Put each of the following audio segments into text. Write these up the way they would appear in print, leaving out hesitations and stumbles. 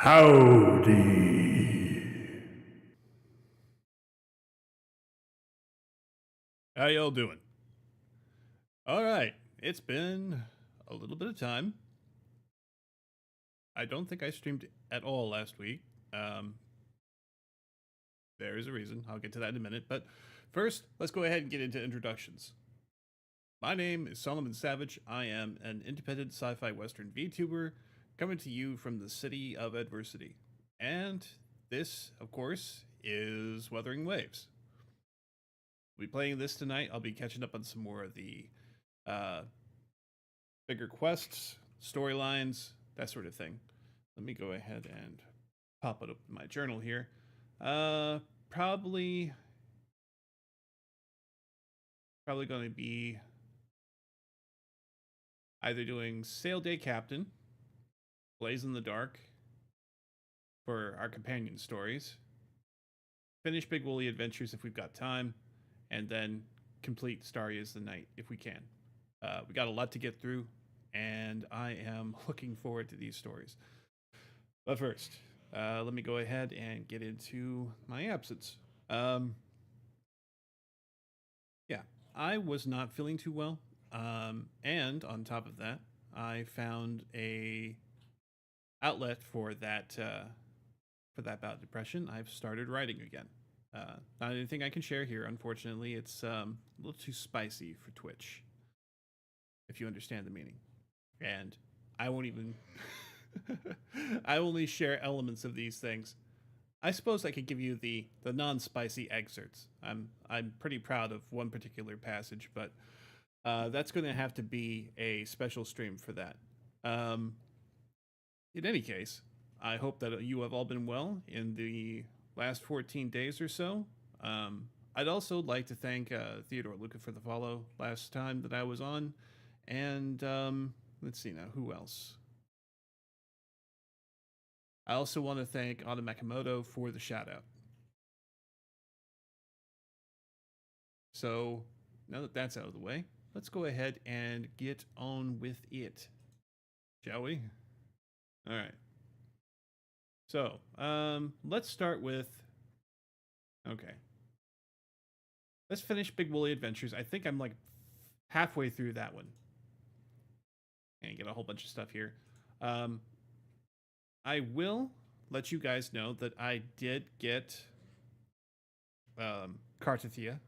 Howdy. How y'all doing? All right, it's been a little bit of time. I don't think I streamed at all last week. Um, there is a reason. I'll get to that in a minute. But first, let's go ahead and get into introductions. My name is Solomon Savage. I am an independent sci-fi western VTuber coming to you from the city of adversity. And this, of course, is Wuthering Waves. We'll be playing this tonight. I'll be catching up on some more of the uh, bigger quests, storylines, that sort of thing. Let me go ahead and pop it up in my journal here. Probably going to be either doing Sail Day Captain, Blaze in the Dark for our companion stories, finish Big Woolly Adventures if we've got time, and then complete Starry is the Night if we can. We got a lot to get through, and I am looking forward to these stories. But first, let me go ahead and get into my absence. Yeah, I was not feeling too well, and on top of that, I found a outlet for that bout of depression. I've started writing again. Not anything I can share here, unfortunately. It's a little too spicy for Twitch, if you understand the meaning. And I won't even. I only share elements of these things. I suppose I could give you the non-spicy excerpts. I'm pretty proud of one particular passage, but that's going to have to be a special stream for that. In any case, I hope that you have all been well in the last 14 days or so. I'd also like to thank Theodore Luca for the follow last time that I was on, and let's see now who else. I also want to thank Autumn Makamoto for the shout out. So now that that's out of the way, let's go ahead and get on with it, shall we? All right. So let's start with. Okay. Let's finish Big Woolly Adventures. I think I'm like halfway through that one. And get a whole bunch of stuff here. I will let you guys know that I did get Cartithia.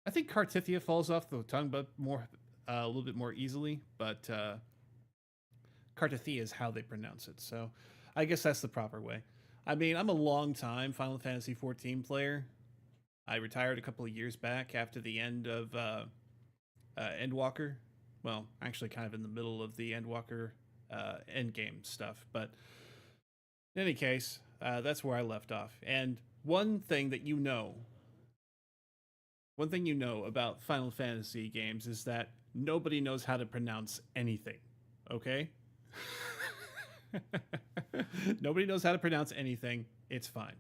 I think Cartithia falls off the tongue, but more a little bit more easily. But Cartithia is how they pronounce it. So I guess that's the proper way. I mean, I'm a long time Final Fantasy XIV player. I retired a couple of years back after the end of Endwalker. Well, actually, kind of in the middle of the Endwalker endgame stuff. But in any case, that's where I left off. And one thing you know about Final Fantasy games is that nobody knows how to pronounce anything. Okay? Nobody knows how to pronounce anything. It's fine.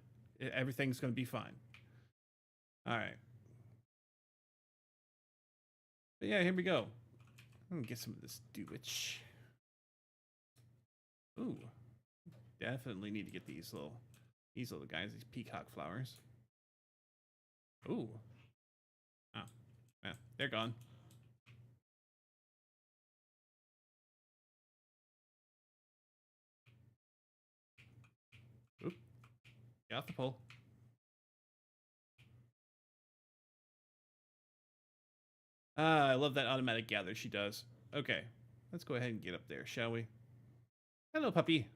Everything's going to be fine. All right. But yeah, here we go. I'm going to get some of this dewich. Ooh. Definitely need to get these little guys, these peacock flowers. Ooh. Oh. Yeah, they're gone. Get off the pole. Ah, I love that automatic gather she does. Okay, let's go ahead and get up there, shall we? Hello, puppy.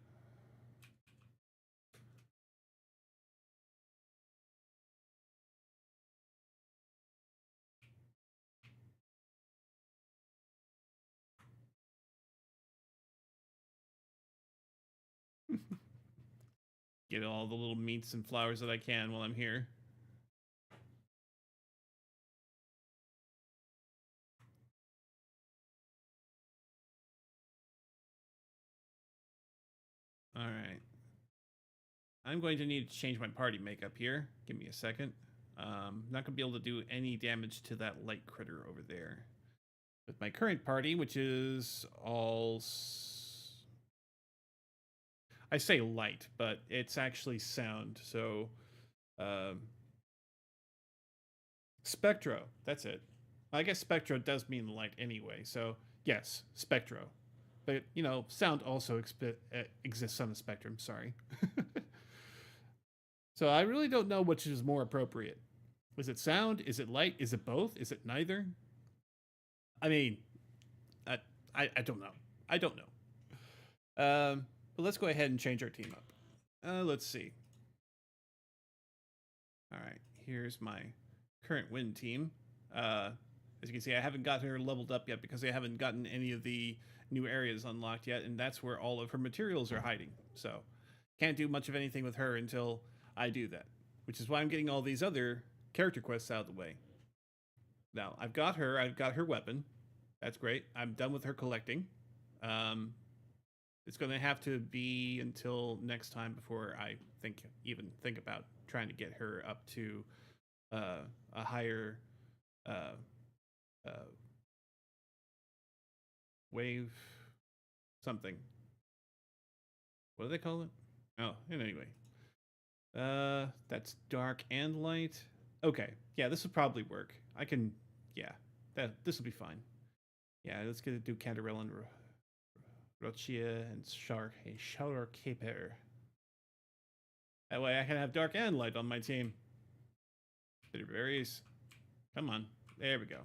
Get all the little meats and flowers that I can while I'm here. All right. I'm going to need to change my party makeup here. Give me a second. Not going to be able to do any damage to that light critter over there. With my current party, which is all... I say light, but it's actually sound. So, um, Spectro. That's it. I guess Spectro does mean light anyway. So, yes, Spectro. But, you know, sound also exists on the spectrum. Sorry. So I really don't know which is more appropriate. Is it sound? Is it light? Is it both? Is it neither? I mean, I, I don't know. I don't know. But let's go ahead and change our team up. Let's see. All right, here's my current win team. As you can see, I haven't got her leveled up yet because I haven't gotten any of the new areas unlocked yet, and that's where all of her materials are hiding. So can't do much of anything with her until I do that, which is why I'm getting all these other character quests out of the way. Now, I've got her weapon. That's great. I'm done with her collecting. Um, it's going to have to be until next time before I even think about trying to get her up to a higher uh, uh, wave something. What do they call it? Oh, anyway. That's dark and light. Okay, yeah, this will probably work. I can, yeah, this will be fine. Yeah, let's get to do Canderel and Rochia and Shark Caper. That way I can have dark and light on my team. Bitter berries. Come on. There we go.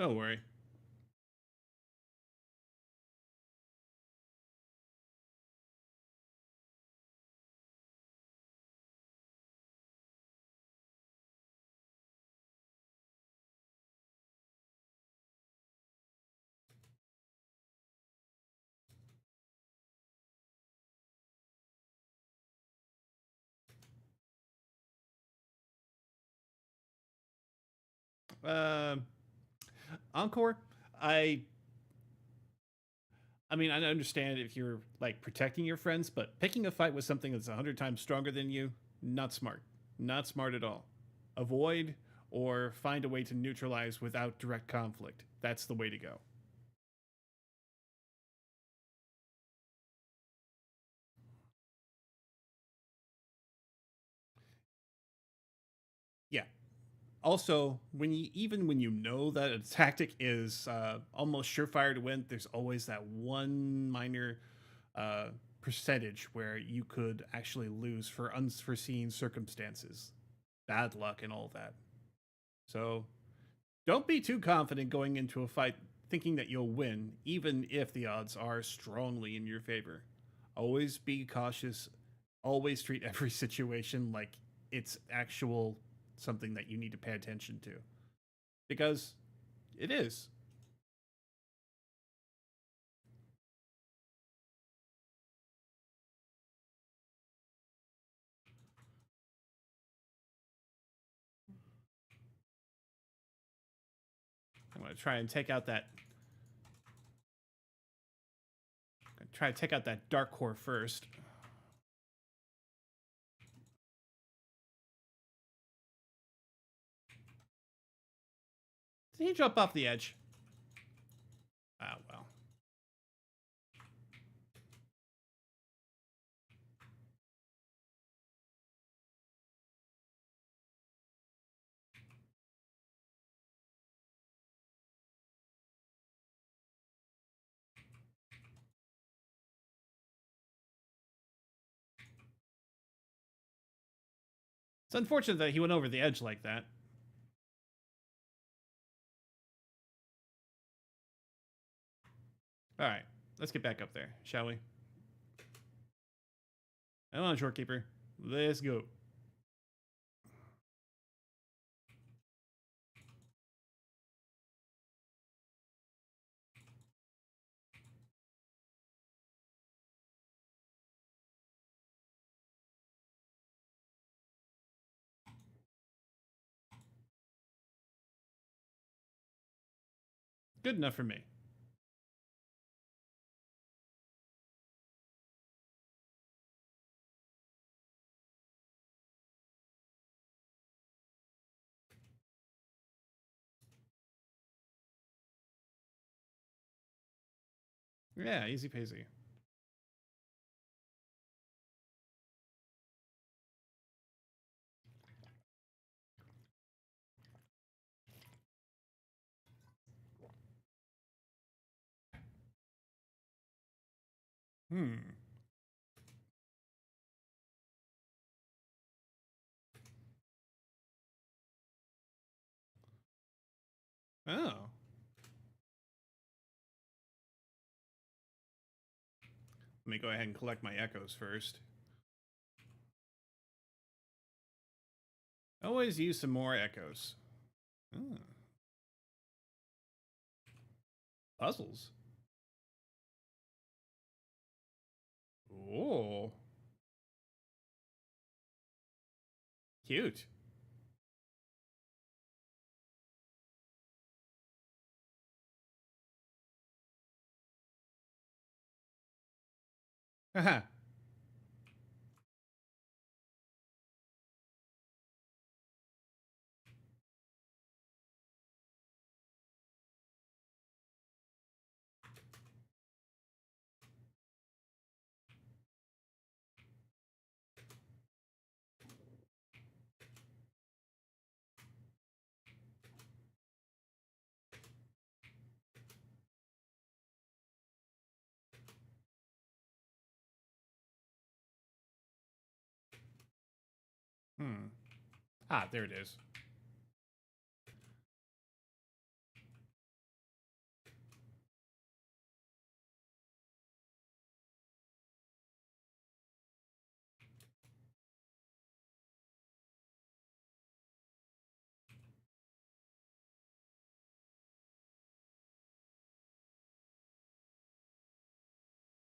Don't worry. Um, Encore. I I mean, I understand if you're like protecting your friends, but picking a fight with something that's 100 times stronger than you, not smart. Not smart at all. Avoid or find a way to neutralize without direct conflict. That's the way to go. Yeah. Also, when you know that a tactic is almost surefire to win, there's always that one minor uh, percentage where you could actually lose for unforeseen circumstances, bad luck, and all that. So don't be too confident going into a fight thinking that you'll win, even if the odds are strongly in your favor. Always be cautious. Always treat every situation like it's actual something that you need to pay attention to. Because it is. I'm gonna try and take out that dark core first. Did he jump off the edge? Ah, well. It's unfortunate that he went over the edge like that. All right, let's get back up there, shall we? Come on, shorekeeper. Let's go. Good enough for me. Yeah, easy peasy. Hmm. Oh. Let me go ahead and collect my echoes first. Always use some more echoes. Oh. Puzzles. Oh. Cute. Haha. Hmm. Ah, there it is.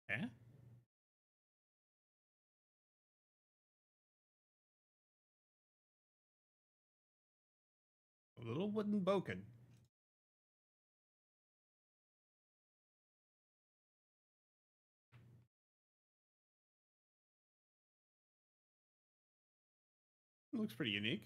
Yeah? A little wooden boken. Looks pretty unique.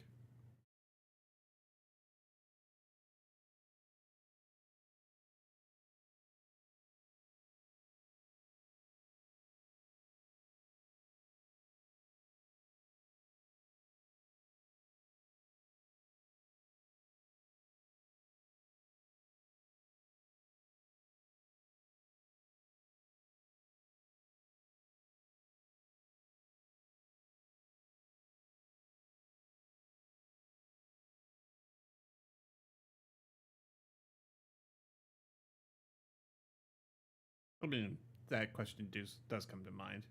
I mean, that question does come to mind.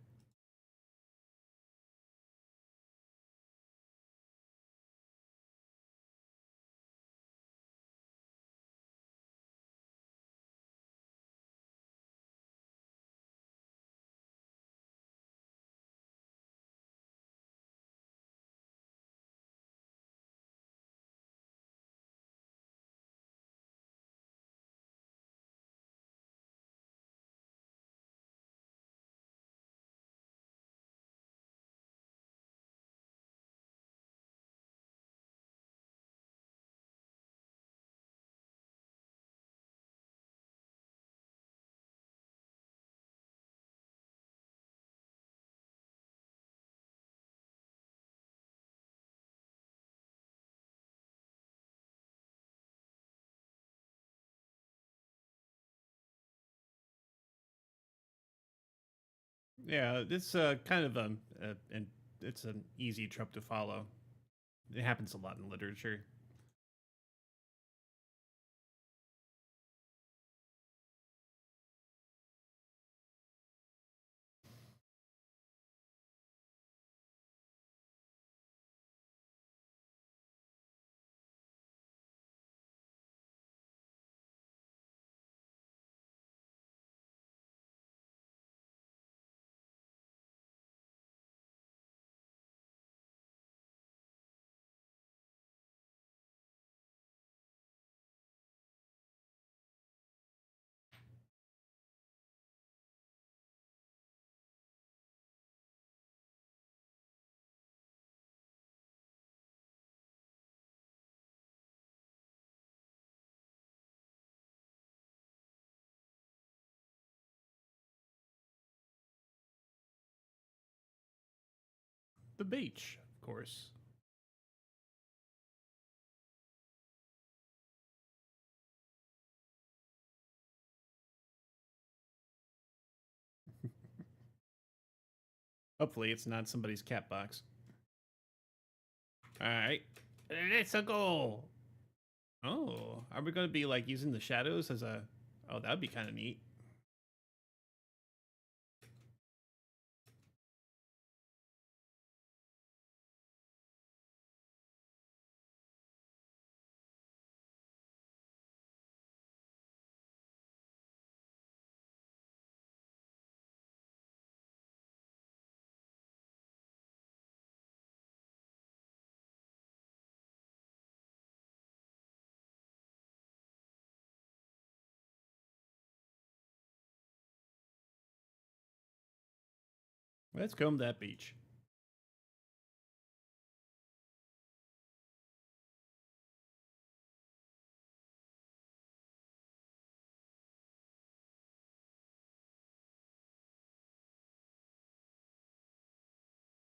Yeah, it's kind of and it's an easy trope to follow. It happens a lot in literature. The beach, of course. Hopefully, it's not somebody's cat box. All right, let's go. Oh, are we going to be like using the shadows as a? Oh, that would be kind of neat. Let's comb that beach.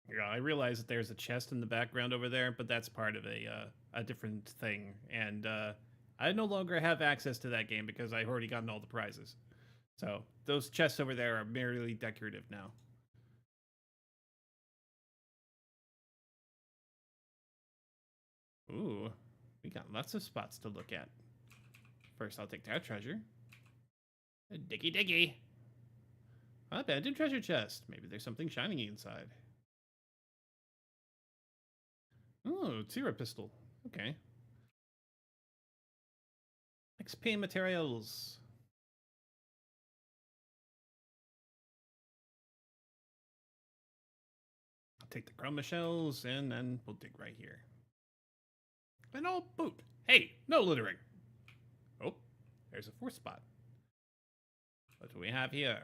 Yeah, I realize that there's a chest in the background over there, but that's part of a different thing, and I no longer have access to that game because I've already gotten all the prizes. So those chests over there are merely decorative now. Ooh, we got lots of spots to look at. First, I'll take that treasure. Diggy diggy. Abandoned treasure chest. Maybe there's something shiny inside. Oh, Tira pistol. Okay. XP materials. I'll take the chroma shells and then we'll dig right here. An old boot. Hey, no littering. Oh, there's a fourth spot. What do we have here?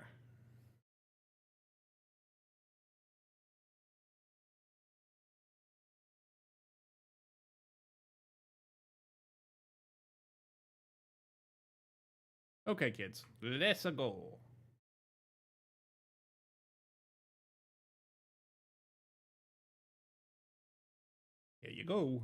Okay, kids, let's go. Here you go.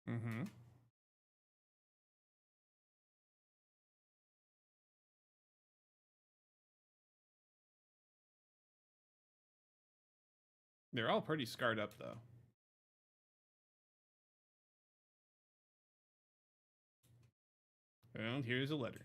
Mm-hmm. They're all pretty scarred up, though. And here's a letter.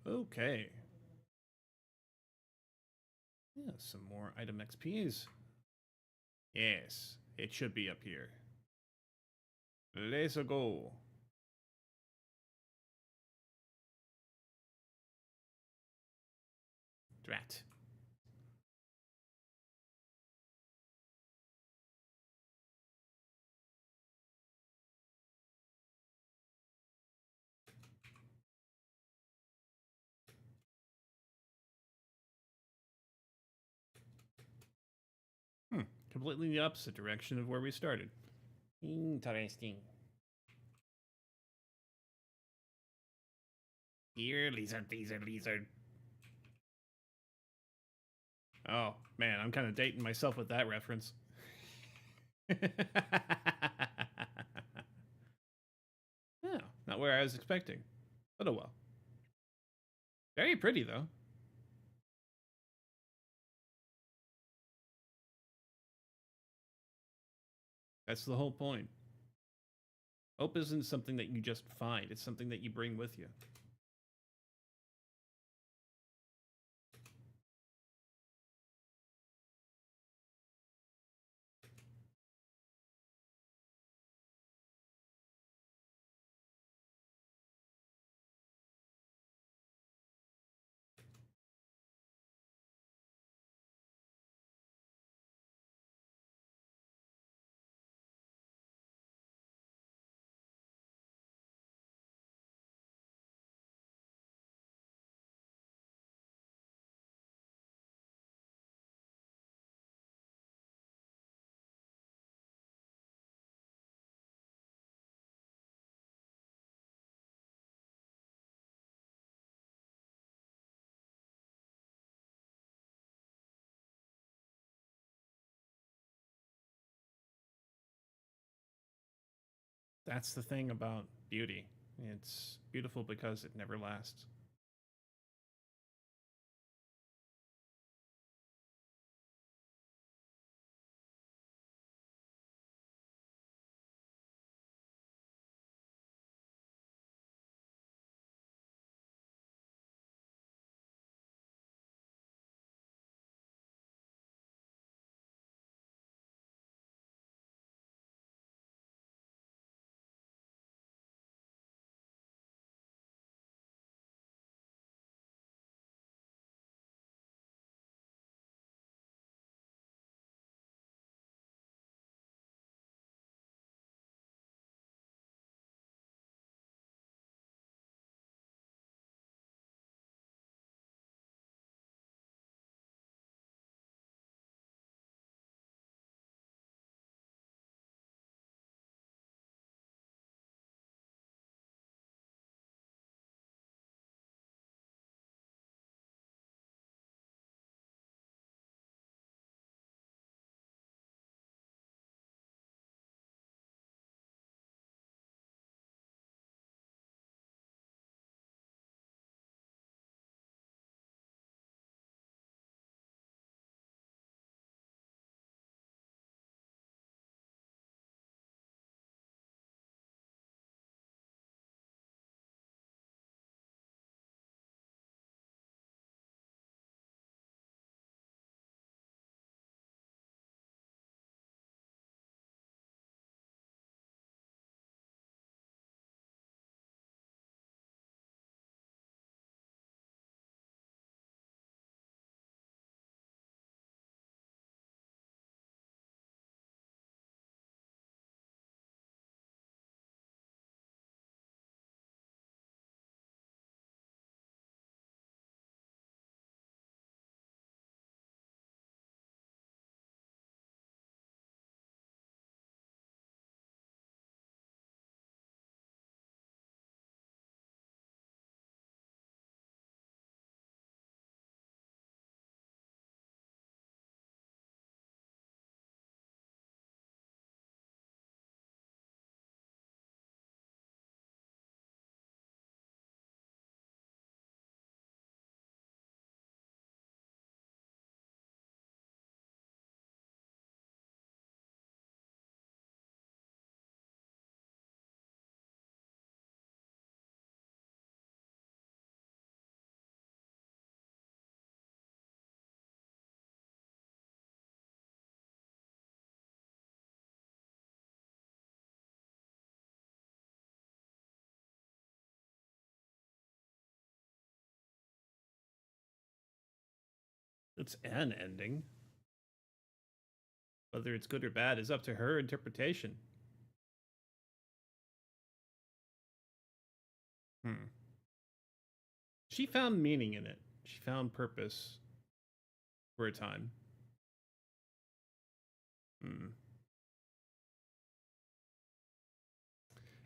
Okay. Yeah, some more item XPs. Yes, it should be up here. Let's go. Drat. Completely the opposite direction of where we started. Interesting. Here, lizard, lizard, lizard. Oh, man, I'm kind of dating myself with that reference. Yeah, not where I was expecting. But oh well. Very pretty, though. That's the whole point. Hope isn't something that you just find, it's something that you bring with you. That's the thing about beauty. It's beautiful because it never lasts. What's an ending? Whether it's good or bad is up to her interpretation. Hmm. She found meaning in it. She found purpose for a time. Hmm.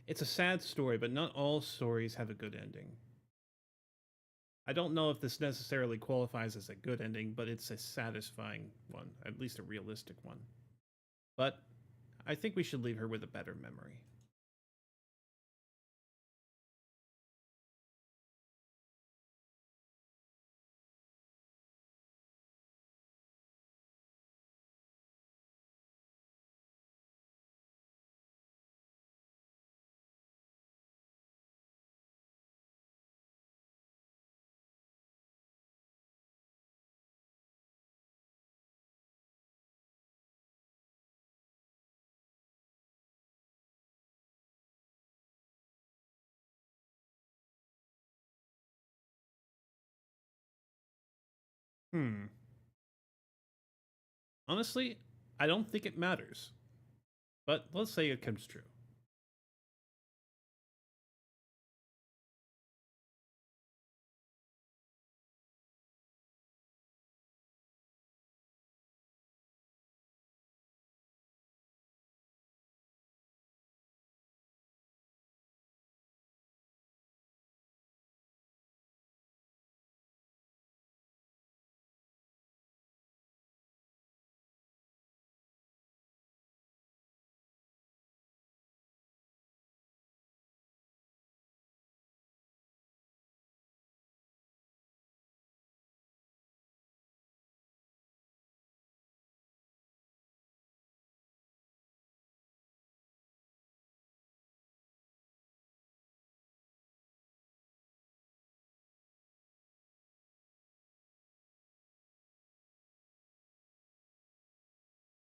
It's a sad story, but not all stories have a good ending. I don't know if this necessarily qualifies as a good ending, but it's a satisfying one, at least a realistic one. But I think we should leave her with a better memory. Hmm. Honestly, I don't think it matters. But let's say it comes true.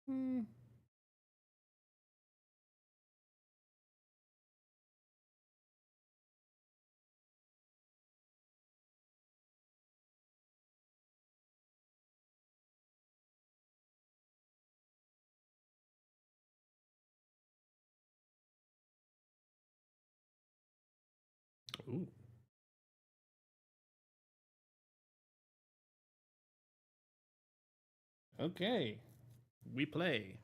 Hmm. Ooh. Okay. We play.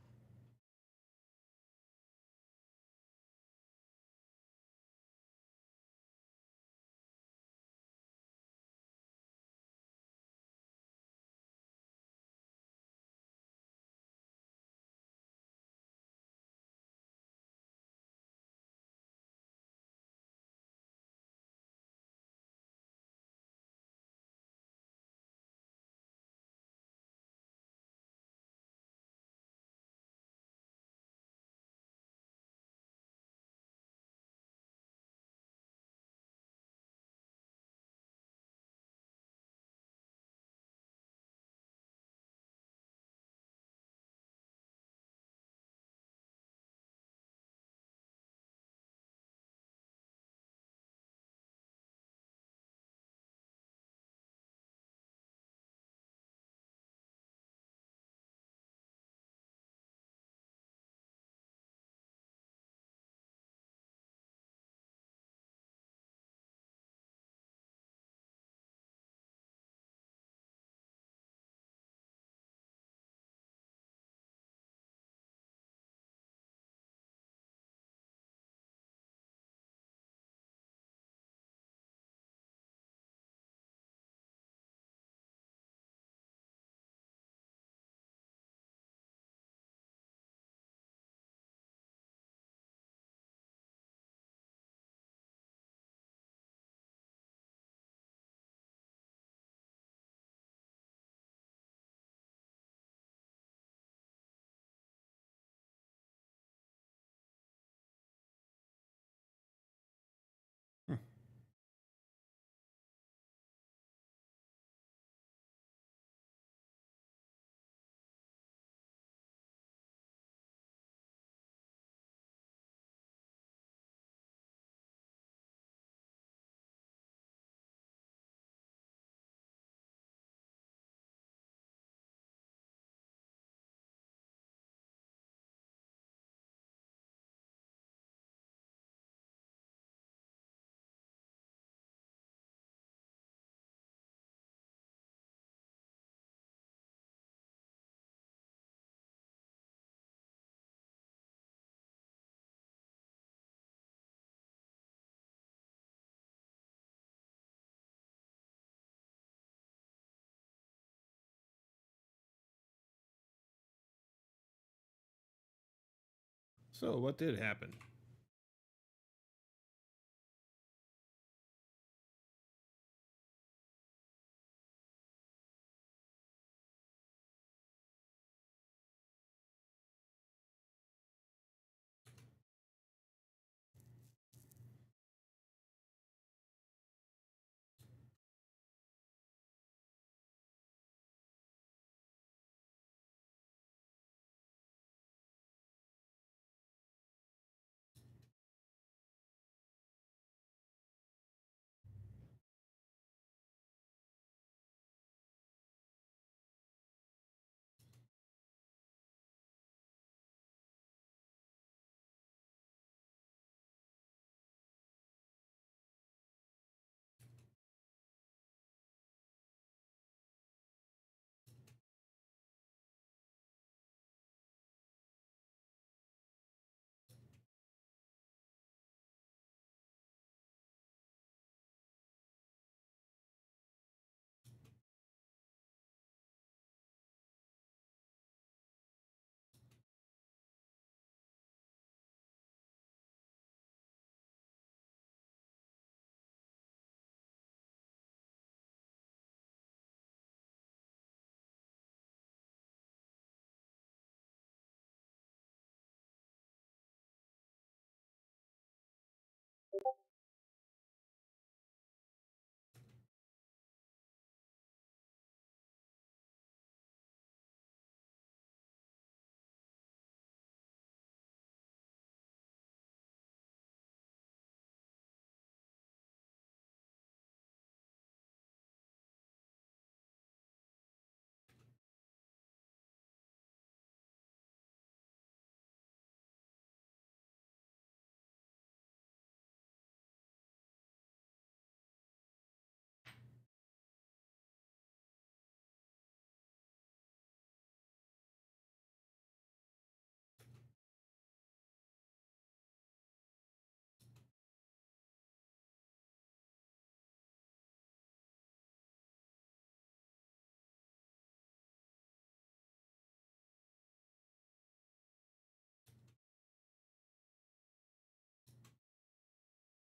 So, what did happen?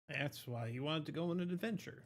That's why you wanted to go on an adventure.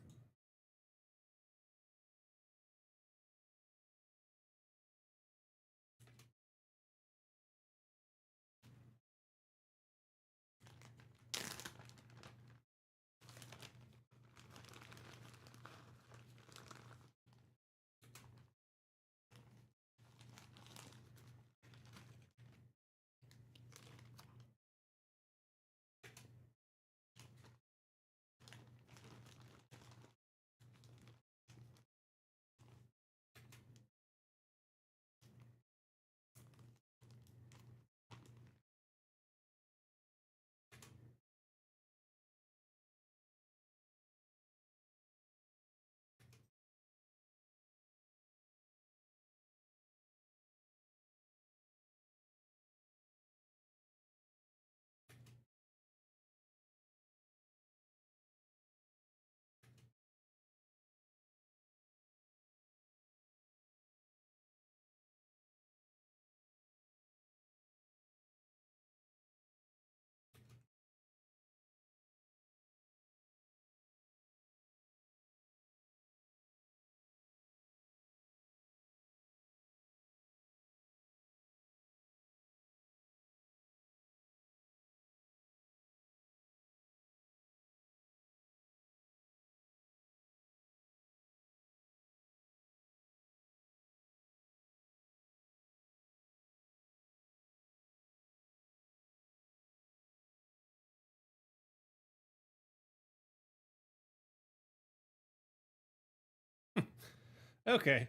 Okay.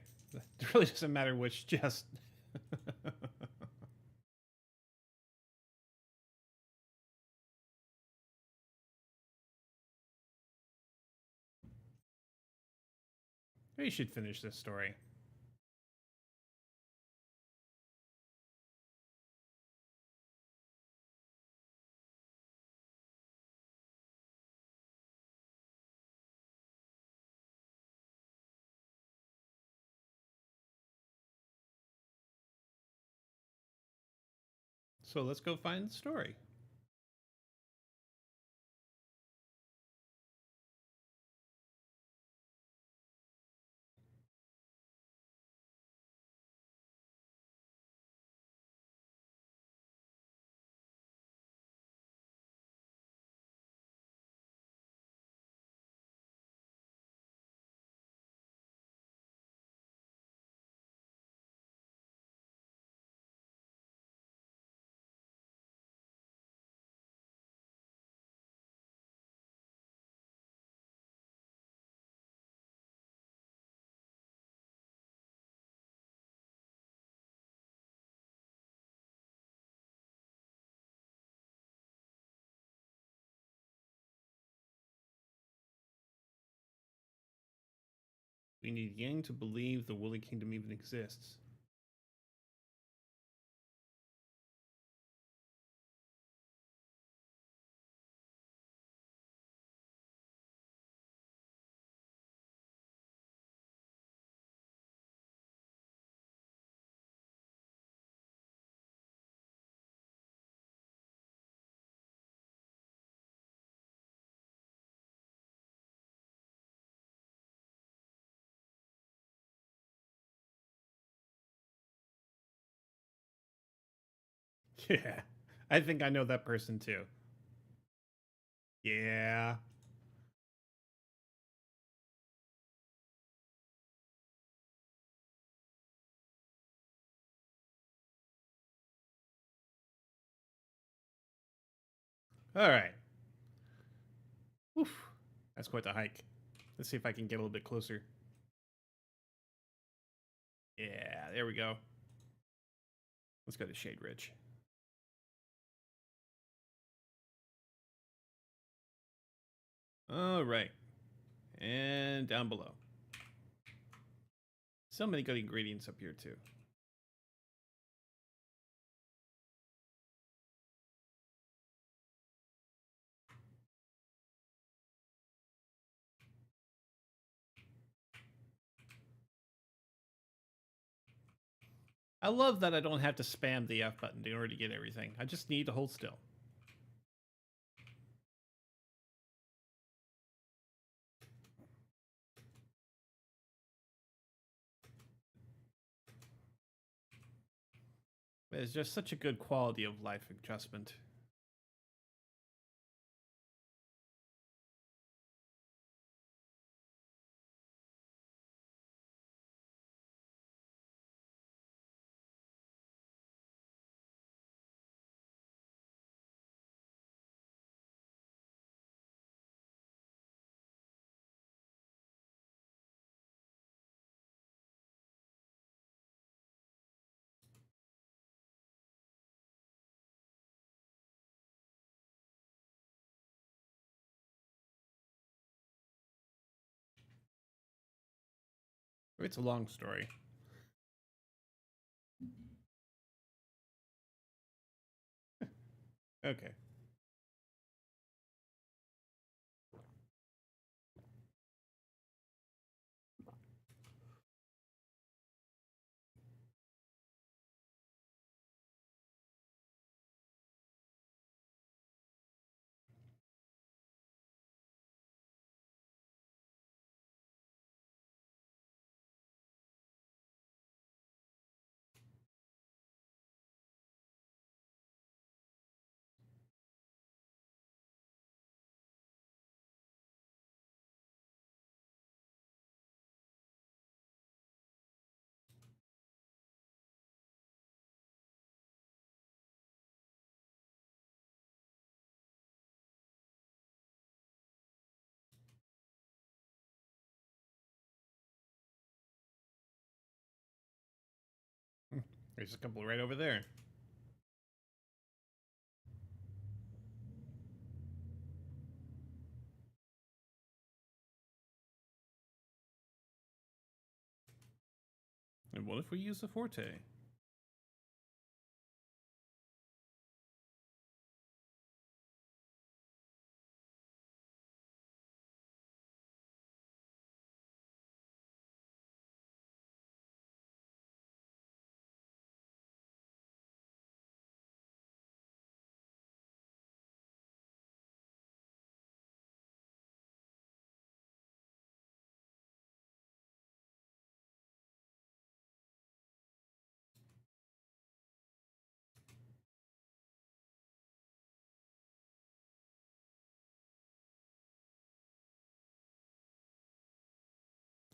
It really doesn't matter which, just. We should finish this story. So let's go find the story. We need Yang to believe the Woolly Kingdom even exists. Yeah, I think I know that person too. Yeah. All right. Oof. That's quite the hike. Let's see if I can get a little bit closer. Yeah, there we go. Let's go to Shade Ridge. All right. And down below. So many good ingredients up here, too. I love that I don't have to spam the F button in order to get everything. I just need to hold still. It's just such a good quality of life adjustment. It's a long story. Okay. There's a couple right over there. And what if we use the Forte?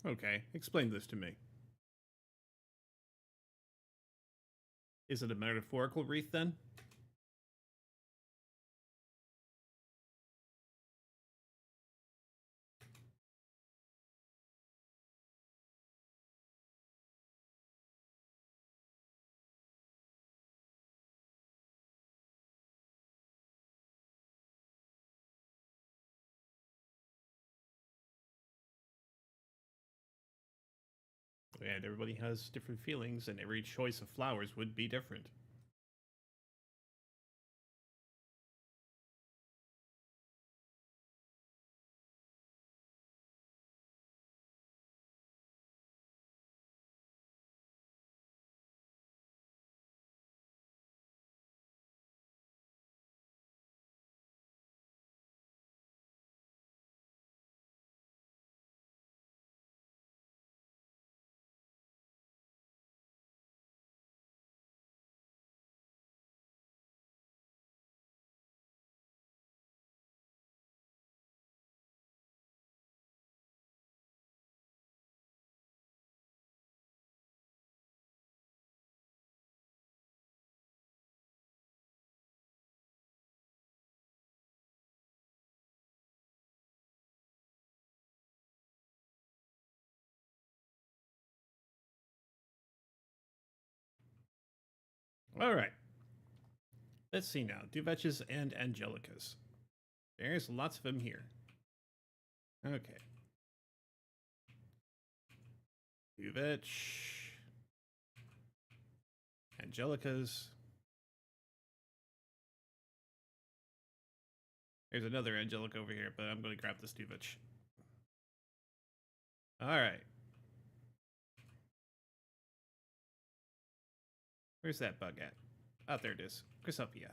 Okay, explain this to me. Is it a metaphorical wreath then? And everybody has different feelings, and every choice of flowers would be different. All right. Let's see now. Duvetches and Angelicas. There's lots of them here. Okay. Duvetch. Angelicas. There's another Angelica over here, but I'm going to grab this Duvetch. All right. Where's that bug at? Oh, there it is. Chrysopia.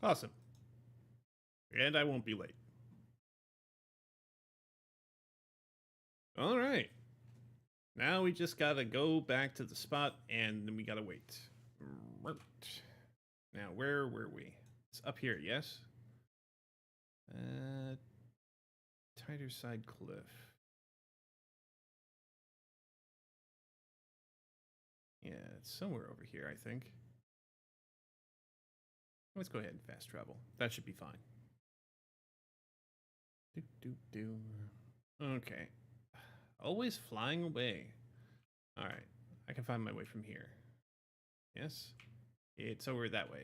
Awesome. And I won't be late. All right. Now we just gotta go back to the spot, and then we gotta wait. Now, where were we? It's up here, yes? Tighter side cliff. Yeah, it's somewhere over here, I think. Let's go ahead and fast travel. That should be fine. Okay. Always flying away. All right. I can find my way from here. Yes? It's over that way.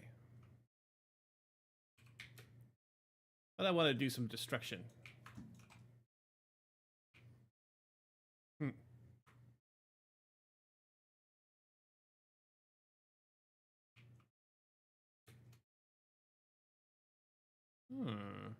But I want to do some destruction. Hmm. Hmm.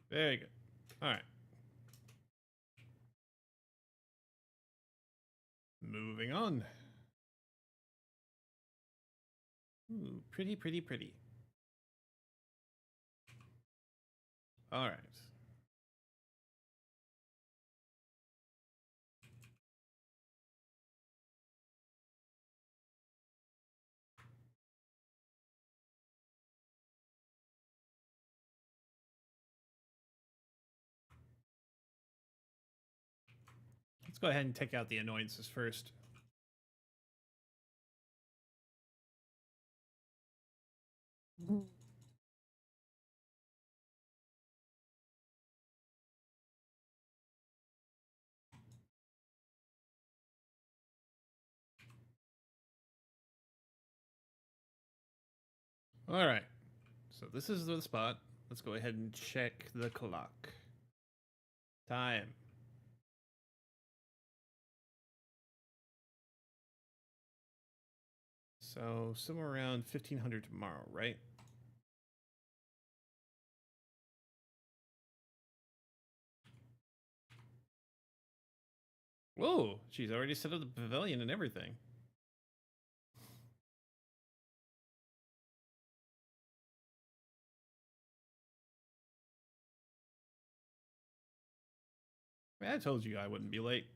Very good. All right. Moving on. Ooh, pretty, pretty, pretty. All right. Let's go ahead and take out the annoyances first. All right. So this is the spot. Let's go ahead and check the clock. Time. So somewhere around 1500 tomorrow, right? Whoa, she's already set up the pavilion and everything. I told you I wouldn't be late.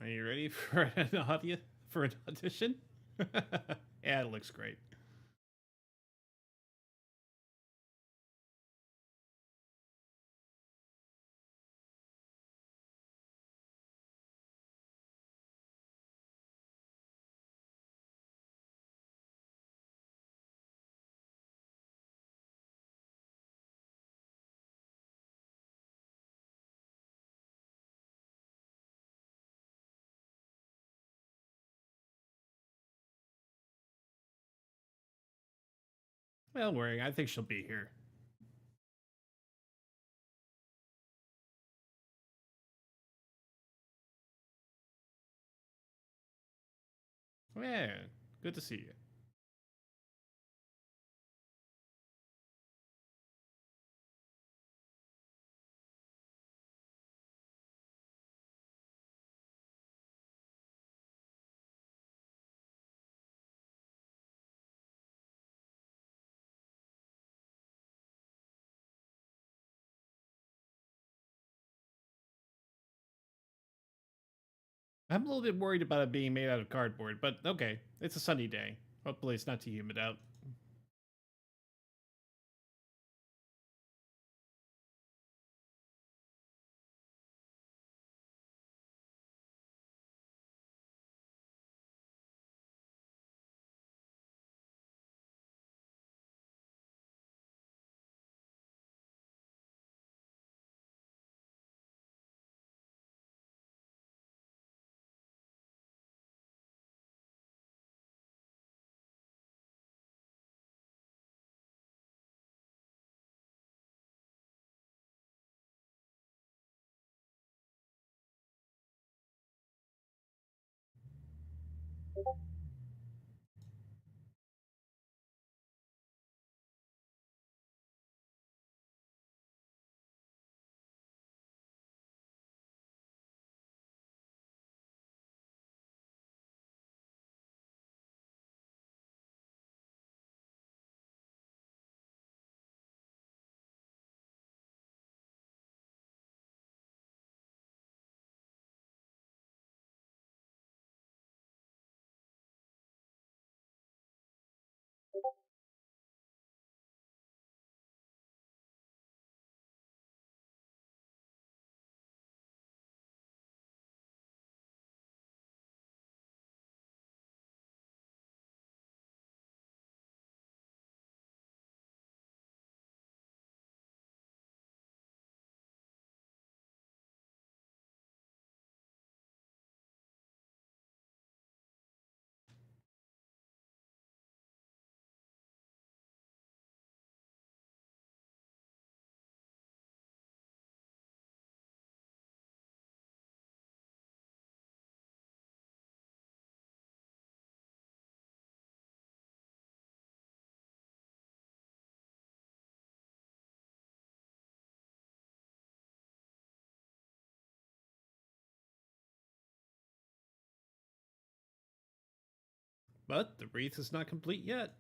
Are you ready for an audition? Yeah, it looks great. Well, don't worry, I think she'll be here. Yeah, good to see you. I'm a little bit worried about it being made out of cardboard, but okay, it's a sunny day. Hopefully, it's not too humid out. But the wreath is not complete yet.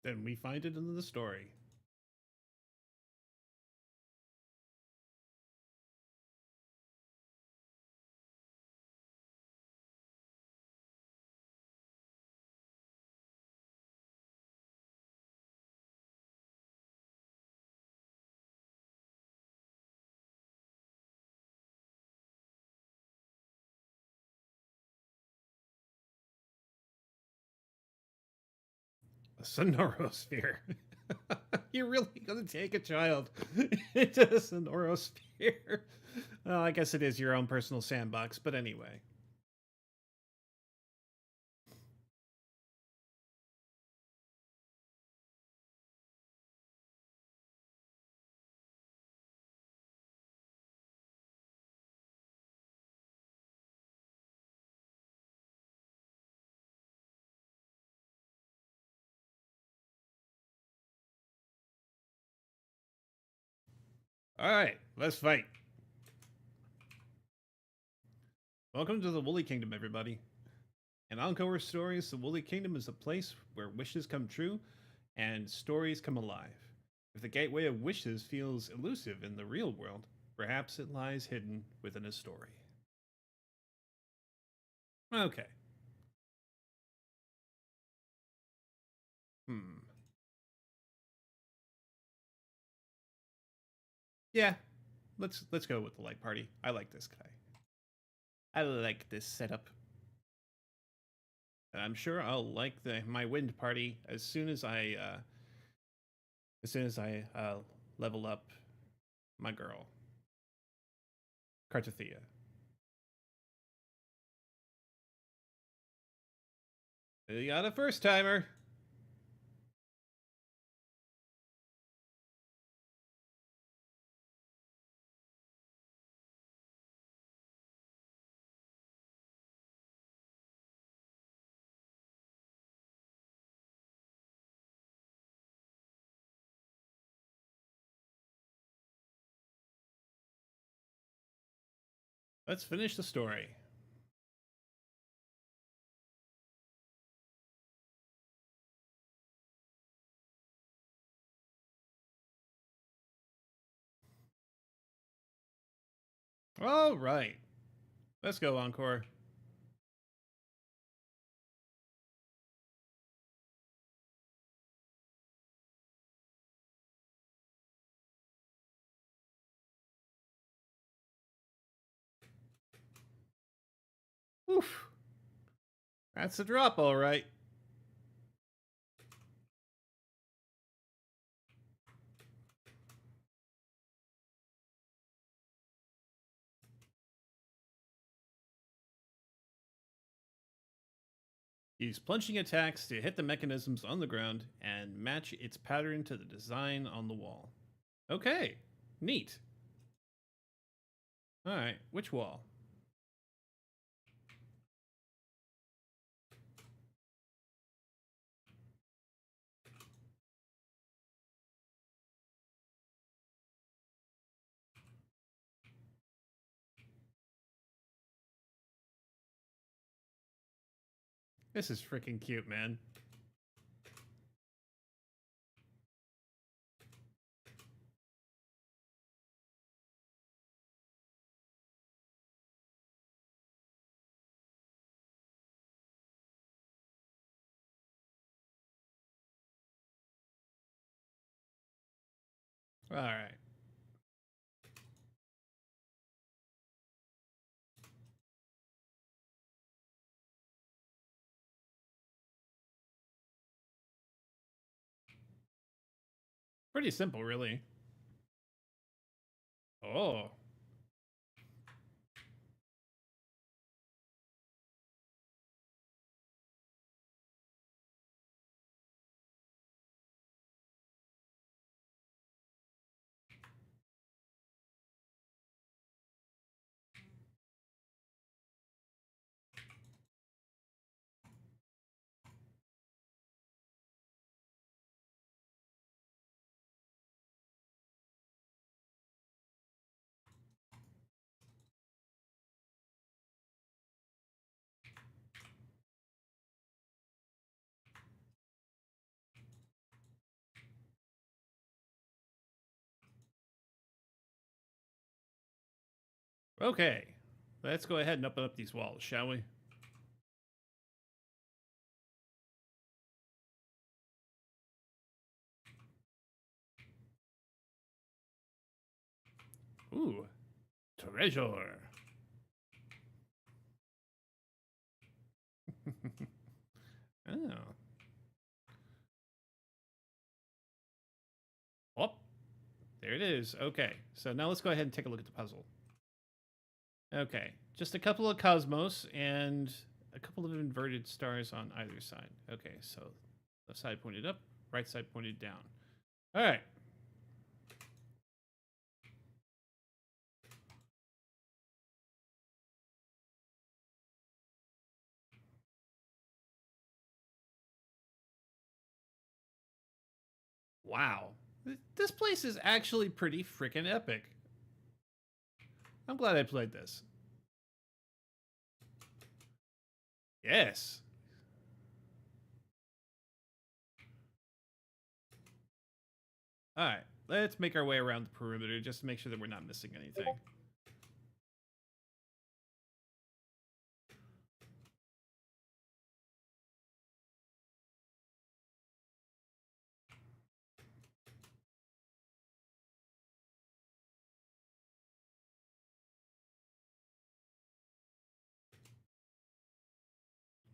Then we find it in the story. A sonorosphere. You're really gonna take a child into a sonorosphere? Well, I guess it is your own personal sandbox, but anyway. All right, let's fight. Welcome to the Woolly Kingdom, everybody. In Encore Stories, the Woolly Kingdom is a place where wishes come true and stories come alive. If the gateway of wishes feels elusive in the real world, perhaps it lies hidden within a story. Okay. Hmm. Yeah. Let's go with the light party. I like this guy. I like this setup. And I'm sure I'll like my wind party as soon as I level up my girl, Cartothea. You got a first timer. Let's finish the story. All right. Let's go, Encore. Oof. That's a drop, all right. Use plunging attacks to hit the mechanisms on the ground and match its pattern to the design on the wall. Okay, neat. All right, which wall? This is freaking cute, man. All right. Pretty simple, really. Oh. Okay, let's go ahead and open up these walls, shall we? Ooh, treasure. Oh. Oh, there it is. Okay, so now let's go ahead and take a look at the puzzle. Okay, just a couple of cosmos and a couple of inverted stars on either side. Okay, so left side pointed up, right side pointed down. All right. Wow. This place is actually pretty freaking epic. I'm glad I played this. Yes. All right, let's make our way around the perimeter just to make sure that we're not missing anything.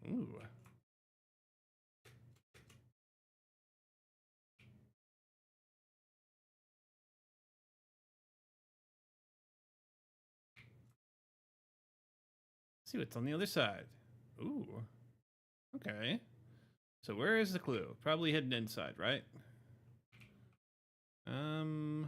Ooh. See what's on the other side. Ooh. Okay. So where is the clue? Probably hidden inside, right? Hmm.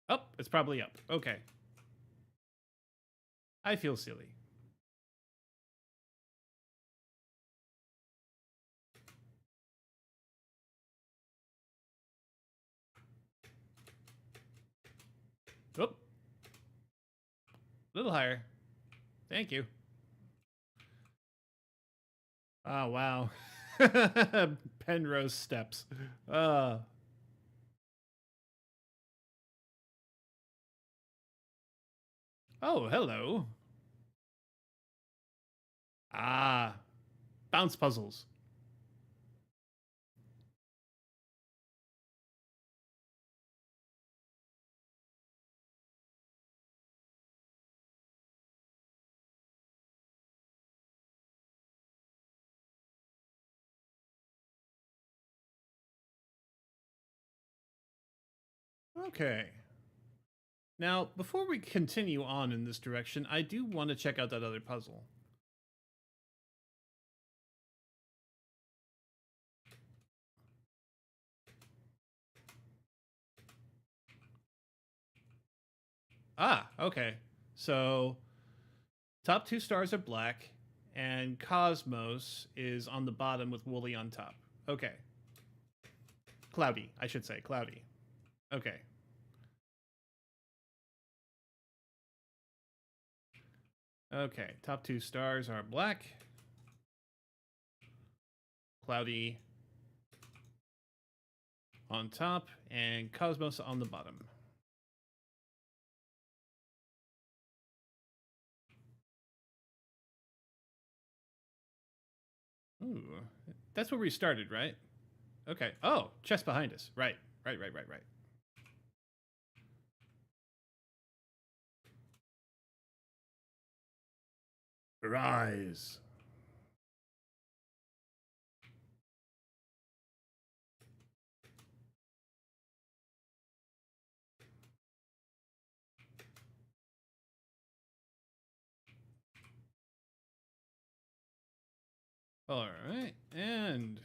Oh, it's probably up. Okay. I feel silly. Oh, a little higher. Thank you. Oh, wow. Penrose steps. Uh, oh, hello. Ah, bounce puzzles. Okay. Now, before we continue on in this direction, I do want to check out that other puzzle. Ah, okay. So, top two stars are black, and Cosmos is on the bottom with Wooly on top. Okay. Cloudy, I should say. Cloudy. Okay. Okay. Top two stars are black, Cloudy on top, and Cosmos on the bottom. Ooh. That's where we started, right? Okay. Oh, chest behind us. Right. Right. Rise. All right. And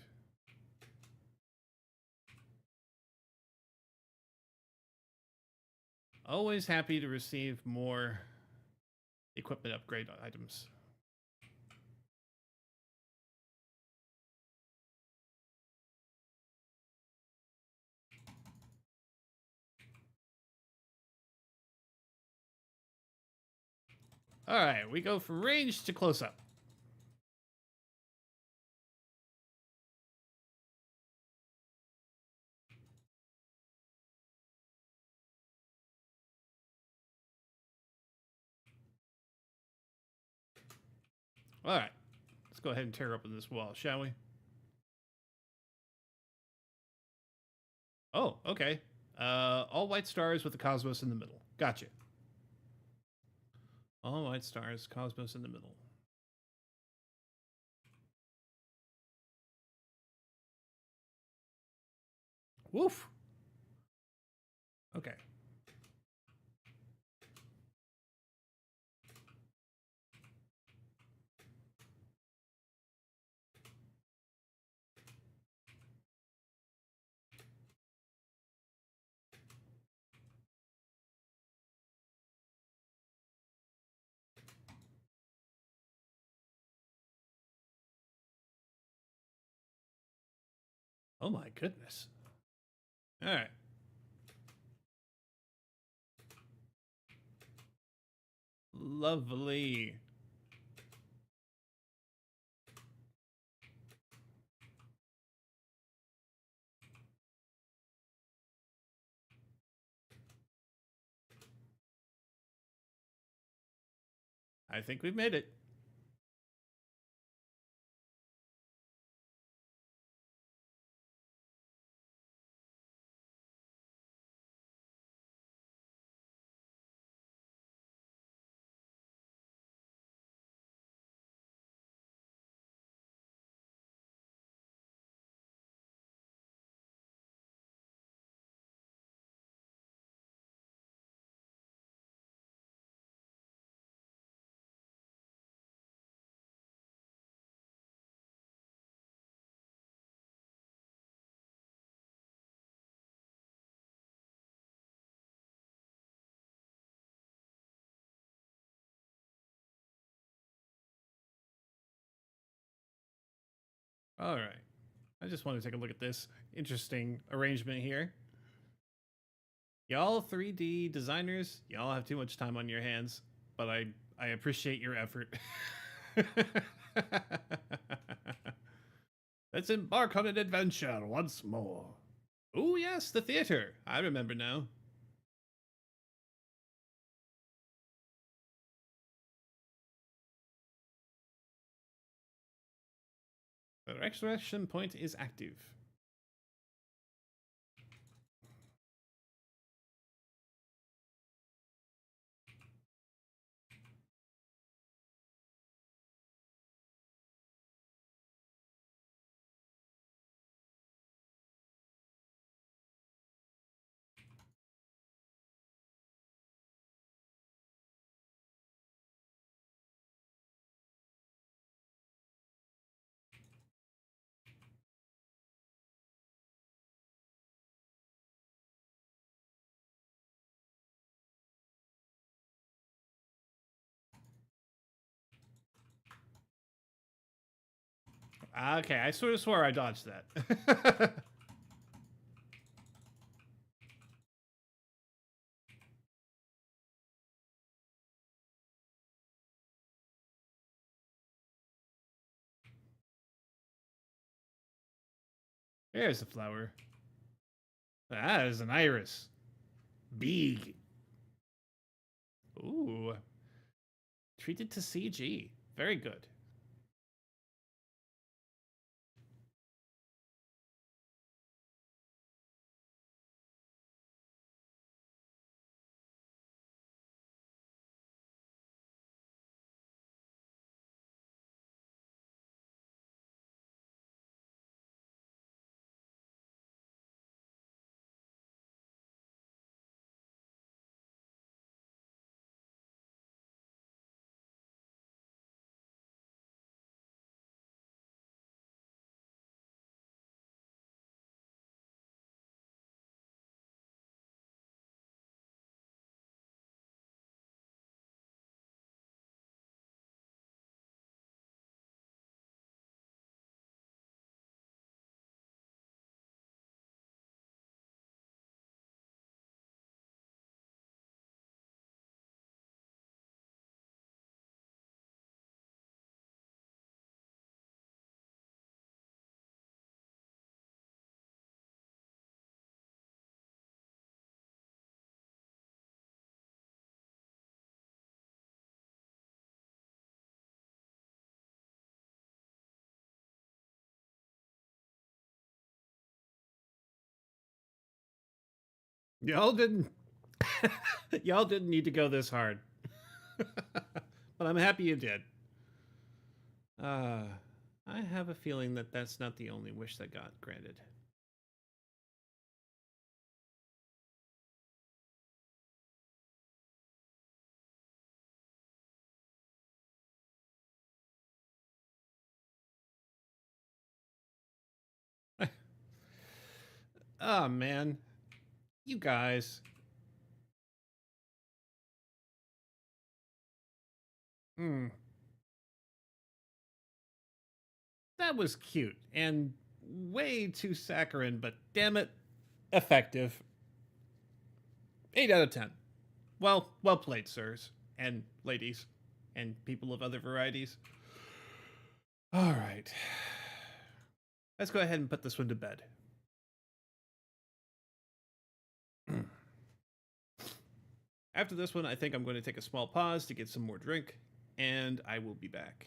always happy to receive more equipment upgrade items. All right, we go from range to close up. All right, let's go ahead and tear open this wall, shall we? Oh, okay. All white stars with the cosmos in the middle. Gotcha. All white stars, cosmos in the middle. Woof. Okay. Oh my goodness. All right. Lovely. I think we've made it. All right. I just want to take a look at this interesting arrangement here. Y'all 3D designers, y'all have too much time on your hands, but I appreciate your effort. Let's embark on an adventure once more. Oh yes, the theater. I remember now. The extraction point is active. Okay, I sort of swore I dodged that. There's the flower. That is an iris. Big. Ooh. Treated to CG. Very good. Y'all didn't. Y'all didn't need to go this hard, but I'm happy you did. Uh, I have a feeling that that's not the only wish that got granted. Oh man, you guys. Hmm. That was cute and way too saccharine, but damn it, effective. 8 out of 10. Well played, sirs and ladies, and people of other varieties. All right, let's go ahead and put this one to bed. After this one, I think I'm going to take a small pause to get some more drink, and I will be back.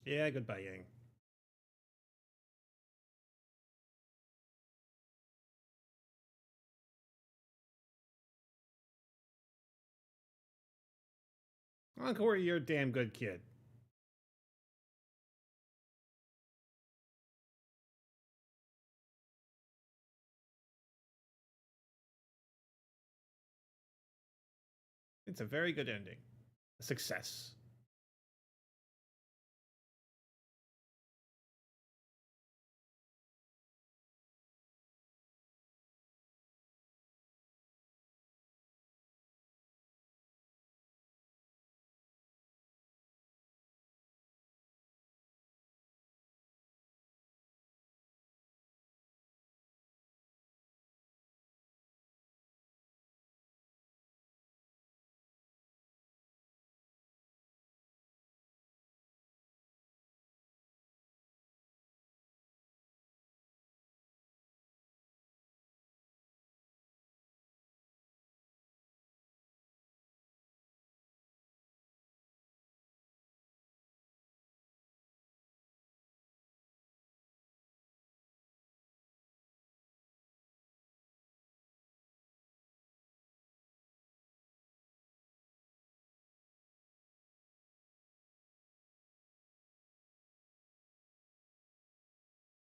Yeah, goodbye, Yang. Encore, you're a damn good kid. It's a very good ending. A success.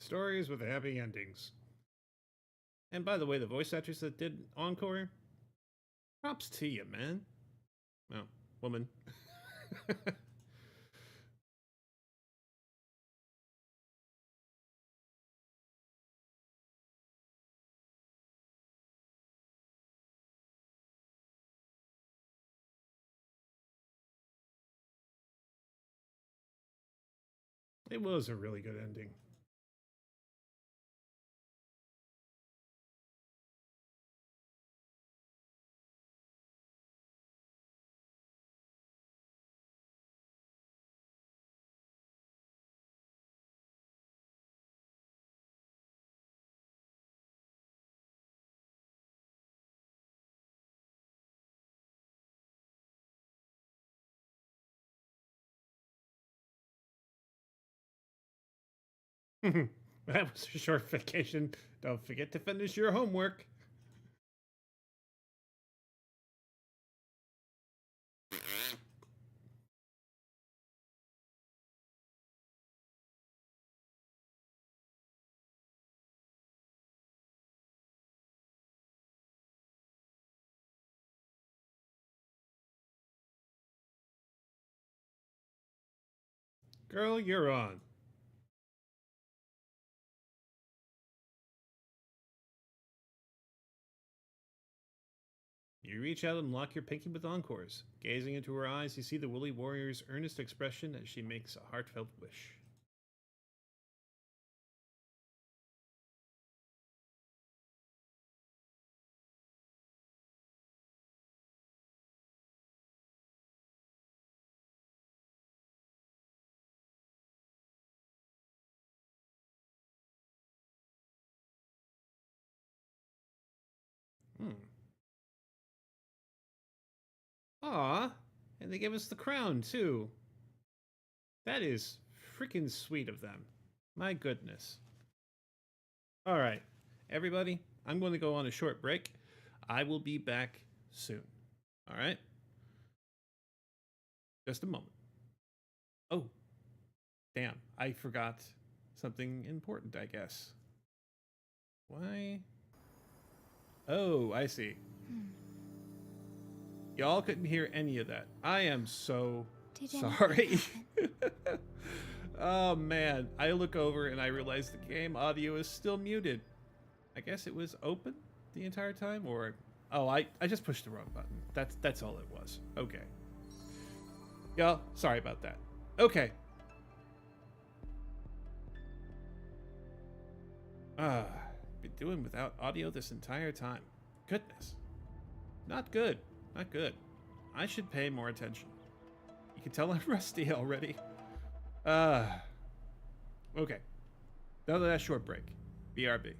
Stories with happy endings. And by the way, the voice actress that did Encore, props to you, man. Well, woman. It was a really good ending. That was a short vacation. Don't forget to finish your homework. Girl, you're on. You reach out and lock your pinky with Encore's. Gazing into her eyes, you see the woolly warrior's earnest expression as she makes a heartfelt wish. Hmm. Aw, and they gave us the crown, too. That is freaking sweet of them. My goodness. All right, everybody, I'm going to go on a short break. I will be back soon. All right? Just a moment. Oh, damn. I forgot something important, I guess. Why? Oh, I see. Y'all couldn't hear any of that. I am so sorry. Oh man, I look over and I realize the game audio is still muted. I guess it was open the entire time, or oh, I just pushed the wrong button. That's all it was. Okay. Y'all, sorry about that. Okay. Been doing without audio this entire time. Goodness. Not good. Not good. I should pay more attention. You can tell I'm rusty already. Okay. Another that short break. BRB.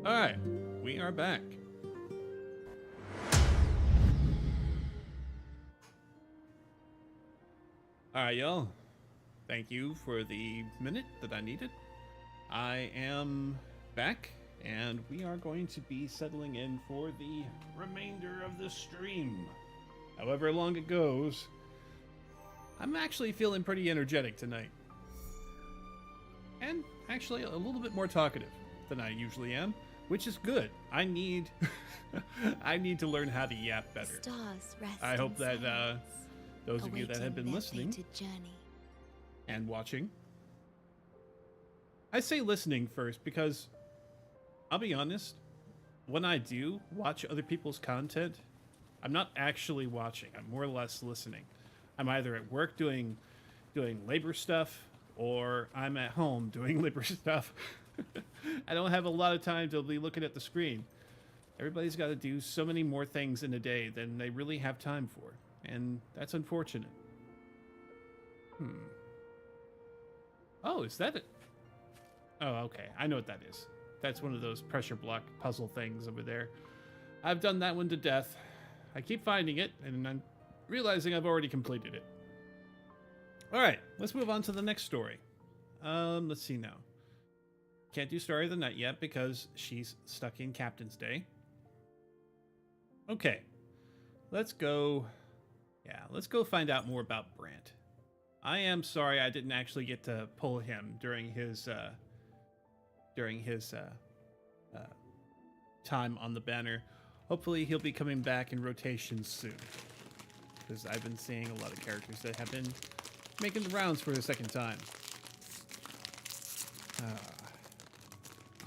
All right, we are back. All right, y'all. Thank you for the minute that I needed. I am back, and we are going to be settling in for the remainder of the stream. However long it goes, I'm actually feeling pretty energetic tonight. And actually a little bit more talkative than I usually am, which is good. I need I need to learn how to yap better. Stars rest I hope in that silence, those of you that have been awaiting their listening fated journey. and watching. I say listening first because I'll be honest, when I do watch other people's content, I'm not actually watching. I'm more or less listening. I'm either at work doing labor stuff, or I'm at home doing labor stuff. I don't have a lot of time to be looking at the screen. Everybody's got to do so many more things in a day than they really have time for, and that's unfortunate. Oh, is that it? Oh, okay. I know what that is. That's one of those pressure block puzzle things over there. I've done that one to death. I keep finding it, and I'm realizing I've already completed it. All right, let's move on to the next story. Let's see now. Can't do Story of the Night yet because she's stuck in Captain's Day. Okay, let's go. Yeah, let's go find out more about Brant. I am sorry I didn't actually get to pull him during his time on the banner. Hopefully he'll be coming back in rotation soon, because I've been seeing a lot of characters that have been making the rounds for the second time.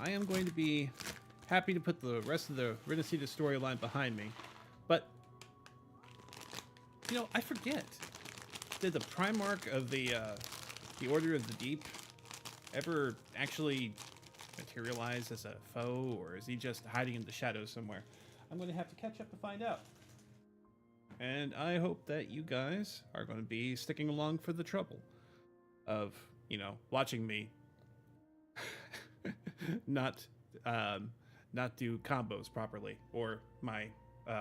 I am going to be happy to put the rest of the Renacita storyline behind me, but you know, I forget. Did the Primarch of the Order of the Deep ever actually materialize as a foe, or is he just hiding in the shadows somewhere? I'm going to have to catch up to find out. And I hope that you guys are going to be sticking along for the trouble of, you know, watching me not do combos properly, or my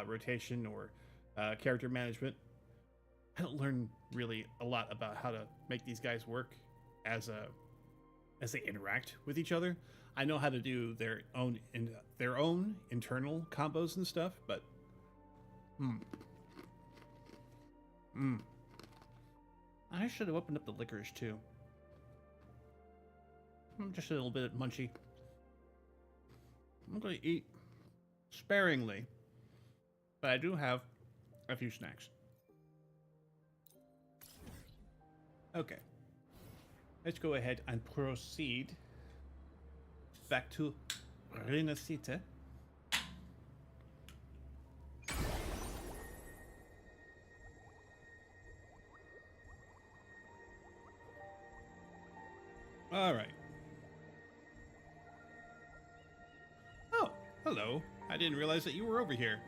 rotation or character management. I don't learn really a lot about how to make these guys work as they interact with each other. I know how to do their own internal combos and stuff, but I should have opened up the licorice too. I'm just a little bit munchy. I'm going to eat sparingly, but I do have a few snacks. Okay, let's go ahead and proceed back to Renacita. All right. Oh, hello. I didn't realize that you were over here.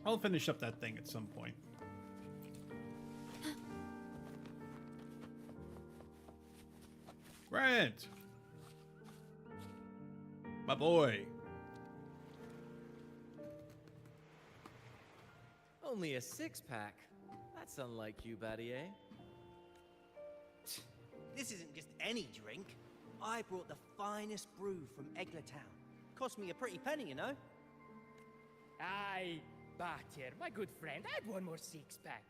I'll finish up that thing at some point. Brant! My boy. Only a six-pack. That's unlike you, Battier. This isn't just any drink. I brought the finest brew from Town. Cost me a pretty penny, you know. Aye, Bartier, my good friend, add one more six-pack.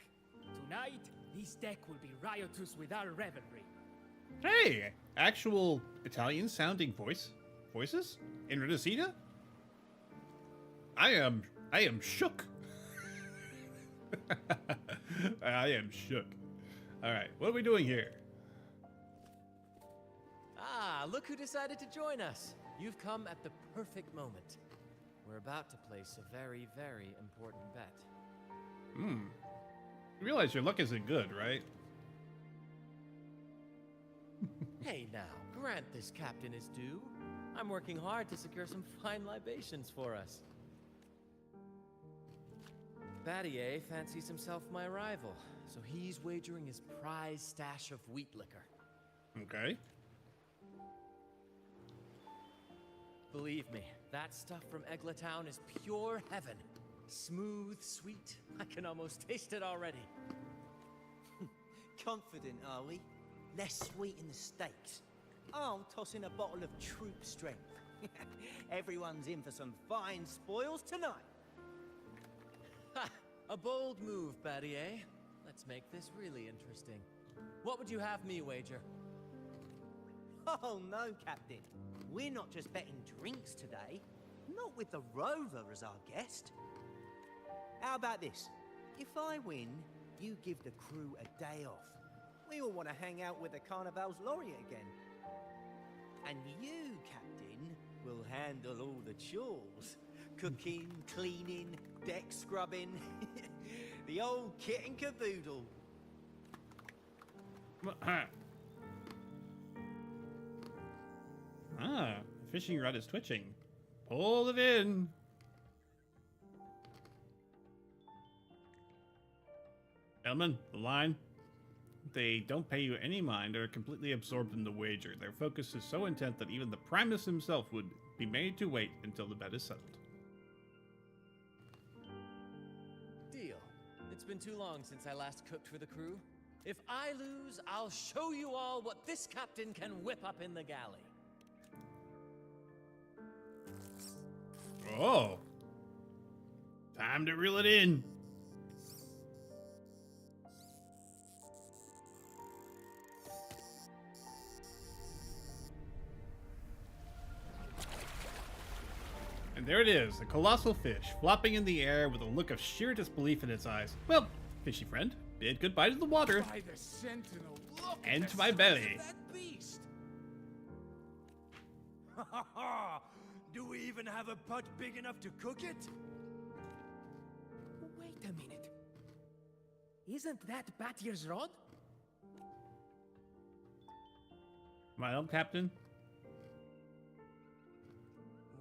Tonight, this deck will be riotous with our revelry. Hey, actual Italian-sounding voices in Renacita? I am shook. I am shook. All right, what are we doing here? Ah, look who decided to join us. You've come at the perfect moment. We're about to place a very, very important bet. You realize your luck isn't good, right? Hey now, grant this captain his due. I'm working hard to secure some fine libations for us. Battier fancies himself my rival, so he's wagering his prize stash of wheat liquor. Okay. Believe me, that stuff from Town is pure heaven. Smooth, sweet. I can almost taste it already. Confident, are we? Less sweet in the steaks. I'll toss in a bottle of troop strength. Everyone's in for some fine spoils tonight. Ha! A bold move, Battier. Let's make this really interesting. What would you have me wager? Oh no, Captain. We're not just betting drinks today. Not with the Rover as our guest. How about this? If I win, you give the crew a day off. We all want to hang out with the Carnival's laureate again. And you, Captain, will handle all the chores. Cooking, cleaning, deck scrubbing. The old kit and caboodle. Ah, the fishing rod is twitching. Pull it in. Gentlemen, the line. They don't pay you any mind or are completely absorbed in the wager. Their focus is so intent that even the Primus himself would be made to wait until the bet is settled. Deal. It's been too long since I last cooked for the crew. If I lose, I'll show you all what this captain can whip up in the galley. Oh. Time to reel it in. And there it is, a colossal fish, flopping in the air with a look of sheer disbelief in its eyes. Well, fishy friend, bid goodbye to the water. By the Sentinel, look And at to the my size belly. of that beast. Ha ha ha! Do we even have a pot big enough to cook it? Wait a minute. Isn't that Battier's rod? My own captain.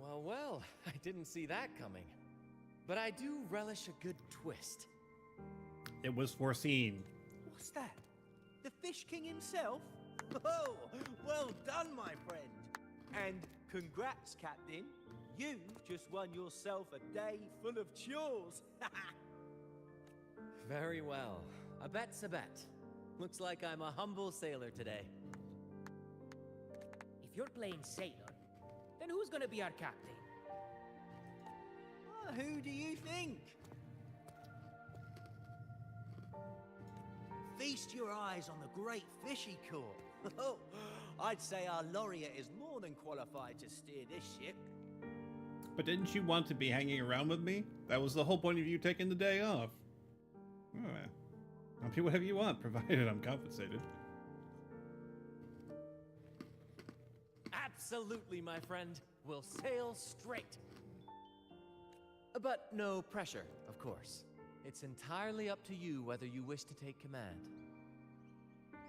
Well, well, I didn't see that coming. But I do relish a good twist. It was foreseen. What's that? The Fish King himself? Oh, well done, my friend. And congrats, Captain. You've just won yourself a day full of chores. Very well. A bet's a bet. Looks like I'm a humble sailor today. If you're playing sailor, then who's gonna be our captain? Who do you think? Feast your eyes on the great fish he caught. Oh, I'd say our laureate is more than qualified to steer this ship. But didn't you want to be hanging around with me? That was the whole point of you taking the day off. Oh, I'll do whatever you want, provided I'm compensated. Absolutely, my friend. We'll sail straight. But no pressure, of course. It's entirely up to you whether you wish to take command.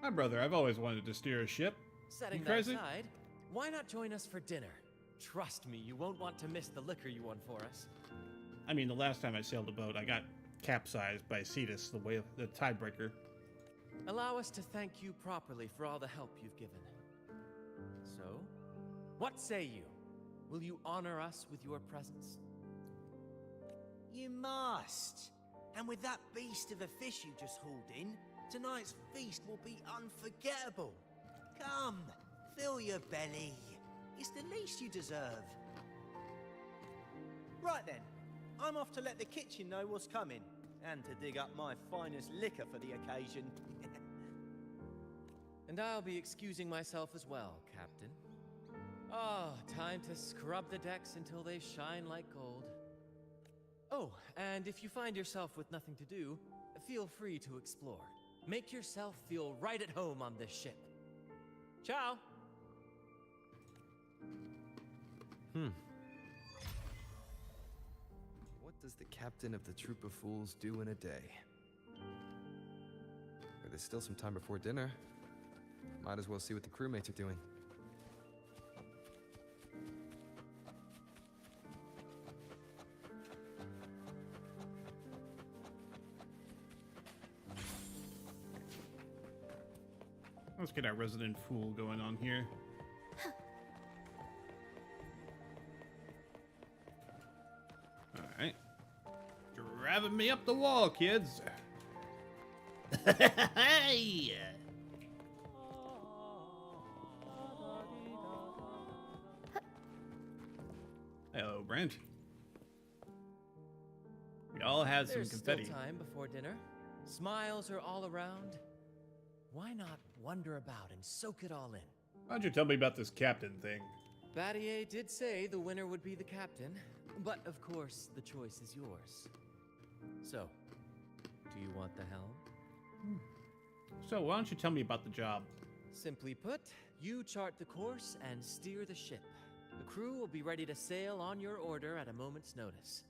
My brother, I've always wanted to steer a ship. Setting You that crazy? aside, why not join us for dinner? Trust me, you won't want to miss the liquor you won for us. I mean, the last time I sailed a boat, I got capsized by Cetus, the tidebreaker. Allow us to thank you properly for all the help you've given. So, what say you? Will you honor us with your presence? You must. And with that beast of a fish you just hauled in, tonight's feast will be unforgettable. Come, fill your belly. It's the least you deserve. Right then, I'm off to let the kitchen know what's coming, and to dig up my finest liquor for the occasion. And I'll be excusing myself as well, Captain. Oh, time to scrub the decks until they shine like gold. Oh, and if you find yourself with nothing to do, feel free to explore. Make yourself feel right at home on this ship. Ciao! What does the captain of the troop of fools do in a day? There's still some time before dinner. Might as well see what the crewmates are doing. Let's get our resident fool going on here. Alright. Driving me up the wall, kids. Hey! Hello, Brent. We all had some There's confetti. still time before dinner. Smiles are all around. Why not wander about and soak it all in? Why'd you tell me about this captain thing? Battier did say the winner would be the captain, but of course the choice is yours. So, do you want the helm? So, why don't you tell me about the job? Simply put, you chart the course and steer the ship. The crew will be ready to sail on your order at a moment's notice.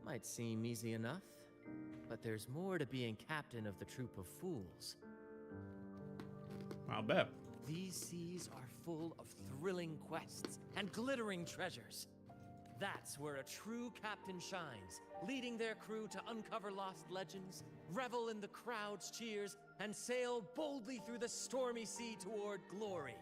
Might seem easy enough, but there's more to being captain of the troop of fools. I'll bet. These seas are full of thrilling quests and glittering treasures. That's where a true captain shines, leading their crew to uncover lost legends, revel in the crowd's cheers, and sail boldly through the stormy sea toward glory.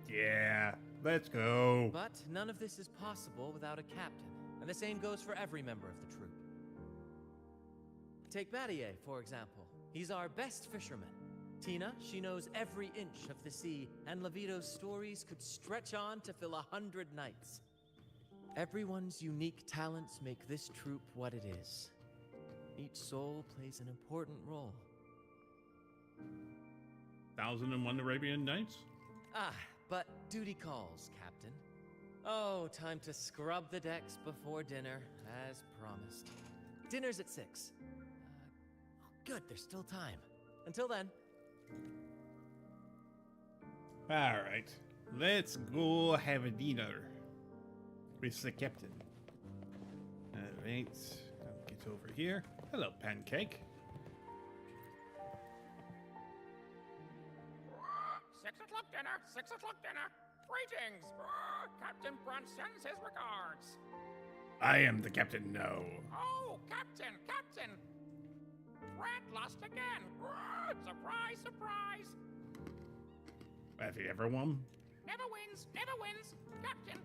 Yeah, let's go. But none of this is possible without a captain, and the same goes for every member of the troop. Take Battier, for example. He's our best fisherman. Tina, she knows every inch of the sea, and Levito's stories could stretch on to fill 100 nights. Everyone's unique talents make this troop what it is. Each soul plays an important role. 1001 Arabian Nights? Ah, but duty calls, Captain. Oh, time to scrub the decks before dinner, as promised. Dinner's at 6. Good, there's still time. Until then. Alright, let's go have a dinner with the captain. Alright, I'll get over here. Hello, Pancake. 6 o'clock dinner, 6 o'clock dinner. Greetings! Captain Brunt sends his regards. I am the captain now. Oh, Captain, Captain! Brant lost again. Surprise, surprise! Have you ever won? Never wins, never wins. Captain,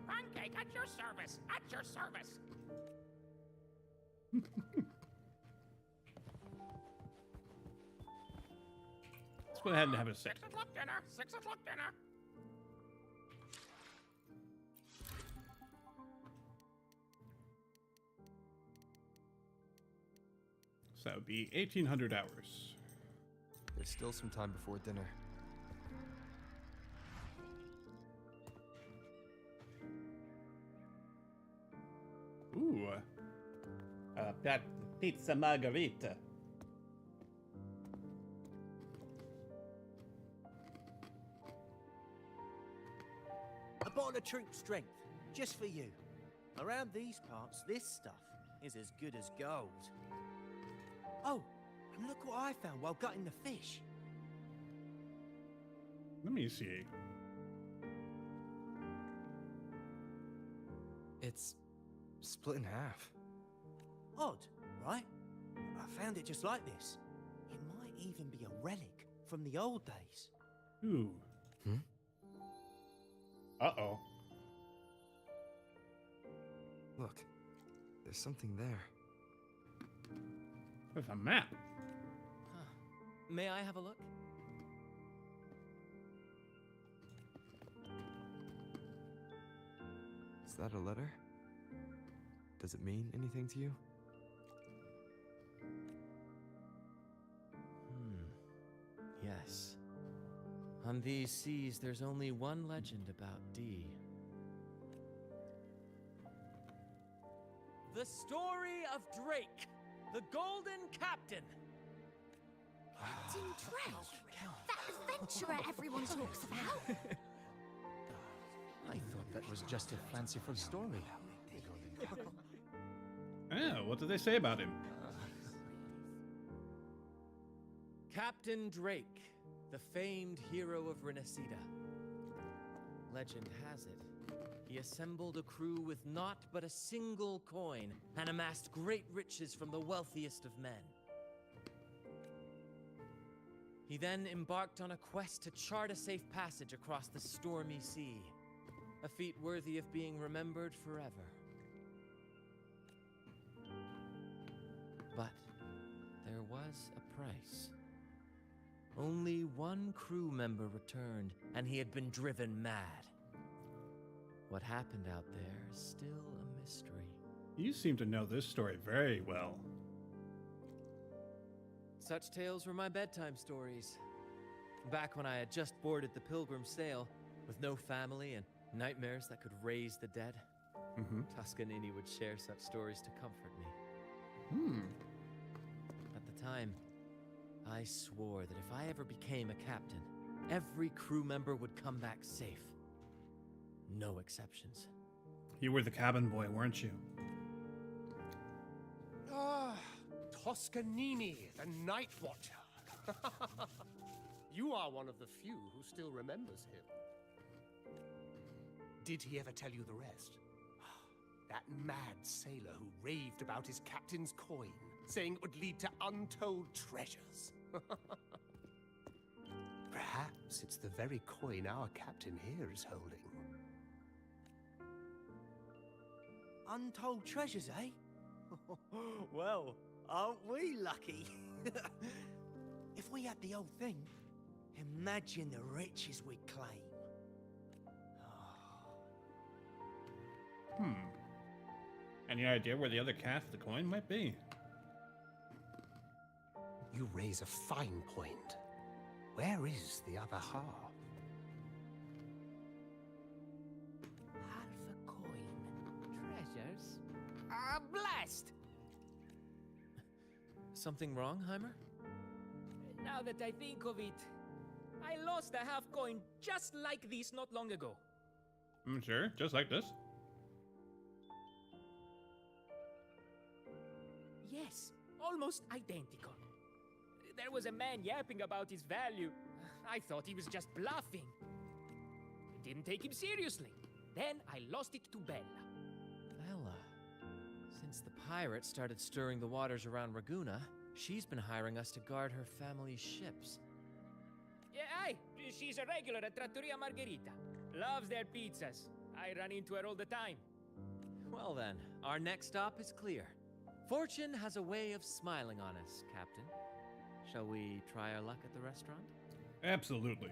Pancake at your service, at your service. Let's go ahead and have a sip. 6 o'clock dinner, 6 o'clock dinner. So that would be 1,800 hours. There's still some time before dinner. Ooh. That pizza margarita. A bottle of troop strength, just for you. Around these parts, this stuff is as good as gold. Oh, and look what I found while gutting the fish. Let me see. It's split in half. Odd, right? I found it just like this. It might even be a relic from the old days. Ooh. Hmm? Uh-oh. Look, the There's something there. There's a map. Huh. May I have a look? Is that a letter? Does it mean anything to you? Yes. On these seas, there's only one legend about D. The story of Drake, the Golden Captain. Captain Drake? That adventurer everyone talks about? I thought that was just a fanciful story. Yeah, what did they say about him? Captain Drake, the famed hero of Renacida. Legend has it, he assembled a crew with naught but a single coin and amassed great riches from the wealthiest of men. He then embarked on a quest to chart a safe passage across the stormy sea, a feat worthy of being remembered forever. But there was a price. Only one crew member returned, and he had been driven mad. What happened out there is still a mystery. You seem to know this story very well. Such tales were my bedtime stories. Back when I had just boarded the Pilgrim sail, with no family and nightmares that could raise the dead, Toscanini would share such stories to comfort me. At the time, I swore that if I ever became a captain, every crew member would come back safe. No exceptions. You were the cabin boy, weren't you? Ah, Toscanini, the Night Watcher. You are one of the few who still remembers him. Did he ever tell you the rest? That mad sailor who raved about his captain's coin, saying it would lead to untold treasures. Perhaps it's the very coin our captain here is holding. Untold treasures, eh? Well, aren't we lucky? If we had the whole thing, imagine the riches we'd claim. Any idea where the other calf of the coin might be? You raise a fine point. Where is the other half? Half a coin. Treasures? Blast! Something wrong, Heimer? Now that I think of it, I lost a half coin just like this not long ago. Sure, just like this. Yes, almost identical. There was a man yapping about his value. I thought he was just bluffing. Didn't take him seriously. Then I lost it to Bella. Bella. Since the pirates started stirring the waters around Raguna, she's been hiring us to guard her family's ships. Yeah, aye. She's a regular at Trattoria Margherita. Loves their pizzas. I run into her all the time. Well then, our next stop is clear. Fortune has a way of smiling on us, Captain. Shall we try our luck at the restaurant? Absolutely.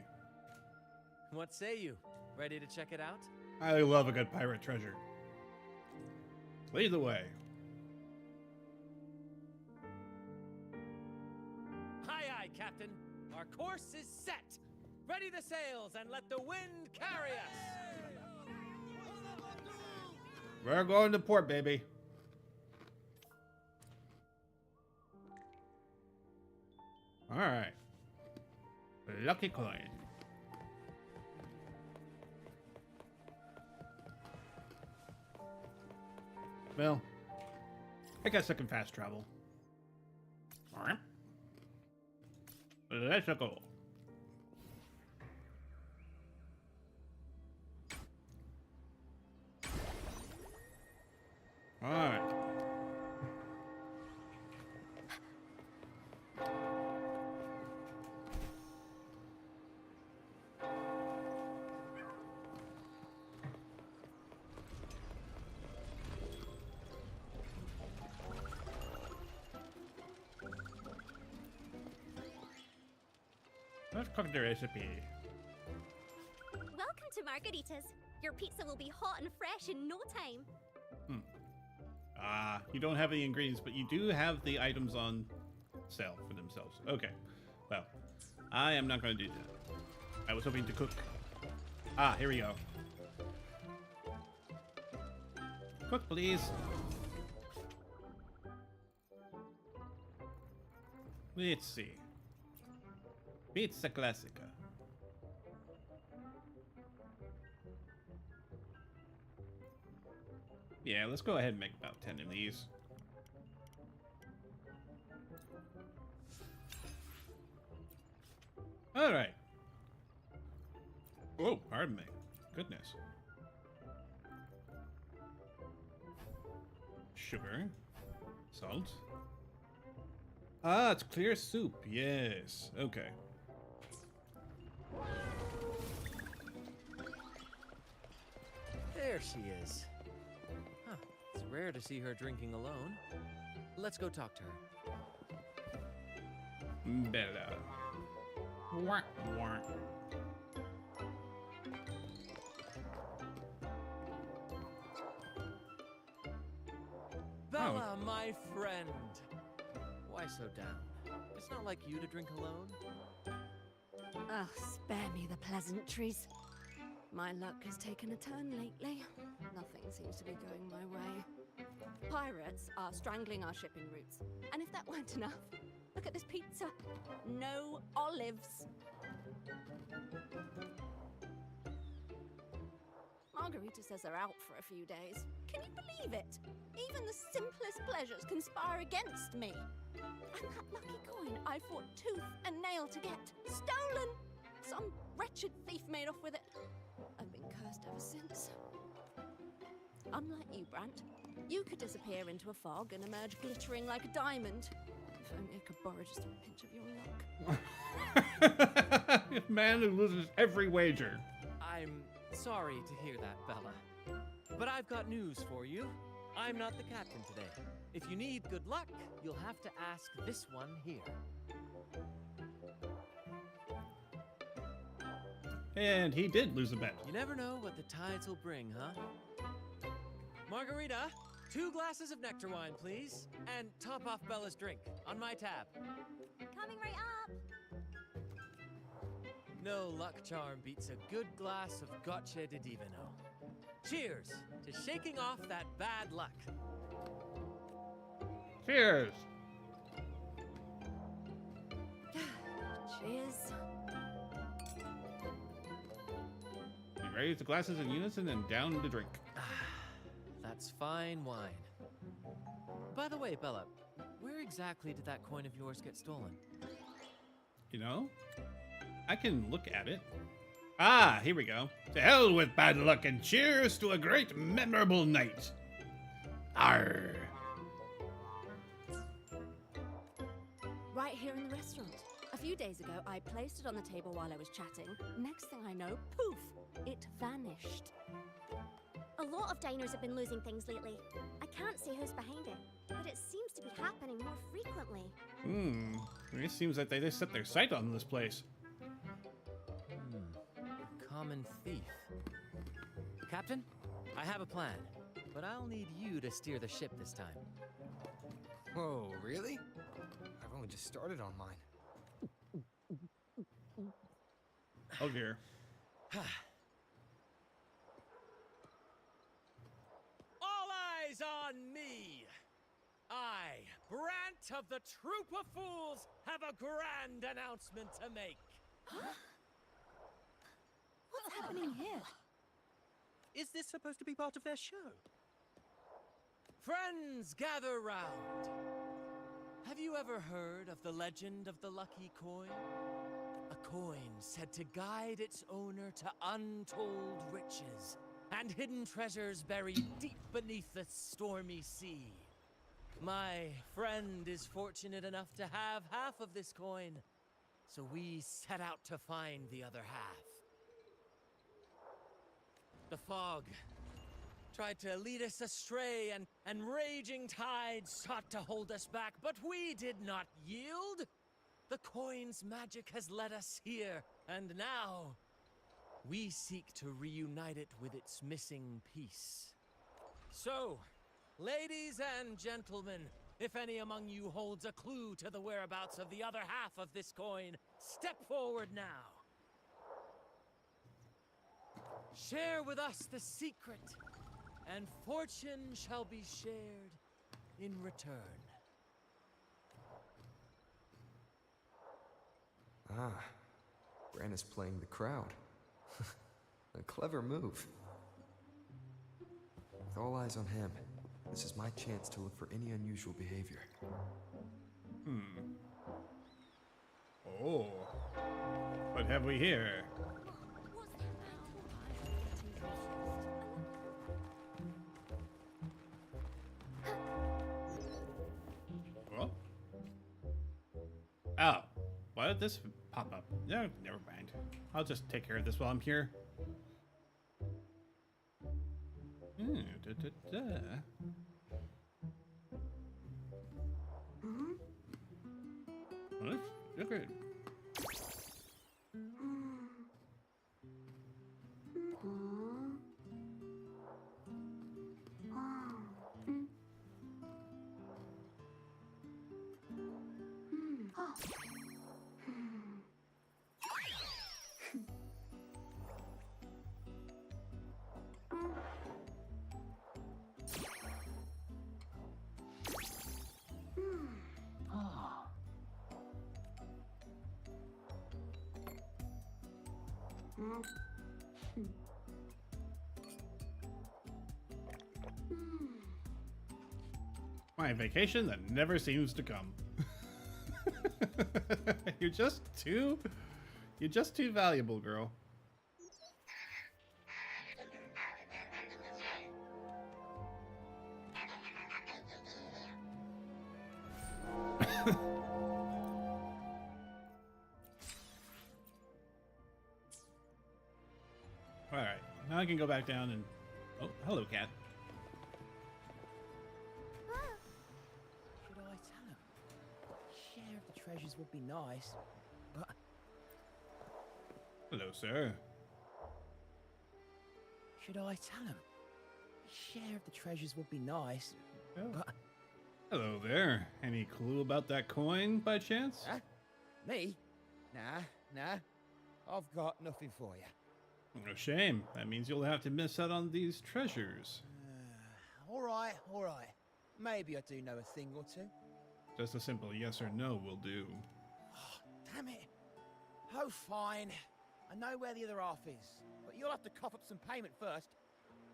What say you? Ready to check it out? I love a good pirate treasure. Lead the way. Aye, aye, Captain. Our course is set. Ready the sails and let the wind carry us. We're going to port, baby. All right. Lucky coin. Well, I guess I can fast travel. All right. Let's go. All right. Let's cook the recipe. Welcome to Margaritas. Your pizza will be hot and fresh in no time. You don't have any ingredients, but you do have the items on sale for themselves. Okay. Well, I am not going to do that. I was hoping to cook. Here we go. Cook, please. Let's see. Pizza Classica. Yeah, let's go ahead and make about 10 of these. All right. Oh, pardon me. Goodness. Sugar. Salt. It's clear soup. Yes. Okay. There she is. Huh. It's rare to see her drinking alone. Let's go talk to her. Bella. Wah, wah. Bella, my friend. Why so down? It's not like you to drink alone. Oh, spare me the pleasantries. My luck has taken a turn lately. Nothing seems to be going my way. Pirates are strangling our shipping routes. And if that weren't enough, look at this pizza. No olives. Margarita says they're out for a few days. Can you believe it? Even the simplest pleasures conspire against me. And that lucky coin I fought tooth and nail to get. Stolen! Some wretched thief made off with it. I've been cursed ever since. Unlike you, Brant, you could disappear into a fog and emerge glittering like a diamond. If only I could borrow just a pinch of your luck. Man who loses every wager. I'm sorry to hear that, Bella. But I've got news for you. I'm not the captain today. If you need good luck, you'll have to ask this one here. And he did lose a bet. You never know what the tides will bring, huh? Margarita, 2 glasses of nectar wine, please. And top off Bella's drink on my tab. Coming right up. No luck charm beats a good glass of gocce di divino. Cheers to shaking off that bad luck. Cheers. Cheers. We raise the glasses in unison and down the drink. That's fine wine. By the way, Bella, where exactly did that coin of yours get stolen? You know, I can look at it. Here we go. To hell with bad luck and cheers to a great memorable night. Arr. Right here in the restaurant. A few days ago, I placed it on the table while I was chatting. Next thing I know, poof, it vanished. A lot of diners have been losing things lately. I can't see who's behind it, but it seems to be happening more frequently. It seems like they just set their sight on this place. Common thief. Captain, I have a plan, but I'll need you to steer the ship this time. Whoa, really? I've only just started on mine. Oh dear. All eyes on me! I, Brant of the Troop of Fools, have a grand announcement to make. What's happening here? Is this supposed to be part of their show? Friends, gather round. Have you ever heard of the legend of the lucky coin? A coin said to guide its owner to untold riches and hidden treasures buried deep beneath the stormy sea. My friend is fortunate enough to have half of this coin, so we set out to find the other half. The fog tried to lead us astray, and raging tides sought to hold us back, but we did not yield. The coin's magic has led us here, and now we seek to reunite it with its missing piece. So, ladies and gentlemen, if any among you holds a clue to the whereabouts of the other half of this coin, step forward now. Share with us the secret, and fortune shall be shared in return. Ah, Bran is playing the crowd. A clever move. With all eyes on him, this is my chance to look for any unusual behavior. Oh. What have we here? Well? Oh. Why did this pop up? No, never mind. I'll just take care of this while I'm here. Well, that's good. My vacation that never seems to come. You're just too valuable, girl. All right, now I can go back down and... Oh, hello, cat. Should I tell him? Share of the treasures would be nice, but... Hello, sir. Should I tell him? Share of the treasures would be nice, but... Hello there. Any clue about that coin, by chance? Huh? Me? Nah. I've got nothing for you. No shame. That means you'll have to miss out on these treasures. All right. Maybe I do know a thing or two. Just a simple yes or no will do. Oh, damn it. Oh, fine. I know where the other half is, but you'll have to cough up some payment first.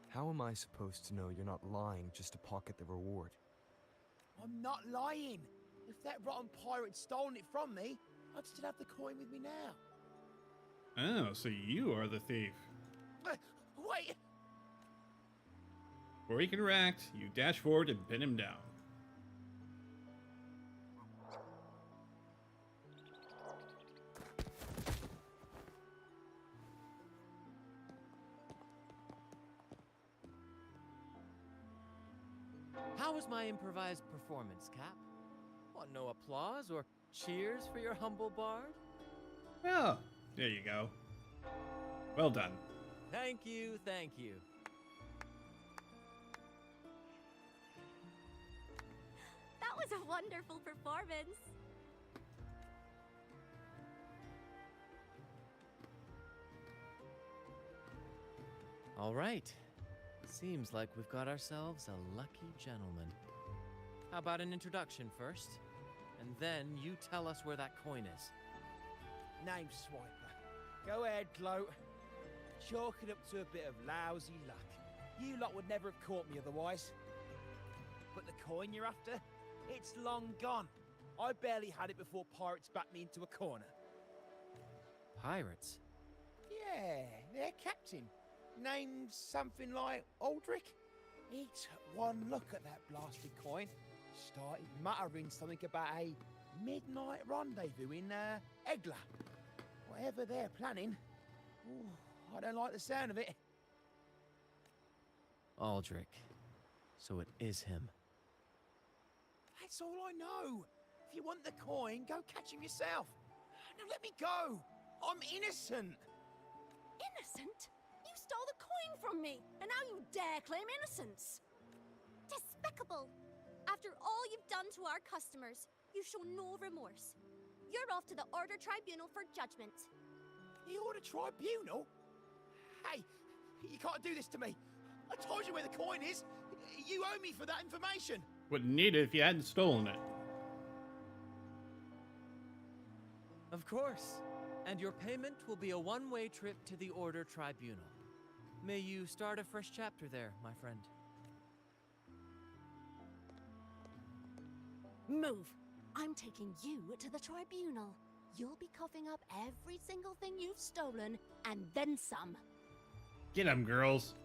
How am I supposed to know you're not lying just to pocket the reward? I'm not lying. If that rotten pirate'd stolen it from me, I'd still have the coin with me now. Oh, so you are the thief. Wait! Before he can react, you dash forward and pin him down. How was my improvised performance, Cap? Want no applause or cheers for your humble bard? Well, there you go. Well done. Thank you. That was a wonderful performance. All right. Seems like we've got ourselves a lucky gentleman. How about an introduction first? And then you tell us where that coin is. Name Swiper. Go ahead, gloat. Chalk it up to a bit of lousy luck. You lot would never have caught me otherwise. But the coin you're after? It's long gone. I barely had it before pirates backed me into a corner. Pirates? Yeah, their captain. Named something like Aldrich. He took one look at that blasted coin, started muttering something about a midnight rendezvous in Egla. Whatever they're planning. Ooh, I don't like the sound of it. Aldrich. So it is him. That's all I know. If you want the coin, go catch him yourself. Now let me go. I'm innocent. Innocent? You stole the coin from me, and now you dare claim innocence. Despicable! After all you've done to our customers, you show no remorse. You're off to the Order Tribunal for judgment. The Order Tribunal? Hey, you can't do this to me. I told you where the coin is. You owe me for that information. Wouldn't need it if you hadn't stolen it. Of course. And your payment will be a one-way trip to the Order Tribunal. May you start a fresh chapter there, my friend. Move! I'm taking you to the tribunal. You'll be coughing up every single thing you've stolen, and then some. Get 'em, girls.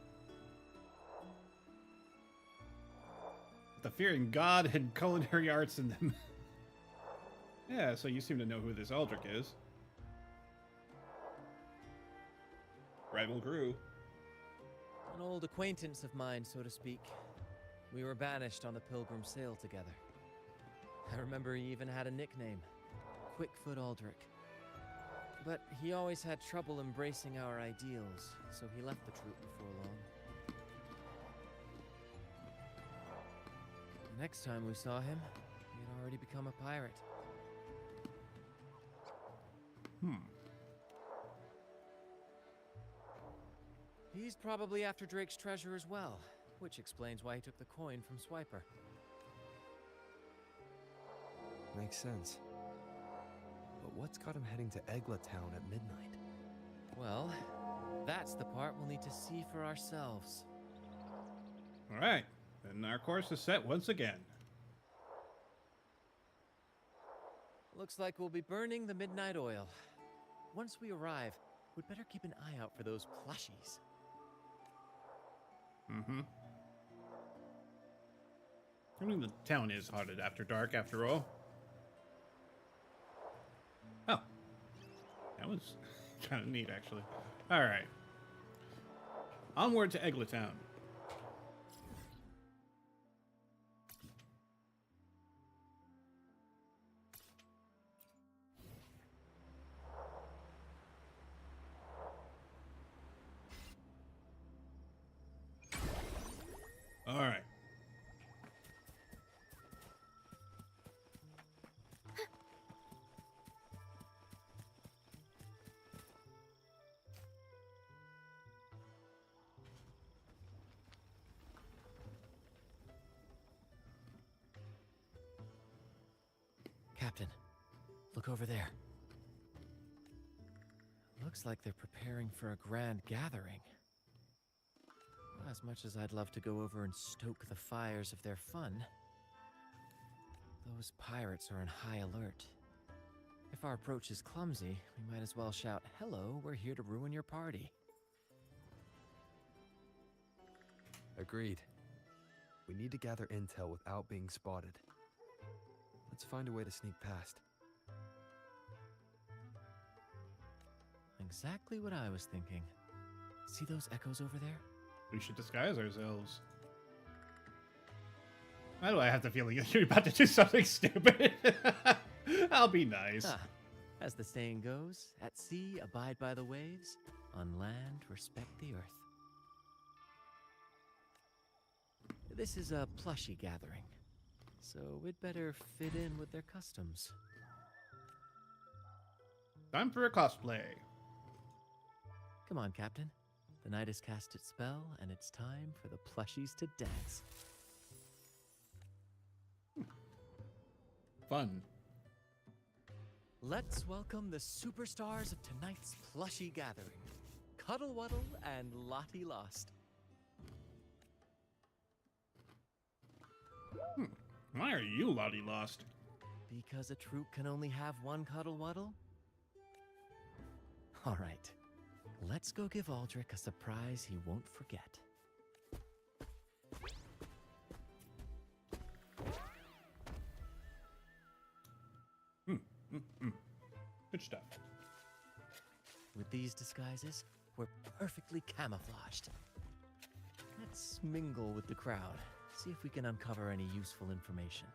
The fearing God and culinary arts in them. Yeah, so you seem to know who this Aldrich is. Rival crew. An old acquaintance of mine, so to speak. We were banished on the Pilgrim Sail together. I remember he even had a nickname, Quickfoot Aldrich. But he always had trouble embracing our ideals, so he left the troop before long. The next time we saw him, he had already become a pirate. He's probably after Drake's treasure as well, which explains why he took the coin from Swiper. Makes sense. But what's got him heading to Egla Town at midnight? Well, that's the part we'll need to see for ourselves. All right, then our course is set once again. Looks like we'll be burning the midnight oil. Once we arrive, we'd better keep an eye out for those plushies. I mean, the town is haunted after dark, after all. Oh. That was kind of neat, actually. All right. Onward to Egla Town. All right. Captain, look over there. Looks like they're preparing for a grand gathering. As much as I'd love to go over and stoke the fires of their fun, those pirates are in high alert. If our approach is clumsy, we might as well shout, "Hello, we're here to ruin your party." Agreed. We need to gather intel without being spotted. Let's find a way to sneak past. Exactly what I was thinking. See those echoes over there? We should disguise ourselves. Why do I have the feeling that you're about to do something stupid? I'll be nice. Ah, as the saying goes, at sea abide by the waves, on land respect the earth. This is a plushie gathering, so we'd better fit in with their customs. Time for a cosplay. Come on, Captain. The night has cast its spell, and it's time for the plushies to dance. Fun. Let's welcome the superstars of tonight's plushie gathering, Cuddle Wuddle and Lottie Lost. Why are you Lottie Lost? Because a troop can only have one Cuddle Wuddle? All right. Let's go give Aldrich a surprise he won't forget. Good stuff. With these disguises, we're perfectly camouflaged. Let's mingle with the crowd, see if we can uncover any useful information.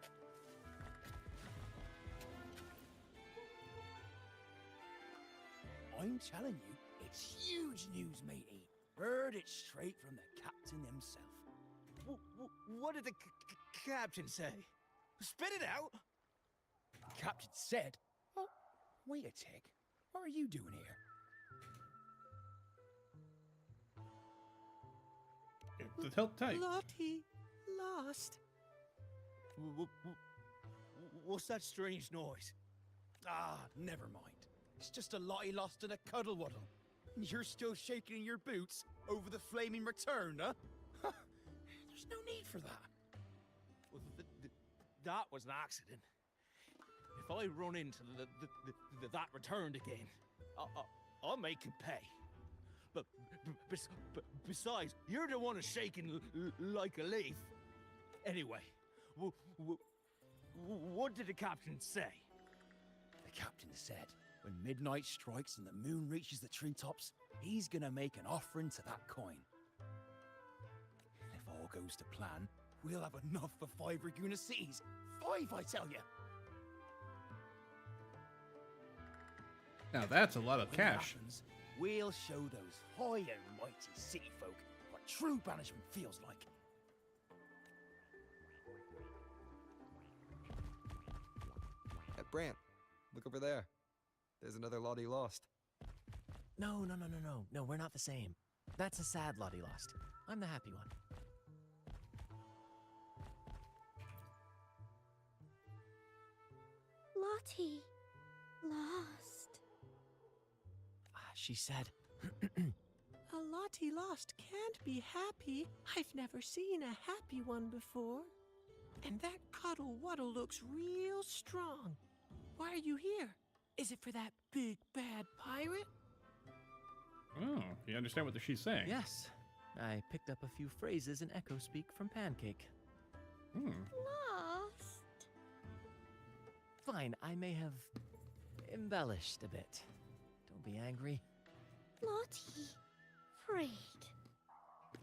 I'm telling you, it's huge news, matey. Heard it straight from the captain himself. What did the captain say? Spit it out! Captain said... Oh, wait a tick. What are you doing here? Just help tight. Lottie lost. What's that strange noise? Ah, never mind. It's just a Lottie lost in a cuddle waddle. And you're still shaking in your boots over the flaming return, huh? There's no need for that. Well, that was an accident. If I run into that returned again, I'll make him pay. But besides, you're the one who's shaking like a leaf. Anyway, what did the captain say? The captain said when midnight strikes and the moon reaches the treetops, he's gonna make an offering to that coin. And if all goes to plan, we'll have enough for 5 Raguna cities. 5, I tell you. Now that's a lot of When that cash. happens, we'll show those high and mighty city folk what true banishment feels like. Hey, Brant, look over there. There's another Lottie lost. No, we're not the same. That's a sad Lottie lost. I'm the happy one. Lottie. Lost. She said... A Lottie lost can't be happy. I've never seen a happy one before. And that cuddle waddle looks real strong. Why are you here? Is it for that big bad pirate? Oh, you understand what she's saying? Yes. I picked up a few phrases in Echo Speak from Pancake. Lost. Fine, I may have embellished a bit. Don't be angry. Lottie. Afraid.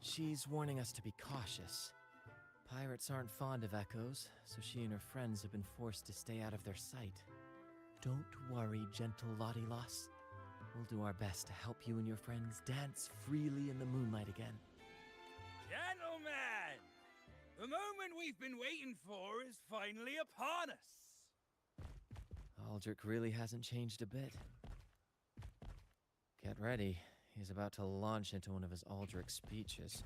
She's warning us to be cautious. Pirates aren't fond of echoes, so she and her friends have been forced to stay out of their sight. Don't worry, gentle Lottie Loss. We'll do our best to help you and your friends dance freely in the moonlight again. Gentlemen! The moment we've been waiting for is finally upon us! Aldrich really hasn't changed a bit. Get ready. He's about to launch into one of his Aldrich speeches.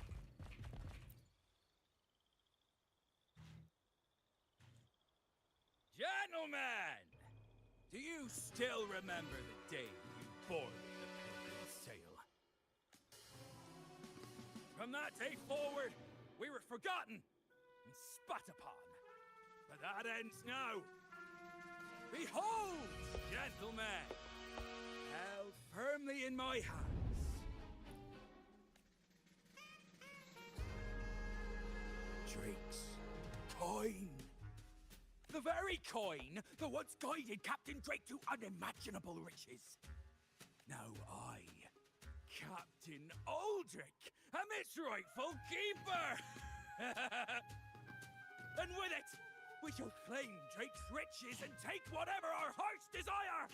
Gentlemen! Do you still remember the day you boarded the Pilgrim's Sail? From that day forward, we were forgotten and spat upon. But that ends now. Behold, gentlemen, held firmly in my hands. Drake's coin. The very coin that once guided Captain Drake to unimaginable riches. Now I, Captain Aldrich, am its rightful keeper! And with it, we shall claim Drake's riches and take whatever our hearts desire!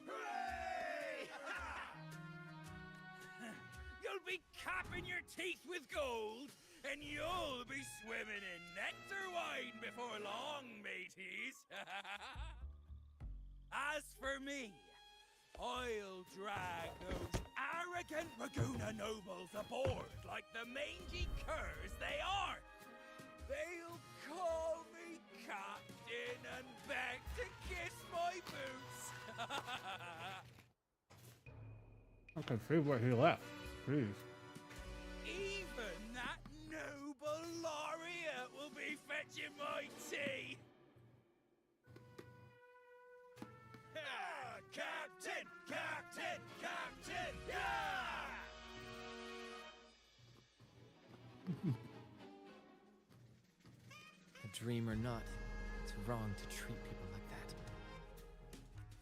Hooray! You'll be capping your teeth with gold, and you'll be swimming in nectar wine before long, mateys. As for me, I'll drag those arrogant Raguna nobles aboard like the mangy curs they are. They'll call me captain and beg to kiss my boots. I can see where he left. Jeez. Even that noble laureate will be fetching my tea. Captain! Captain! Captain! Yeah! A dream or not, it's wrong to treat people like that.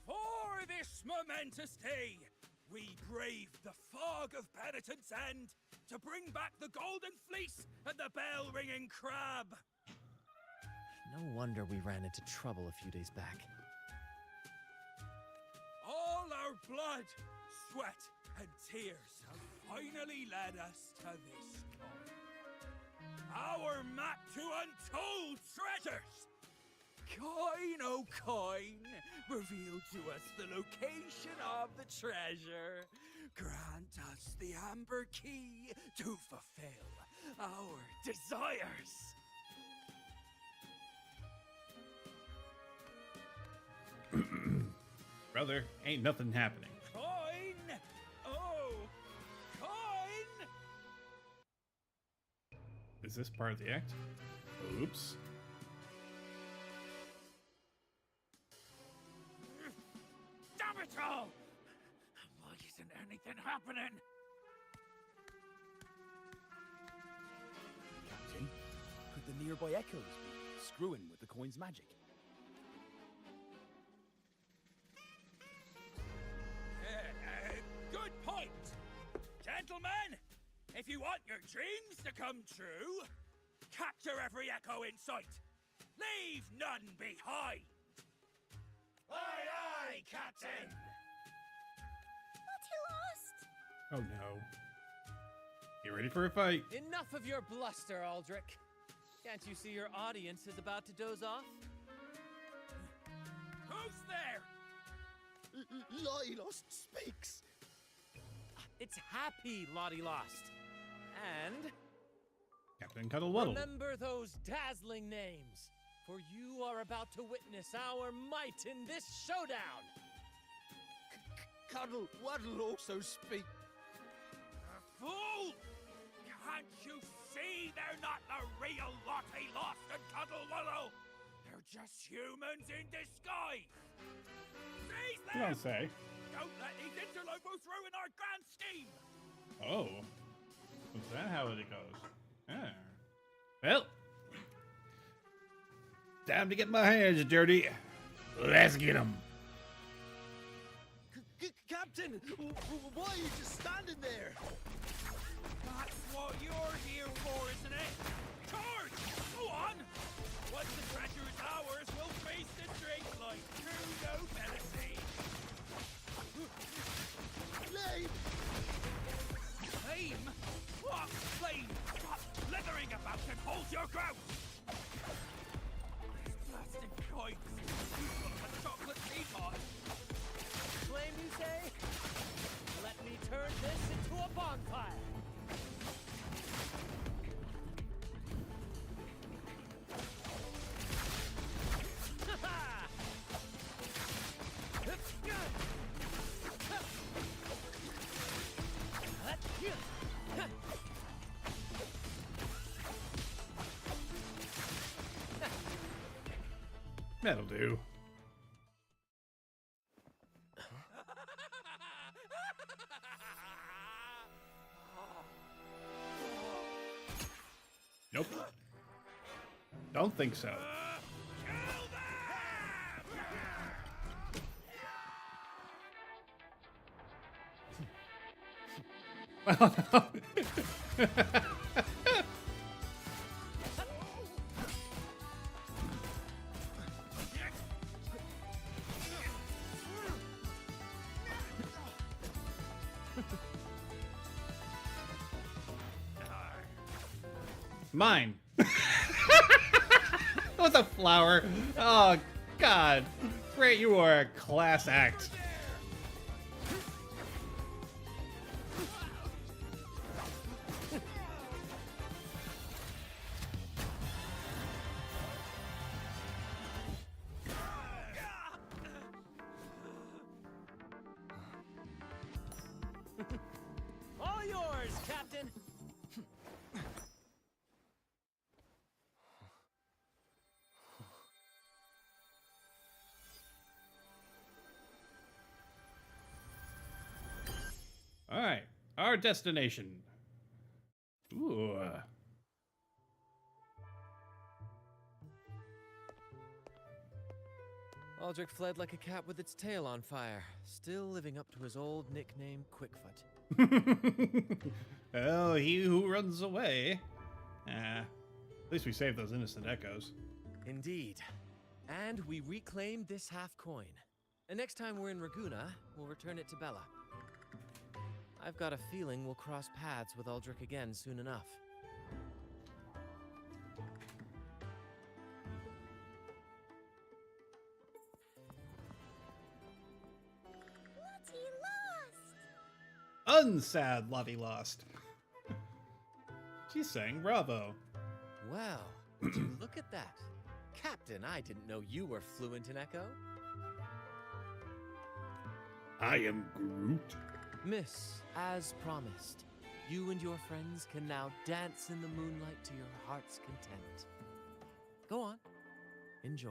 For this momentous day, we braved the fog of penitence and to bring back the golden fleece and the bell-ringing crab. No wonder we ran into trouble a few days back. All our blood, sweat, and tears have finally led us to this coin. Our map to untold treasures! Coin, oh coin, reveal to us the location of the treasure. Grant us the amber key to fulfill our desires. Brother, ain't nothing happening. Coin! Oh, coin! Is this part of the act? Oops. Damn it all! Why isn't anything happening? Captain, could the nearby echoes be screwing with the coin's magic? Good point! Gentlemen, if you want your dreams to come true, capture every echo in sight. Leave none behind. Aye, aye, Captain! But he lost! Oh no. Get ready for a fight. Enough of your bluster, Aldrich. Can't you see your audience is about to doze off? Who's there? Lottie Lost speaks. It's Happy Lottie Lost. And Captain Cuddle-Wuddle. remember those dazzling names, for you are about to witness our might in this showdown. Cuddle Waddle also speak. Fool! Can't you see they're not the real Lottie Lost and Cuddle-Wuddle? They're just humans in disguise. Seize You them! don't say. Don't let these interlopers ruin our grand scheme! Oh. Is that how it goes? Ah. Well. Time to get my hands dirty. Let's get them. Captain, why are you just standing there? That's what you're here for, isn't it? Charge! Go on! Once the treasure is ours, we'll face the drink like true nobility. Flame! Flame? What flame? Stop slithering about and hold your ground! Blasted coins! You've got a chocolate teapot! Flame, you say? Let me turn this into a bonfire. That'll do. Nope. Don't think so. Well, no. Mine. With a flower. Oh, God. Great, you are a class act. All yours, Captain. All right, our destination. Ooh. Aldrich fled like a cat with its tail on fire, still living up to his old nickname, Quickfoot. Well, he who runs away. At least we saved those innocent echoes. Indeed. And we reclaimed this half coin. And next time we're in Raguna, we'll return it to Bella. I've got a feeling we'll cross paths with Aldrich again soon enough. Unsad Lottie lost. She's saying bravo. Well, would you look at that. Captain, I didn't know you were fluent in Echo. I am Groot. Miss, as promised, you and your friends can now dance in the moonlight to your heart's content. Go on, enjoy.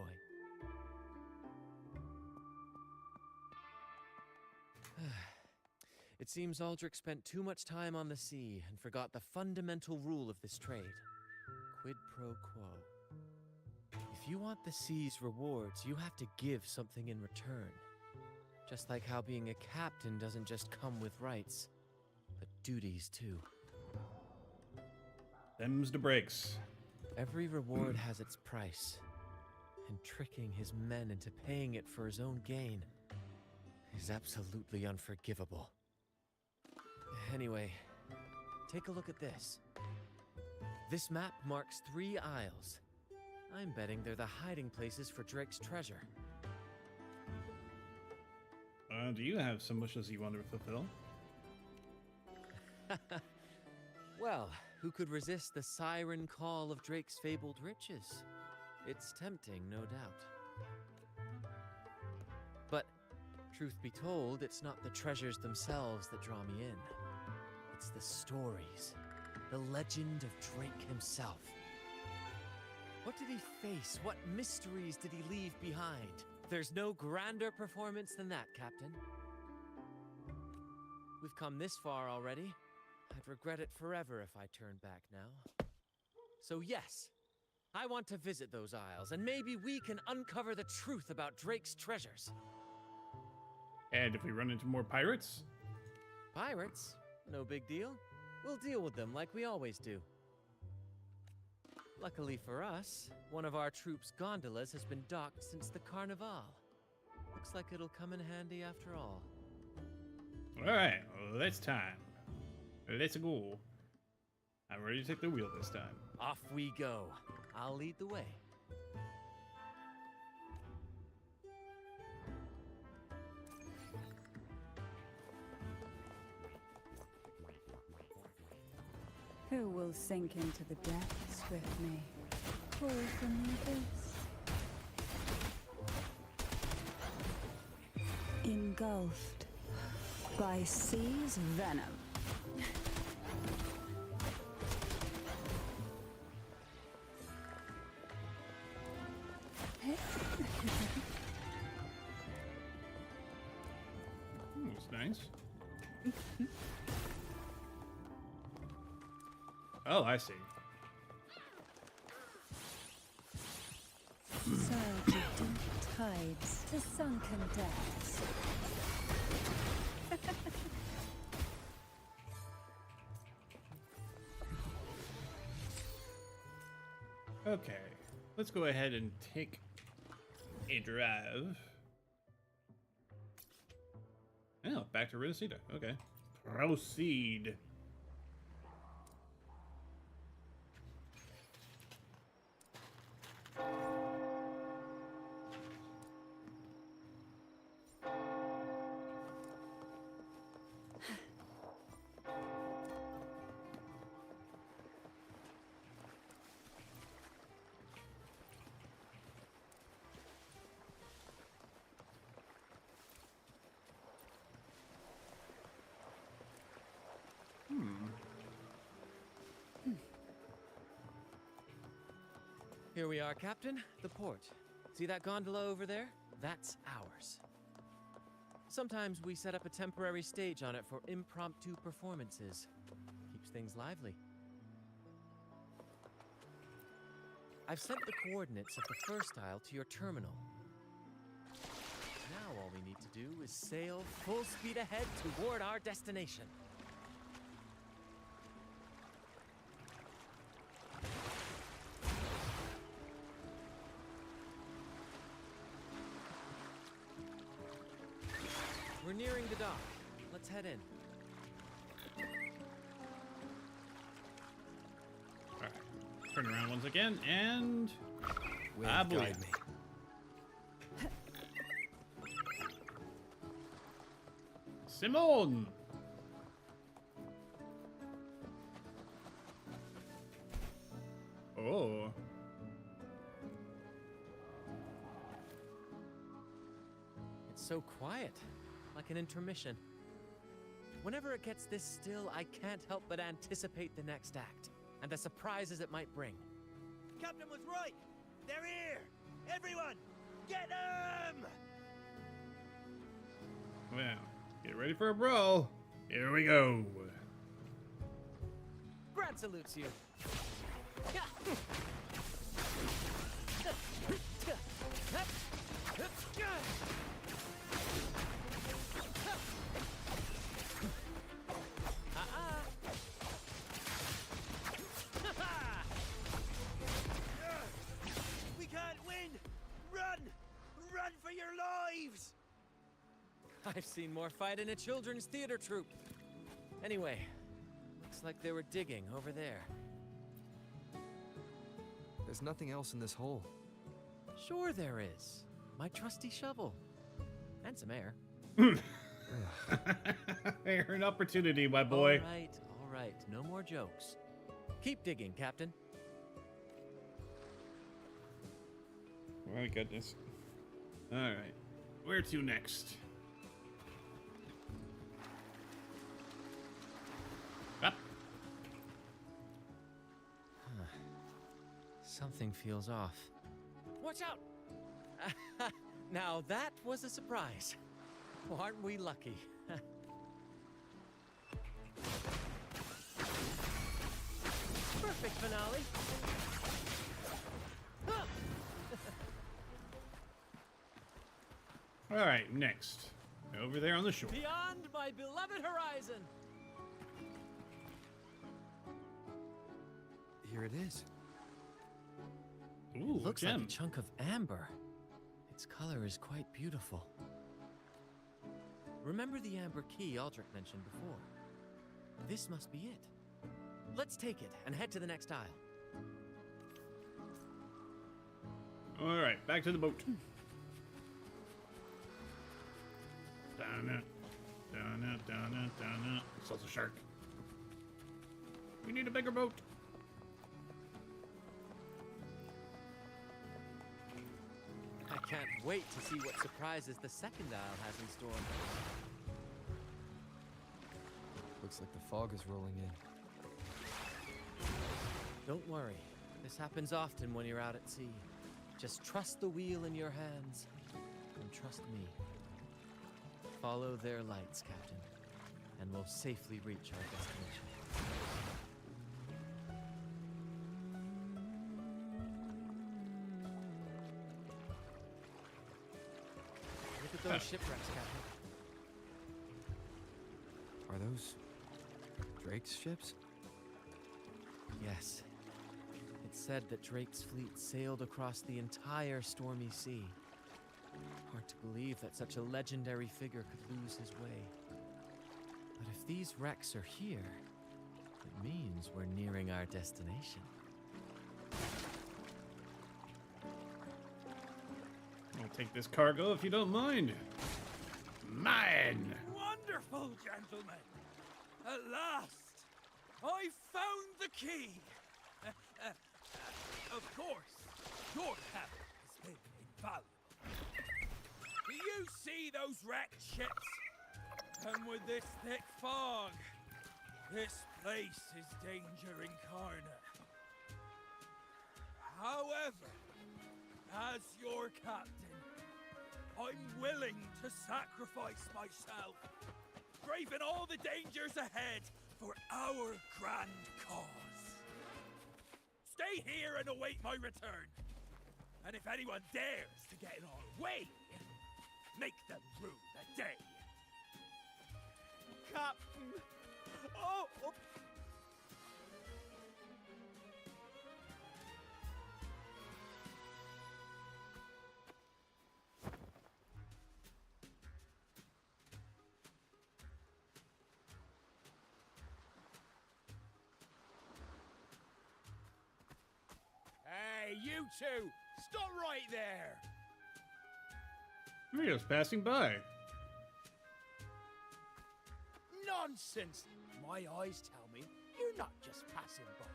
It seems Aldrich spent too much time on the sea and forgot the fundamental rule of this trade. Quid pro quo. If you want the sea's rewards, you have to give something in return. Just like how being a captain doesn't just come with rights, but duties too. Them's the breaks. Every reward has its price, and tricking his men into paying it for his own gain is absolutely unforgivable. Anyway, take a look at this. This map marks 3 isles. I'm betting they're the hiding places for Drake's treasure. Do you have some wishes you want to fulfill? Well, who could resist the siren call of Drake's fabled riches? It's tempting, no doubt. But, truth be told, it's not the treasures themselves that draw me in. It's the stories, the legend of Drake himself. What did he face? What mysteries did he leave behind? There's no grander performance than that, Captain. We've come this far already. I'd regret it forever if I turned back now. So yes, I want to visit those isles, and maybe we can uncover the truth about Drake's treasures. And if we run into more pirates? Pirates? No big deal. We'll deal with them like we always do. Luckily for us, one of our troops' gondolas has been docked since the Carnival. Looks like it'll come in handy after all. Alright, well, it's time. Let's go. I'm ready to take the wheel this time. Off we go. I'll lead the way. Who will sink into the depths with me? Call from the abyss. Engulfed by sea's venom. That's nice. Oh, I see. Surge of deep tides to sunken depths. Okay, let's go ahead and take a drive. Oh, back to Reseda. Okay. Proceed. Here we are, Captain. The port. See that gondola over there? That's ours. Sometimes we set up a temporary stage on it for impromptu performances. Keeps things lively. I've sent the coordinates of the first isle to your terminal. Now all we need to do is sail full speed ahead toward our destination. We're nearing the dock. Let's head in. Alright. Turn around once again, and... Wind guide me. Simone! Oh. It's so quiet, like an intermission. Whenever it gets this still, I can't help but anticipate the next act, and the surprises it might bring. Captain was right! They're here! Everyone, get them! Well, get ready for a brawl. Here we go. Brad salutes you. We can't win! Run! Run for your lives! I've seen more fight in a children's theater troupe. Anyway, looks like they were digging over there. There's nothing else in this hole. Sure there is. My trusty shovel. And some air. An opportunity, my boy. All right. No more jokes. Keep digging, Captain. My goodness. Alright. Where to next? Up. Something feels off. Watch out! Now that was a surprise. Aren't we lucky? Perfect finale. Alright, next. Over there on the shore. Beyond my beloved horizon. Here it is. Ooh, It looks gem. like a chunk of amber. Its color is quite beautiful. Remember the amber key Aldrich mentioned before? This must be it. Let's take it and head to the next aisle. Alright, back to the boat. Down it. Down it, down it, down it. This is a shark. We need a bigger boat. I can't wait to see what surprises the second aisle has in store. Looks like the fog is rolling in. Don't worry. This happens often when you're out at sea. Just trust the wheel in your hands and trust me. Follow their lights, Captain, and we'll safely reach our destination. Look at those shipwrecks, Captain. Are those Drake's ships? Yes. It's said that Drake's fleet sailed across the entire stormy sea. Hard to believe that such a legendary figure could lose his way. But if these wrecks are here, it means we're nearing our destination. I'll take this cargo if you don't mind. Mine! Wonderful, gentlemen! At last, I found the key! Of course, your help has been invaluable. Do you see those wrecked ships? And with this thick fog, this place is danger incarnate. However, as your captain, I'm willing to sacrifice myself, braving all the dangers ahead for our grand cause. Stay here and await my return. And if anyone dares to get in our way, make them rue the day. Captain! Oh! You two! Stop right there! We're just passing by. Nonsense! My eyes tell me you're not just passing by.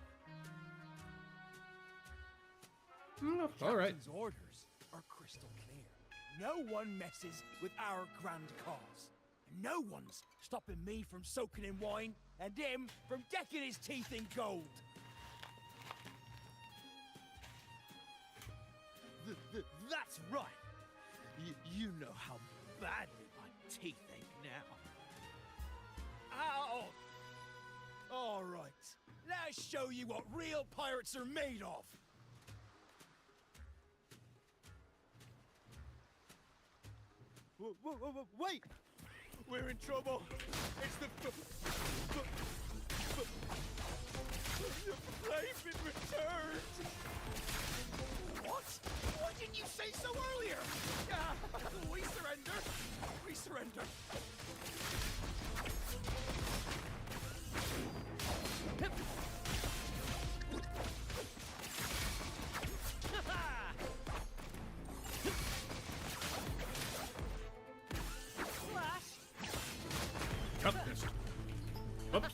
All right. Captain's orders are crystal clear. No one messes with our grand cause. No one's stopping me from soaking in wine and him from decking his teeth in gold. That's right. You know how badly my teeth ache now. Ow! All right, let's show you what real pirates are made of. Wait! We're in trouble. It's the flame's been returned. What? Why didn't you say so earlier? We surrender. We surrender. Oh, this. Oops.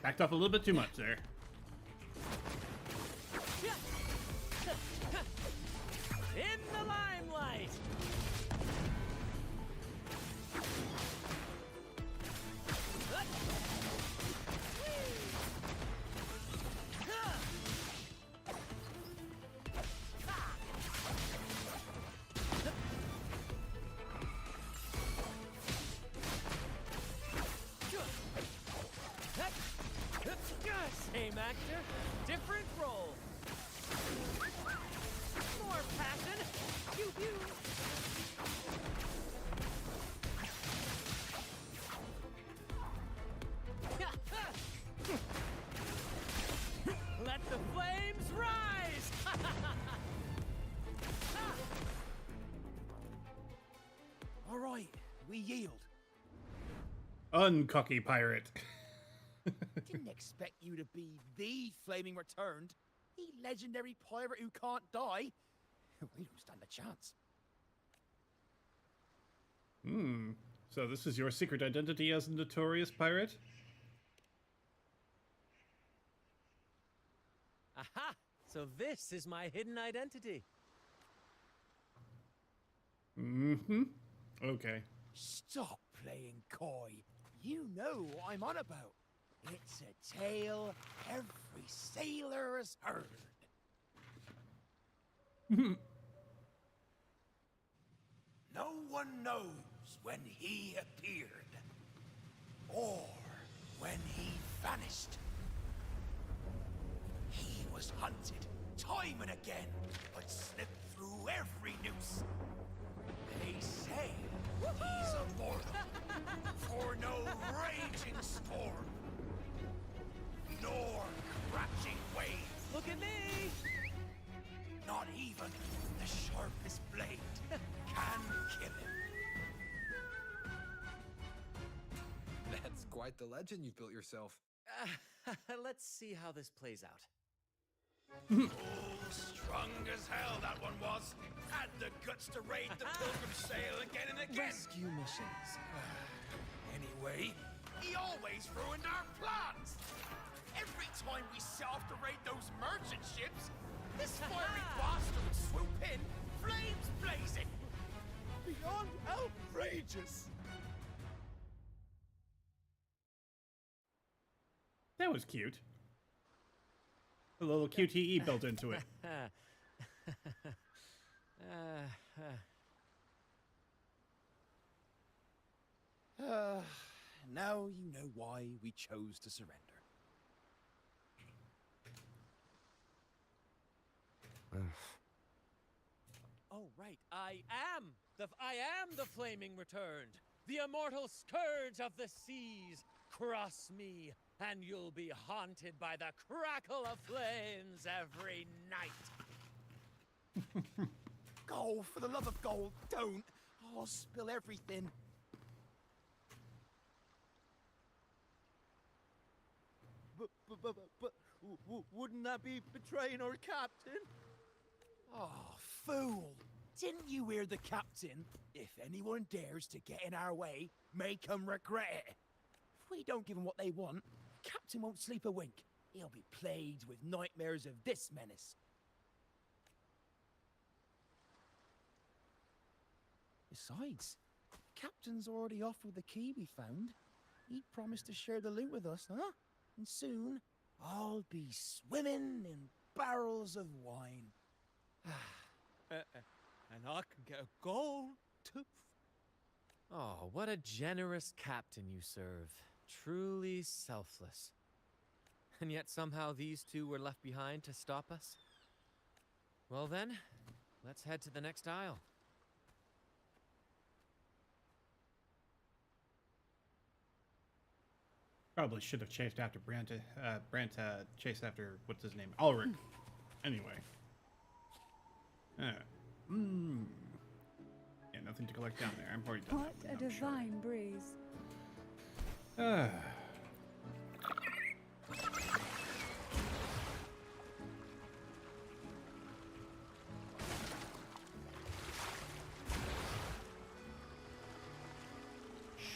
Backed off a little bit too much there. In the limelight! Same actor, different role. More passion. Pew pew. Let the flames rise. All right, we yield. Uncocky pirate. Didn't expect you to be the Flaming Returned, the legendary pirate who can't die. We don't stand a chance. So this is your secret identity as a notorious pirate? Aha! So this is my hidden identity. Mm-hmm. Okay. Stop playing coy. You know what I'm on about. It's a tale every sailor has heard. No one knows when he appeared, or when he vanished. He was hunted time and again, but slipped through every noose. They say he's immortal, for no raging storm, nor crashing waves. Look at me! Not even the sharpest blade can kill him. That's quite the legend you built yourself. Let's see how this plays out. Oh, strong as hell that one was. Had the guts to raid the Pilgrim Sail again and again. Rescue missions. Anyway, he always ruined our plans. Every time we set off to raid those merchant ships, this fiery bastard would swoop in, flames blazing. Beyond outrageous. That was cute. A little QTE built into it. Now you know why we chose to surrender. Oh, right. I am the Flaming Returned, the immortal scourge of the seas. Cross me, and you'll be haunted by the crackle of flames every night. Gold, for the love of gold, don't! I'll spill everything. But wouldn't that be betraying our captain? Oh, fool! Didn't you hear the captain? If anyone dares to get in our way, make 'em regret it. If we don't give 'em what they want, Captain won't sleep a wink. He'll be plagued with nightmares of this menace. Besides, Captain's already off with the key we found. He promised to share the loot with us, huh? And soon, I'll be swimming in barrels of wine. And I can get a gold tooth. Oh, what a generous captain you serve. Truly selfless. And yet somehow these two were left behind to stop us? Well then, let's head to the next aisle. Probably should have chased after Brant. Brant chased after, what's his name? Ulrich. Anyway. Yeah, nothing to collect down there. I'm already done. What a divine breeze.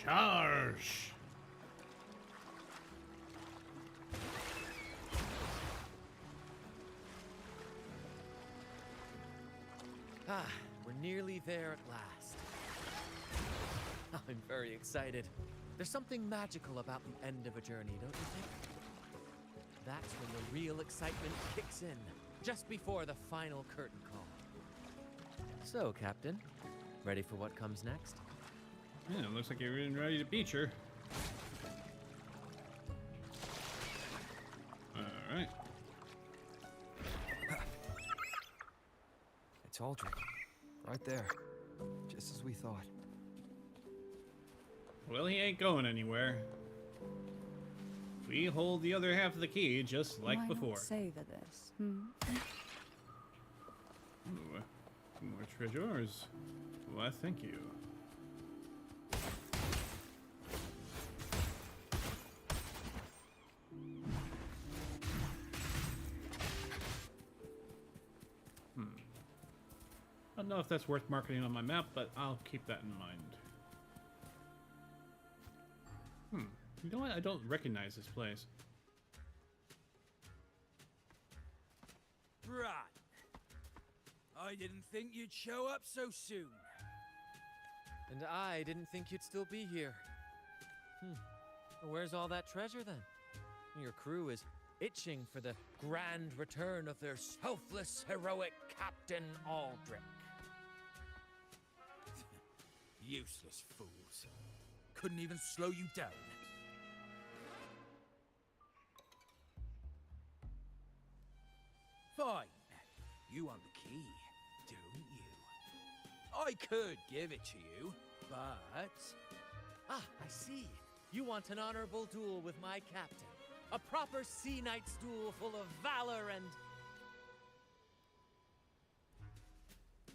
Charge! Ah, we're nearly there at last. I'm very excited. There's something magical about the end of a journey, don't you think? That's when the real excitement kicks in, just before the final curtain call. So, Captain, ready for what comes next? Yeah, it looks like you're getting ready to beach her. Alright. It's Aldrich. Right there. Just as we thought. Well, he ain't going anywhere. We hold the other half of the key, just like Why before. Not savor this. Ooh, more treasures. Why, thank you. I don't know if that's worth marketing on my map, but I'll keep that in mind. You know what? I don't recognize this place. Brat, I didn't think you'd show up so soon. And I didn't think you'd still be here. Where's all that treasure then? Your crew is itching for the grand return of their selfless, heroic Captain Aldrich. Useless fools. Couldn't even slow you down. Fine. You want the key, don't you? I could give it to you, but... Ah, I see. You want an honorable duel with my captain. A proper sea knight's duel full of valor and...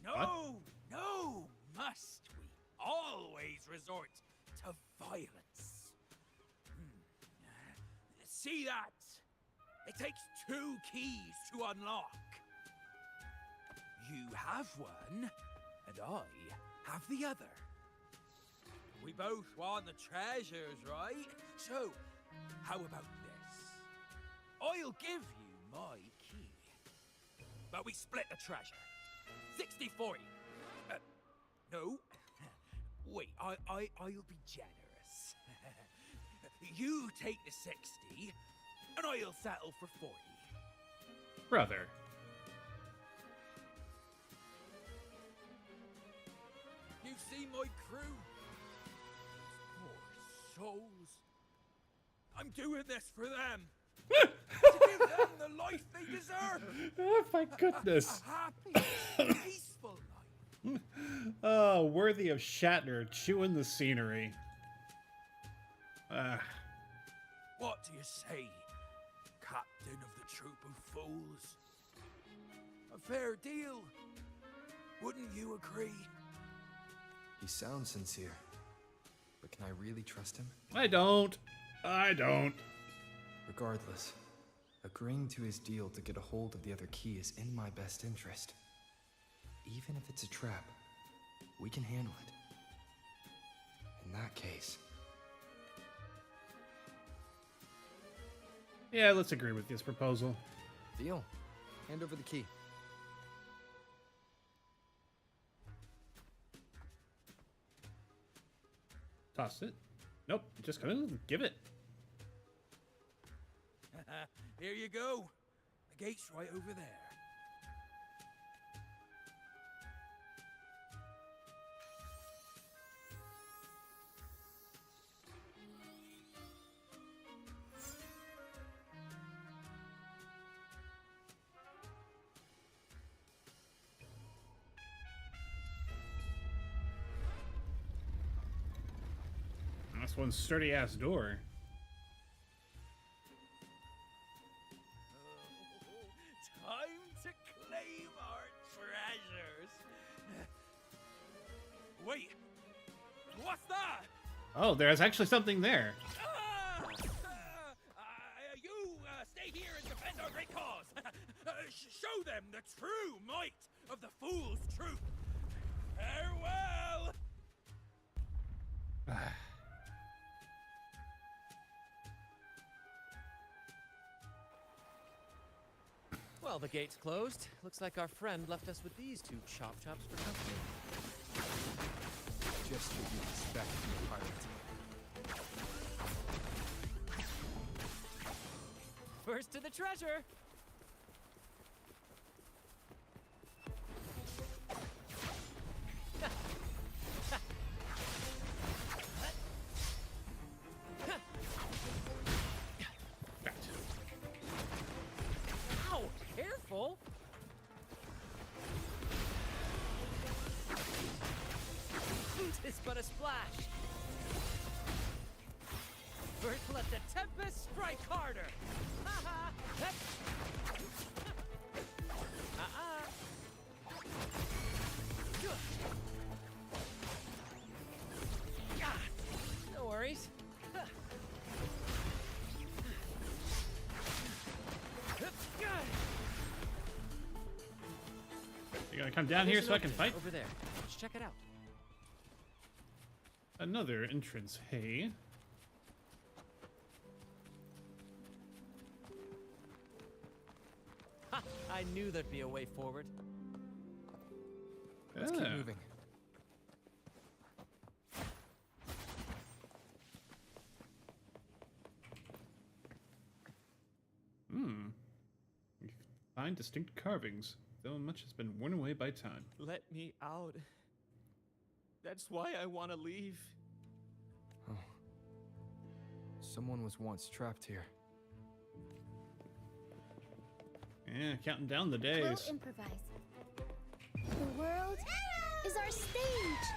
No! No! Must we always resort to violence? See that? It takes 2 keys to unlock. You have one, and I have the other. We both want the treasures, right? So, how about this? I'll give you my key, but we split the treasure. 60-40. No. Wait, I'll be generous. You take the 60, and I'll settle for 40. Brother. You see my crew? Poor souls. I'm doing this for them. To give them the life they deserve. Oh my goodness. A happy, peaceful life. Oh, worthy of Shatner chewing the scenery. What do you say, Captain of the Troop of Fools? A fair deal, wouldn't you agree? He sounds sincere. But can I really trust him? I don't. Regardless, agreeing to his deal to get a hold of the other key is in my best interest. even if it's a trap, we can handle it. In that case... Yeah, let's agree with this proposal. Deal. Hand over the key. Toss it. Nope, just gonna give it. Here you go. The gate's right over there. That's one sturdy ass door. Time to claim our treasures. Wait, what's that? Oh, there's actually something there. You stay here and defend our great cause. Show them the true might of the fool's truth. Farewell. Well, the gate's closed. Looks like our friend left us with these two chop chops for company. Just what you'd expect from a pirate. First to the treasure. Ow! Careful! It's but a splash. First, let the tempest strike harder. Ha-ha! No worries. You gonna come down here so I can fight? Over there. Let's check it out. Another entrance. Hey. Ha! I knew there'd be a way forward. Let's keep moving. You find distinct carvings, though much has been worn away by time. Let me out. That's why I want to leave. Oh. Someone was once trapped here. Yeah, counting down the We'll days. improvise. The world is our stage.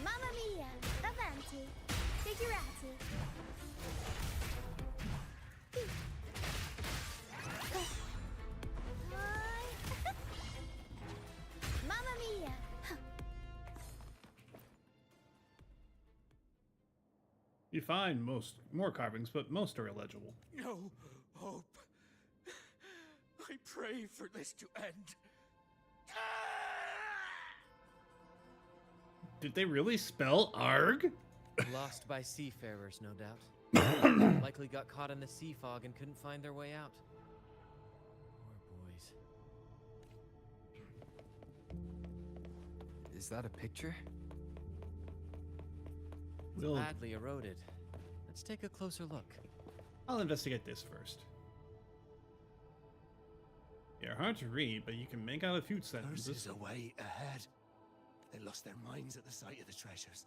Mamma mia, avanti, figurati. Mamma mia. You find more carvings, but most are illegible. No hope. I pray for this to end. Did they really spell ARG? Lost by seafarers, no doubt. Likely got caught in the sea fog and couldn't find their way out. Poor boys. Is that a picture? We'll, Badly eroded. Let's take a closer look. I'll investigate this first. They're hard to read, but you can make out a few sentences. Curses away ahead. They lost their minds at the sight of the treasures,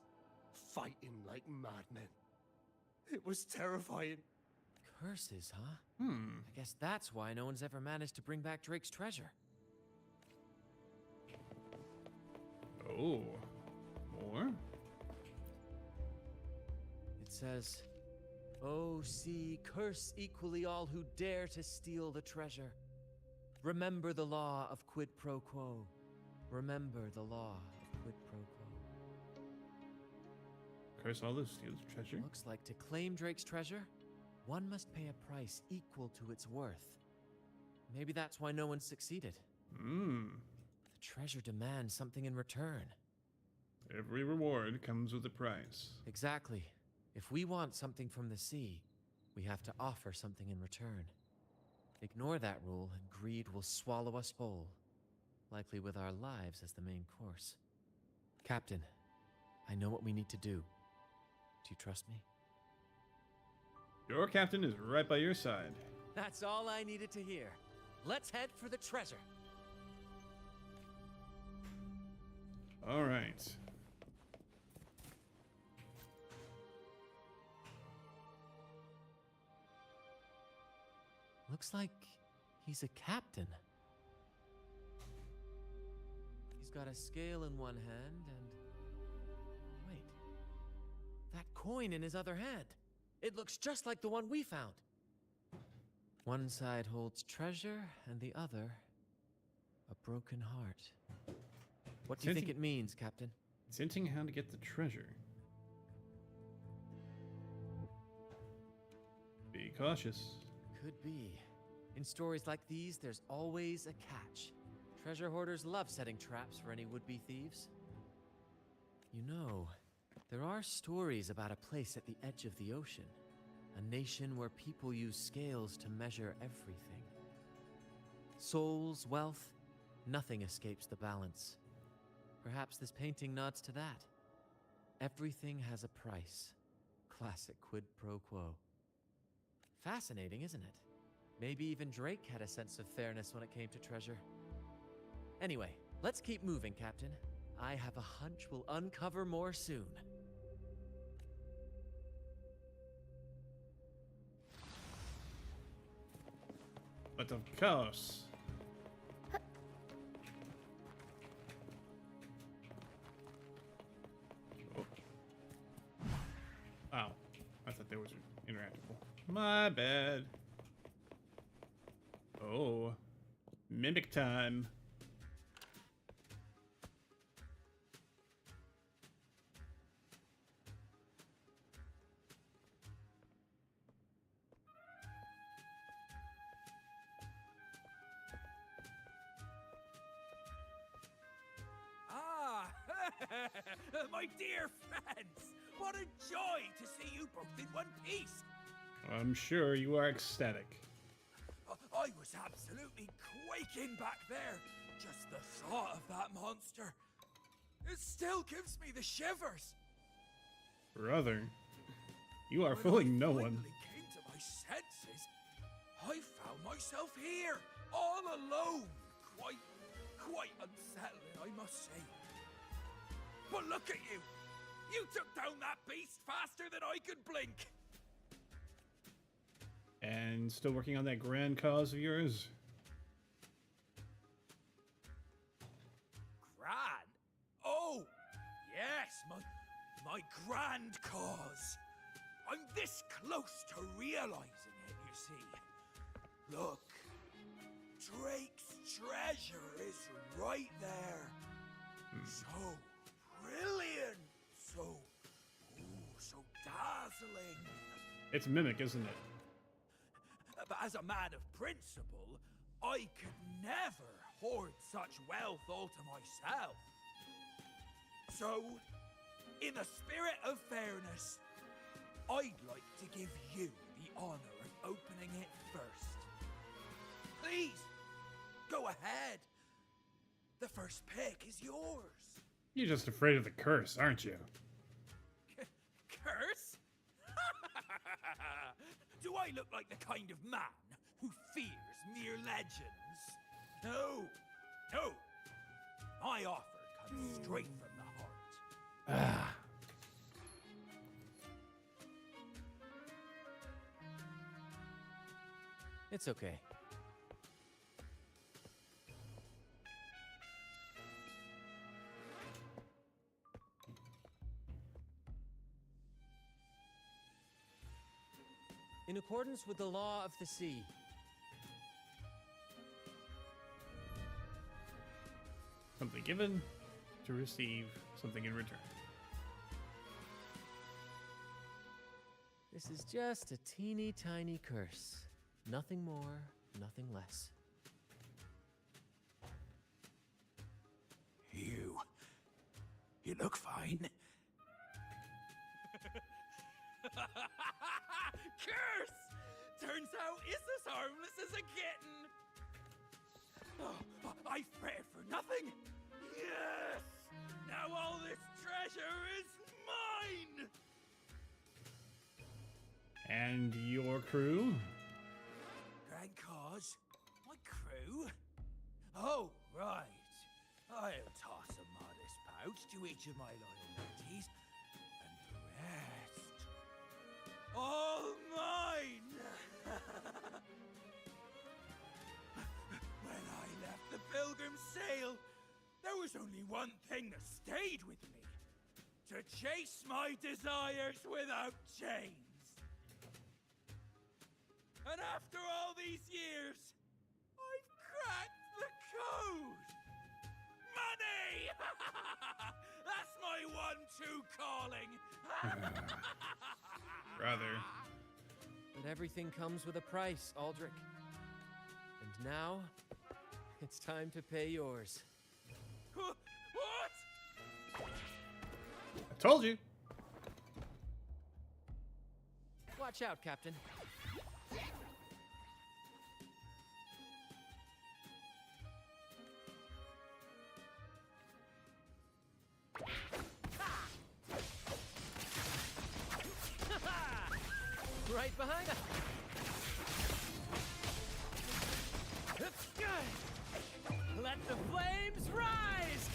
fighting like madmen. It was terrifying. Curses, huh? I guess that's why no one's ever managed to bring back Drake's treasure. Oh, more? It says, "Oh, sea, curse equally all who dare to steal the treasure. Remember the law of quid pro quo. Remember the law of quid pro quo." Curse all those steals treasure. Looks like to claim Drake's treasure, one must pay a price equal to its worth. Maybe that's why no one succeeded. Hmm. The treasure demands something in return. Every reward comes with a price. Exactly. If we want something from the sea, we have to offer something in return. Ignore that rule, and greed will swallow us whole, likely with our lives as the main course. Captain, I know what we need to do. Do you trust me? Your captain is right by your side. That's all I needed to hear. Let's head for the treasure. All right. Looks like he's a captain. He's got a scale in one hand and... Wait. That coin in his other hand. It looks just like the one we found. One side holds treasure and the other... a broken heart. What do you think it means, Captain? It's hinting how to get the treasure. Be cautious. Could be. In stories like these, there's always a catch. Treasure hoarders love setting traps for any would-be thieves. You know, there are stories about a place at the edge of the ocean. A nation where people use scales to measure everything. Souls, wealth, nothing escapes the balance. Perhaps this painting nods to that. Everything has a price. Classic quid pro quo. Fascinating, isn't it? Maybe even Drake had a sense of fairness when it came to treasure. Anyway, let's keep moving, Captain. I have a hunch we'll uncover more soon. But of course. Oh. Ow. I thought that was interactable. My bad. Oh. Mimic time. Ah, my dear friends, what a joy to see you both in one piece. I'm sure you are ecstatic. I was absolutely quaking back there. Just the thought of that monster. It still gives me the shivers. Brother, you are fooling no one. When I finally came to my senses, I found myself here, all alone. Quite unsettling, I must say. But look at you! You took down that beast faster than I could blink! And still working on that grand cause of yours? Grand? Oh! Yes, my grand cause. I'm this close to realizing it, you see. Look. Drake's treasure is right there. So brilliant. So dazzling. It's Mimic, isn't it? But as a man of principle, I could never hoard such wealth all to myself. So, in the spirit of fairness, I'd like to give you the honor of opening it first. Please, go ahead. The first pick is yours. You're just afraid of the curse, aren't you? Curse? Do I look like the kind of man who fears mere legends? No. My offer comes straight from the heart. Ah. It's okay. In accordance with the law of the sea. Something given to receive something in return. This is just a teeny tiny curse. Nothing more, nothing less. You look fine. Curse! Turns out it's as harmless as a kitten. Oh, I fretted for nothing. Yes! Now all this treasure is mine! And your crew? Grand cause? My crew? Oh, right. I'll toss a modest pouch to each of my loyalties, and the rest... all mine! When I left the Pilgrim's Sail, there was only one thing that stayed with me. To chase my desires without chains. And after all these years, I've cracked the code! Money! That's my one-true calling! Brother. But everything comes with a price, Aldrich. And now, it's time to pay yours. What? I told you. Watch out, Captain. Right behind us. Let the flames rise!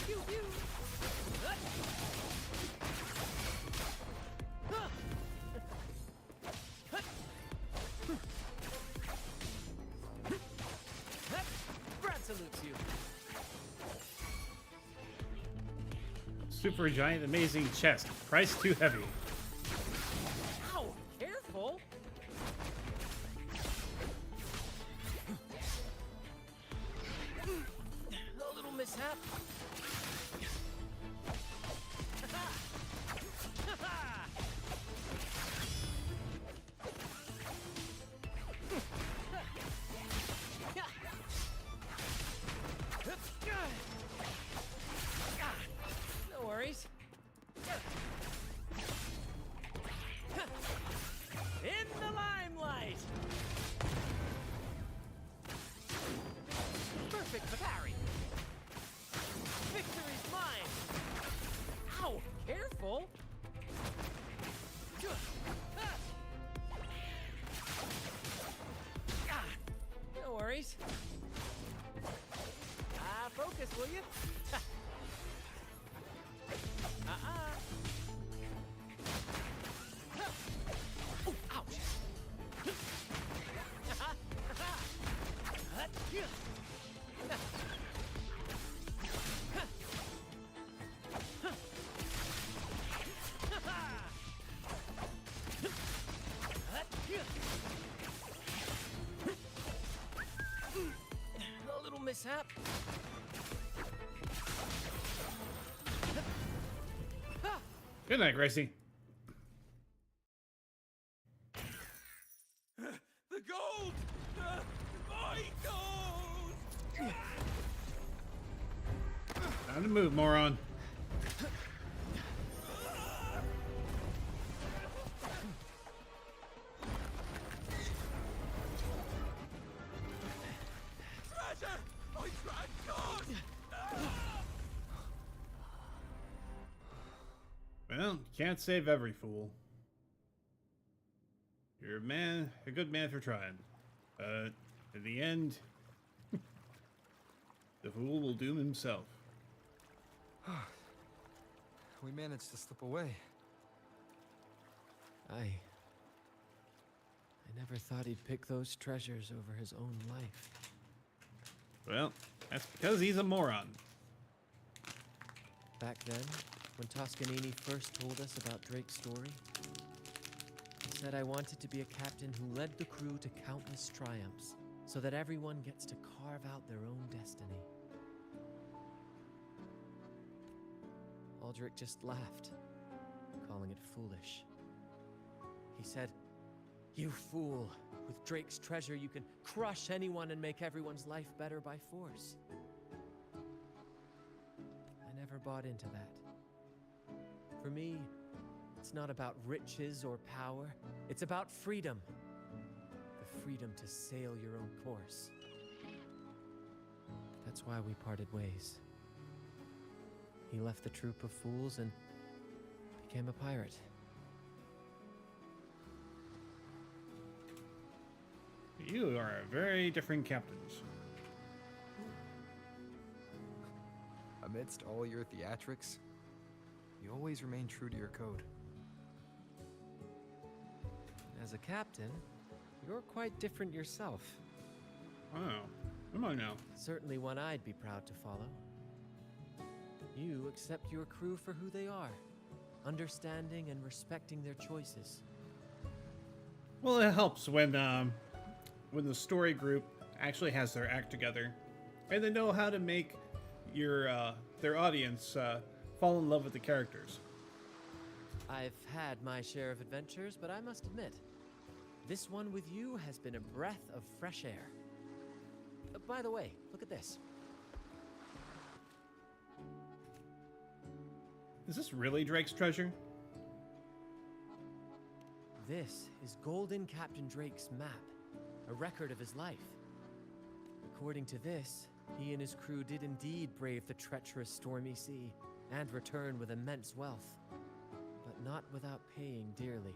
Pew, pew. Brad salutes you. Super giant, amazing chest. Price too heavy. Ow! Careful! A little mishap. No worries. In the limelight! Perfect parry! Victory's mine! Ow! Careful! No worries. Focus, will you? Oh, ouch! A little mishap. Good night, Gracie. The gold! My gold! Time to move, moron. Treasure! I tried God! Well, you can't save every fool. You're a good man for trying. But in the end, the fool will doom himself. We managed to slip away. I never thought he'd pick those treasures over his own life. Well, that's because he's a moron. Back then, when Toscanini first told us about Drake's story, he said I wanted to be a captain who led the crew to countless triumphs, so that everyone gets to carve out their own destiny. Aldrich just laughed, calling it foolish. He said, "You fool, with Drake's treasure, you can crush anyone and make everyone's life better by force. I never bought into that. For me, it's not about riches or power. It's about freedom. The freedom to sail your own course. That's why we parted ways. He left the troop of fools and became a pirate. You are very different captains. Amidst all your theatrics, you always remain true to your code. As a captain, you're quite different yourself. Oh, come on now. Certainly one I'd be proud to follow. You accept your crew for who they are, understanding and respecting their choices. Well, it helps when the story group actually has their act together, and they know how to make their audience fall in love with the characters. I've had my share of adventures, but I must admit, this one with you has been a breath of fresh air. By the way, look at this. Is this really Drake's treasure? This is Golden Captain Drake's map, a record of his life. According to this, he and his crew did indeed brave the treacherous stormy sea and return with immense wealth, but not without paying dearly.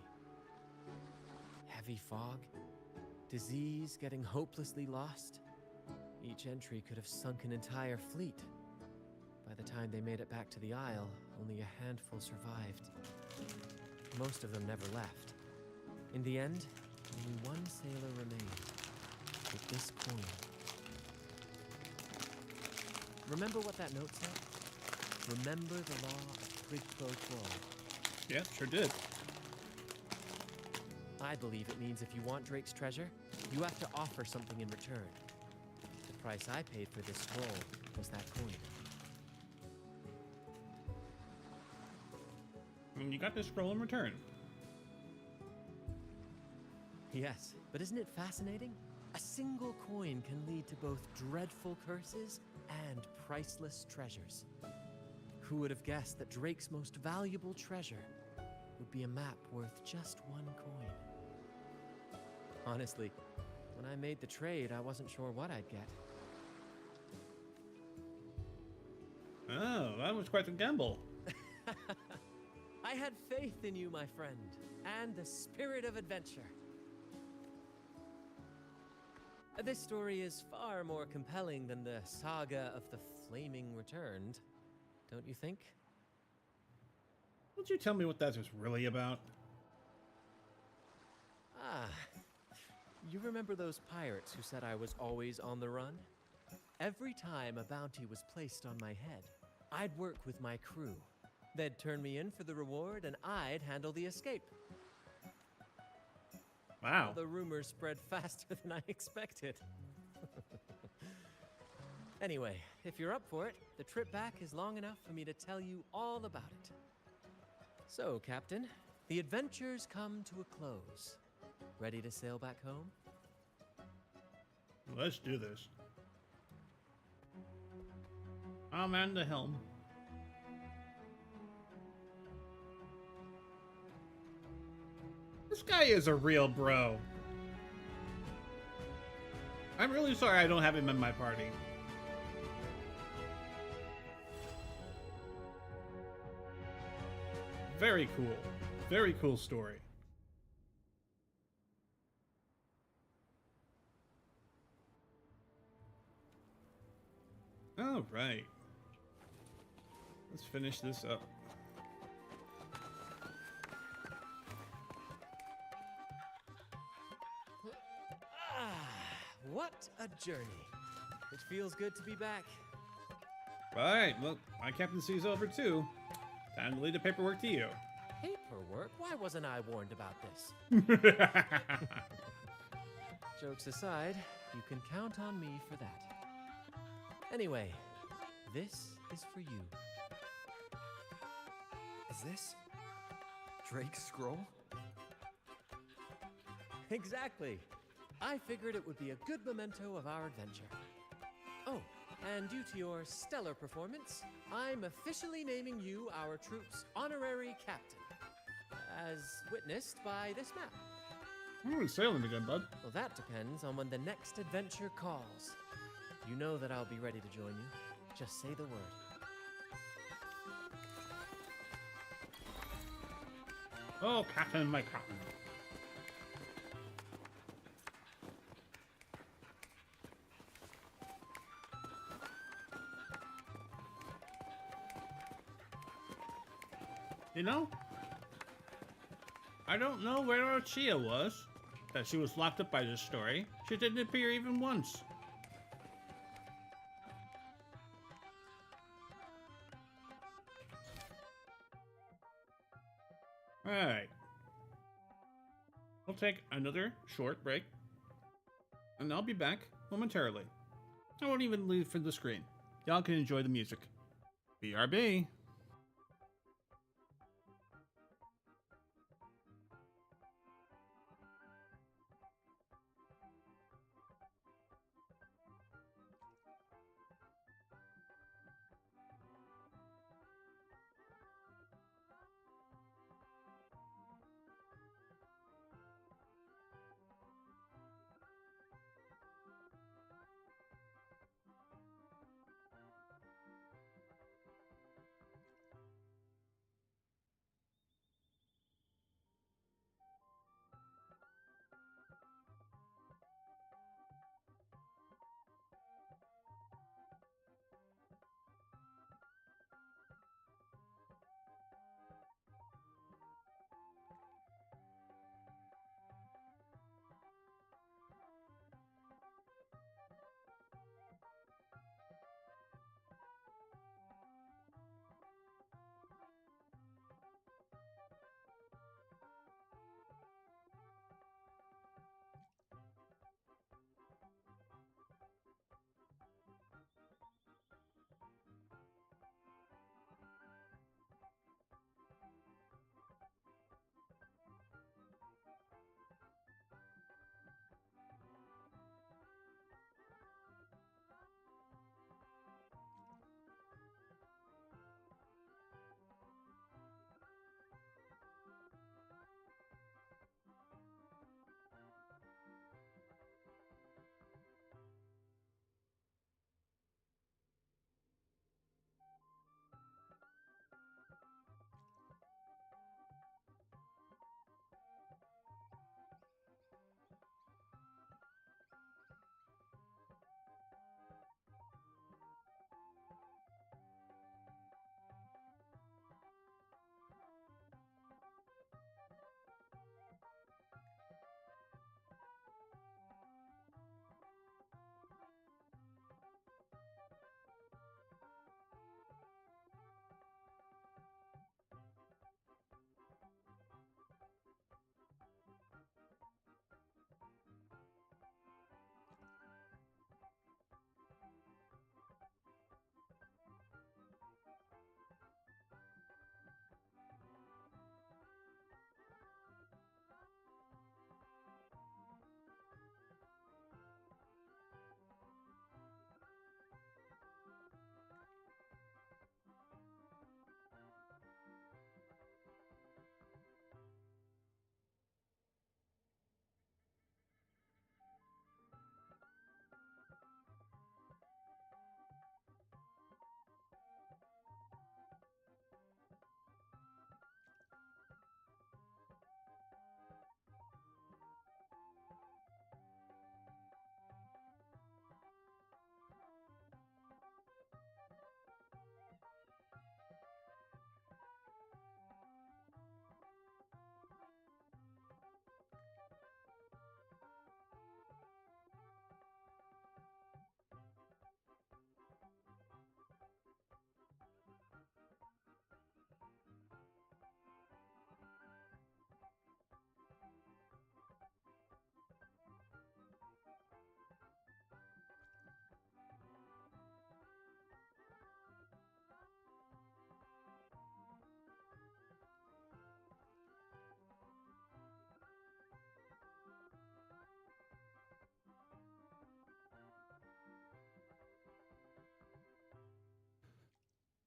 Heavy fog, disease, getting hopelessly lost. Each entry could have sunk an entire fleet. By the time they made it back to the Isle, only a handful survived. Most of them never left. In the end, only one sailor remained, with this coin. Remember what that note said? Remember the law of quid pro quo. Yeah, sure did. I believe it means if you want Drake's treasure, you have to offer something in return. The price I paid for this scroll was that coin. And you got this scroll in return. Yes, but isn't it fascinating? A single coin can lead to both dreadful curses and priceless treasures. Who would have guessed that Drake's most valuable treasure would be a map worth just one coin? Honestly, when I made the trade, I wasn't sure what I'd get. Oh, that was quite a gamble. I had faith in you, my friend, and the spirit of adventure. This story is far more compelling than the saga of the Flaming Returned, don't you think? Won't you tell me what that is really about? Ah, you remember those pirates who said I was always on the run? Every time a bounty was placed on my head, I'd work with my crew. They'd turn me in for the reward, and I'd handle the escape. Wow. The rumors spread faster than I expected. Anyway, if you're up for it, the trip back is long enough for me to tell you all about it. So, Captain, the adventures come to a close. Ready to sail back home? Let's do this. I'll man the helm. This guy is a real bro. I'm really sorry I don't have him in my party. Very cool. Very cool story. All right. Let's finish this up. What a journey. It feels good to be back. All right, well, my captaincy's over too. Time to leave the paperwork to you. Paperwork? Why wasn't I warned about this? Jokes aside, you can count on me for that. Anyway, this is for you. Is this Drake's scroll? Exactly. I figured it would be a good memento of our adventure. Oh, and due to your stellar performance, I'm officially naming you our troop's honorary captain, as witnessed by this map. We're sailing again, bud. Well, that depends on when the next adventure calls. You know that I'll be ready to join you. Just say the word. Oh, Captain, my Captain. You know, I don't know where our Chia was, that she was locked up by this story. She didn't appear even once. Alright. We'll take another short break, and I'll be back momentarily. I won't even leave for the screen. Y'all can enjoy the music. BRB.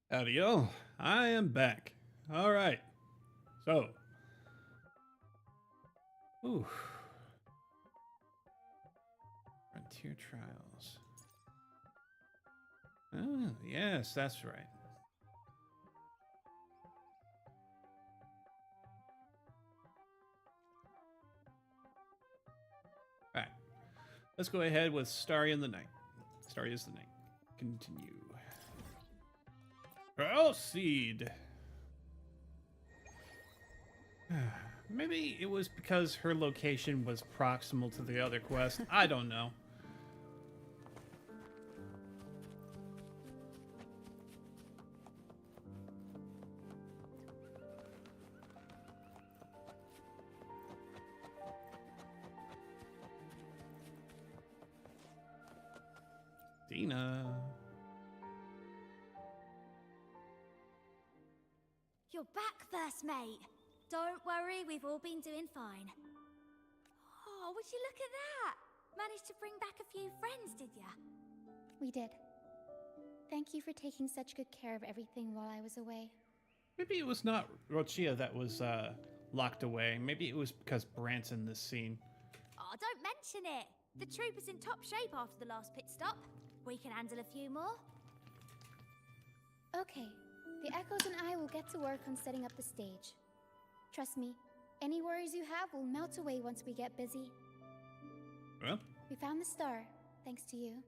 Howdy, yo. I am back. All right. So. Ooh. Frontier Trials. Oh, yes, that's right. All right. Let's go ahead with Starry in the Night. Starry is the Night. Continue. Proceed. Maybe it was because her location was proximal to the other quest. I don't know. Dina. You're back, first mate. Don't worry, we've all been doing fine. Oh, would you look at that? Managed to bring back a few friends, did ya? We did. Thank you for taking such good care of everything while I was away. Maybe it was not Rochia that was locked away. Maybe it was because Brant's in this scene. Oh, don't mention it. The troop is in top shape after the last pit stop. We can handle a few more. Okay, the Echoes and I will get to work on setting up the stage. Trust me, any worries you have will melt away once we get busy. Well? We found the star, thanks to you.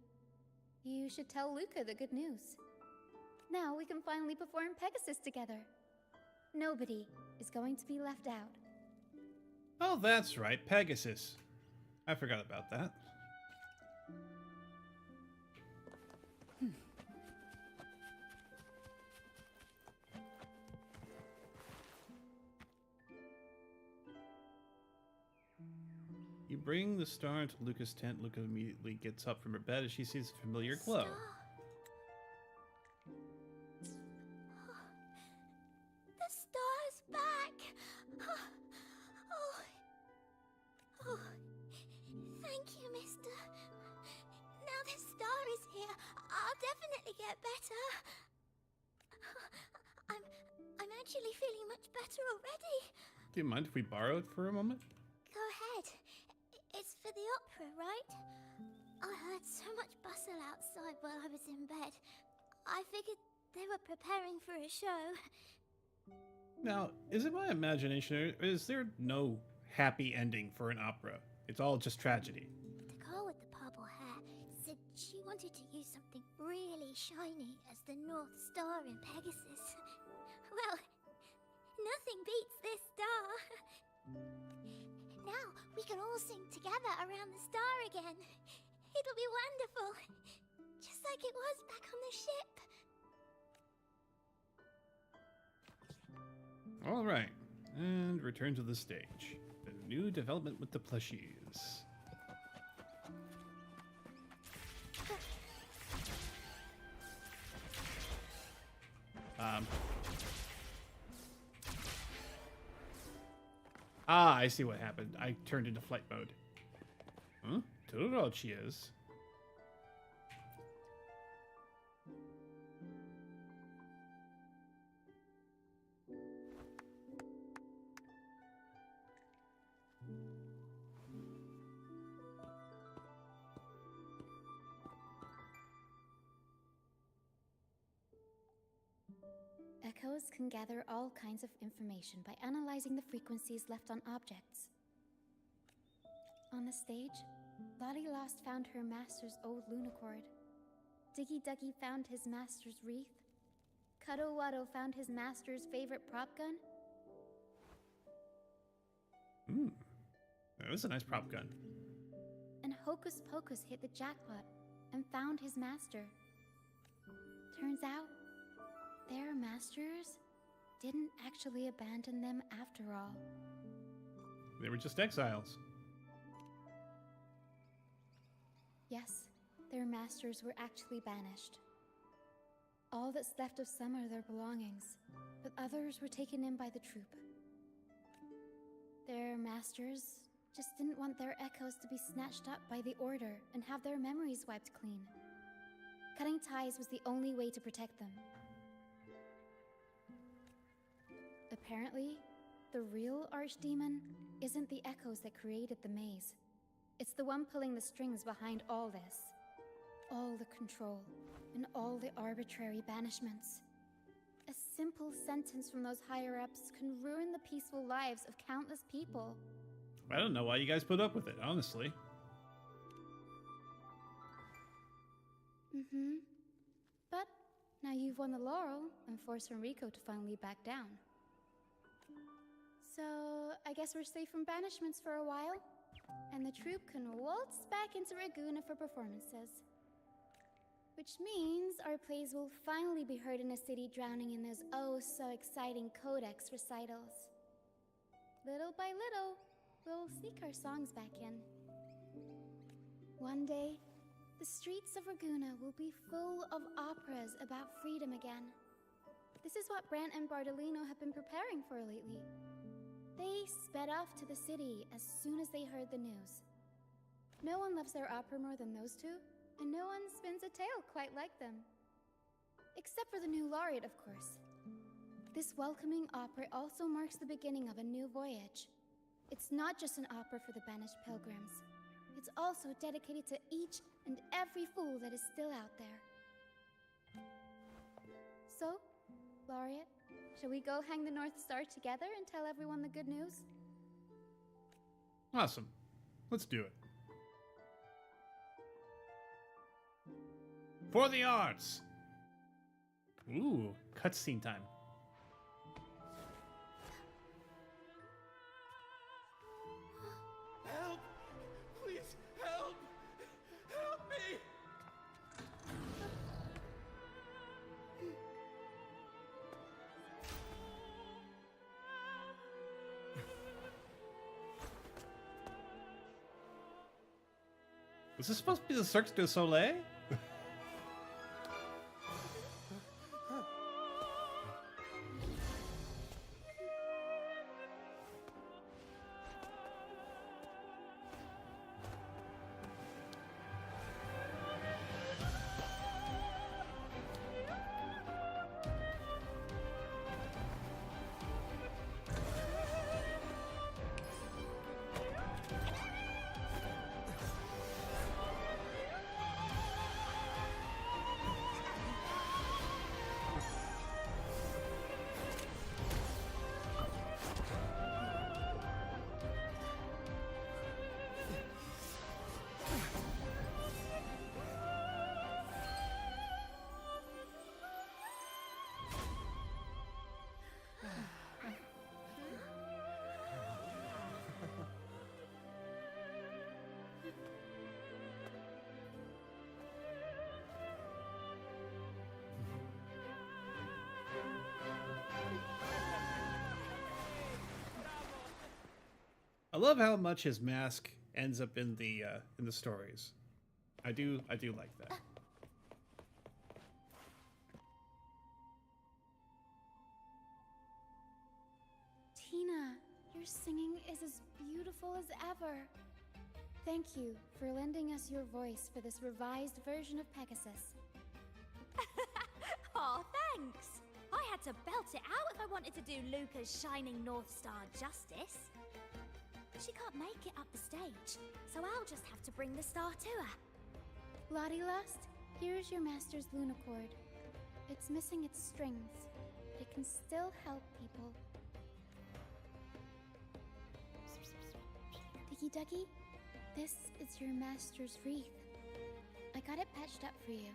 You should tell Luca the good news. Now we can finally perform Pegasus together. Nobody is going to be left out. Oh, that's right, Pegasus. I forgot about that. You bring the star into Luca's tent. Luca immediately gets up from her bed as she sees a familiar glow. The star's back! Oh, thank you, mister. Now the star is here, I'll definitely get better. I'm actually feeling much better already. Do you mind if we borrow it for a moment? Go ahead. It's for the opera, right? I heard so much bustle outside while I was in bed. I figured they were preparing for a show. Now, is it my imagination, or is there no happy ending for an opera? It's all just tragedy. The girl with the purple hair said she wanted to use something really shiny as the North Star in Pegasus. Well, nothing beats this star. Now we can all sing together around the star again. It'll be wonderful. Just like it was back on the ship. All right, and return to the stage. A new development with the plushies. I see what happened. I turned into flight mode. Huh? Totoro she is. Echoes can gather all kinds of information by analyzing the frequencies left on objects. On the stage, Lottie Lost found her master's old lunicord. Diggy Duggy found his master's wreath. Cuddo Waddo found his master's favorite prop gun. That was a nice prop gun. And Hocus Pocus hit the jackpot and found his master. Turns out, their masters didn't actually abandon them after all. They were just exiles. Yes, their masters were actually banished. All that's left of some are their belongings, but others were taken in by the troop. Their masters just didn't want their echoes to be snatched up by the Order and have their memories wiped clean. Cutting ties was the only way to protect them. Apparently, the real archdemon isn't the echoes that created the maze. It's the one pulling the strings behind all this. All the control, and all the arbitrary banishments. A simple sentence from those higher-ups can ruin the peaceful lives of countless people. I don't know why you guys put up with it, honestly. But now you've won the laurel and forced Enrico to finally back down. So, I guess we're safe from banishments for a while, and the troupe can waltz back into Raguna for performances. Which means our plays will finally be heard in a city drowning in those oh-so-exciting codex recitals. Little by little, we'll sneak our songs back in. One day, the streets of Raguna will be full of operas about freedom again. This is what Brant and Bardolino have been preparing for lately. They sped off to the city as soon as they heard the news. No one loves their opera more than those two, and no one spins a tale quite like them. Except for the new laureate, of course. This welcoming opera also marks the beginning of a new voyage. It's not just an opera for the banished pilgrims. It's also dedicated to each and every fool that is still out there. So, Laureate, shall we go hang the North Star together and tell everyone the good news? Awesome. Let's do it. For the arts! Ooh, cutscene time. Help! Please, help! Help me! Was this supposed to be the Cirque du Soleil? I love how much his mask ends up in the stories. I do like that. Tina, your singing is as beautiful as ever. Thank you for lending us your voice for this revised version of Pegasus. Aw, thanks! I had to belt it out if I wanted to do Luca's Shining North Star justice. She can't make it up the stage, so I'll just have to bring the star to her. Lottie Lost, here's your master's Lunacord. It's missing its strings, but it can still help people. Diggy Duggy, this is your master's wreath. I got it patched up for you.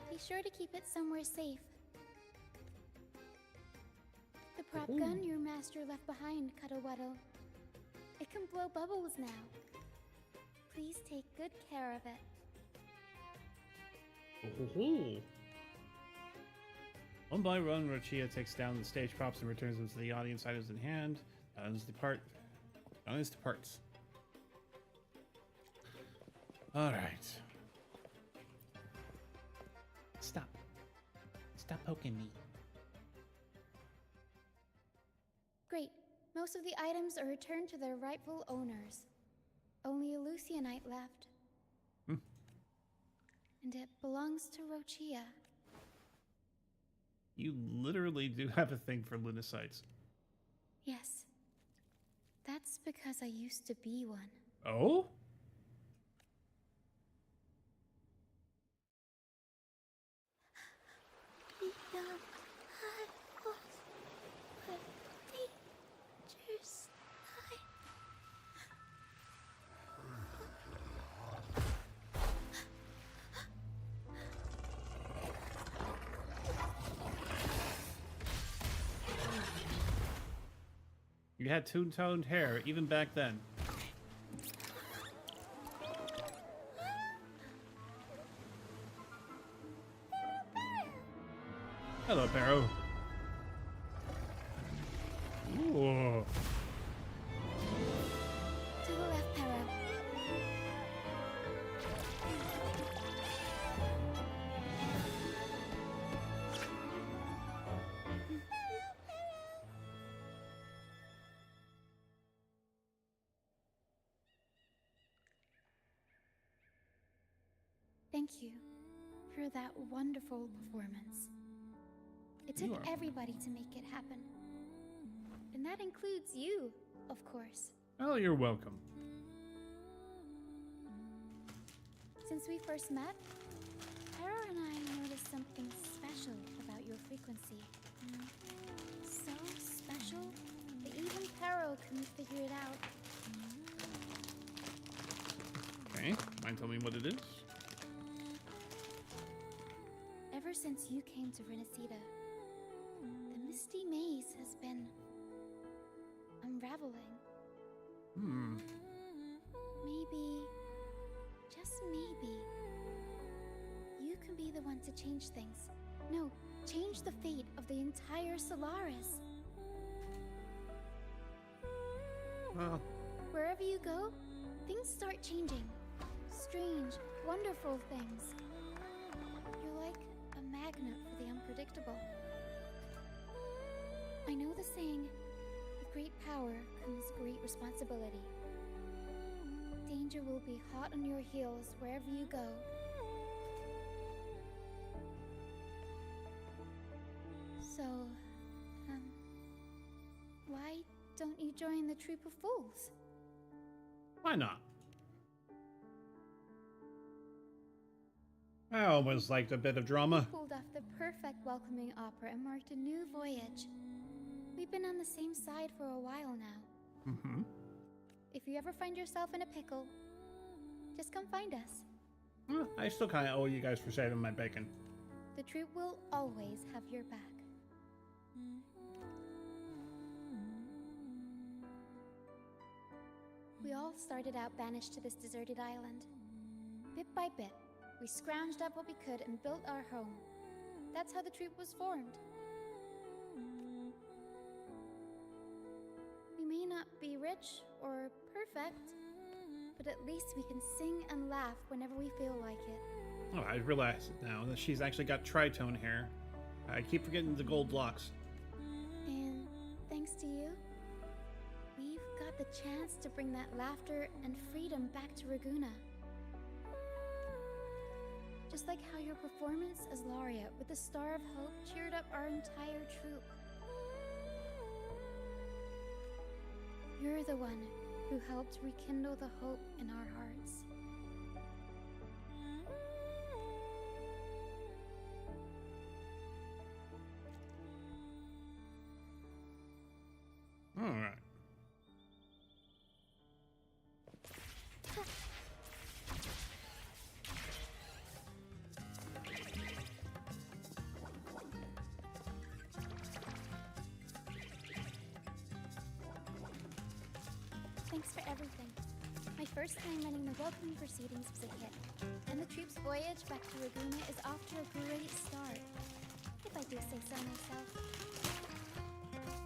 Be sure to keep it somewhere safe. The prop gun your master left behind, Cuddle-Wuddle. It can blow bubbles now. Please take good care of it. One by one, Rochia takes down the stage props and returns them to the audience, items in hand. Audience departs. All right. Stop poking me. Great. Most of the items are returned to their rightful owners. Only a Lucianite left. And it belongs to Rochia. You literally do have a thing for Lunicites. Yes. That's because I used to be one. Oh? You had two-toned hair even back then. Hello, Barrow. Ooh. To the left, Pero. Thank you for that wonderful performance. It took everybody to make it happen. And that includes you, of course. Oh, you're welcome. Since we first met, Pero and I noticed something special about your frequency. So special that even Pero couldn't figure it out. Okay, mind telling me what it is? Ever since you came to Renacida, the misty maze has been unraveling. Maybe, just maybe, you can be the one to change things. No, change the fate of the entire Solaris. Well, wherever you go, things start changing. Strange, wonderful things. You're like a magnet for the unpredictable. I know the saying, with great power comes great responsibility. Danger will be hot on your heels wherever you go. So, why don't you join the Troop of Fools? Why not? I always liked a bit of drama. You pulled off the perfect welcoming opera and marked a new voyage. We've been on the same side for a while now. Mm-hmm. If you ever find yourself in a pickle, just come find us. Well, I still kind of owe you guys for saving my bacon. The troop will always have your back. We all started out banished to this deserted island. Bit by bit, we scrounged up what we could and built our home. That's how the troop was formed. We may not be rich or perfect, but at least we can sing and laugh whenever we feel like it. Oh, I realize now that she's actually got tritone hair. I keep forgetting the gold locks. And thanks to you, we've got the chance to bring that laughter and freedom back to Raguna. Just like how your performance as Laureate with the Star of Hope cheered up our entire troop. You're the one who helped rekindle the hope in our hearts. All right. Thanks for everything. My first time running the welcoming proceedings was a hit, and the troop's voyage back to Raguna is off to a great start, if I do say so myself.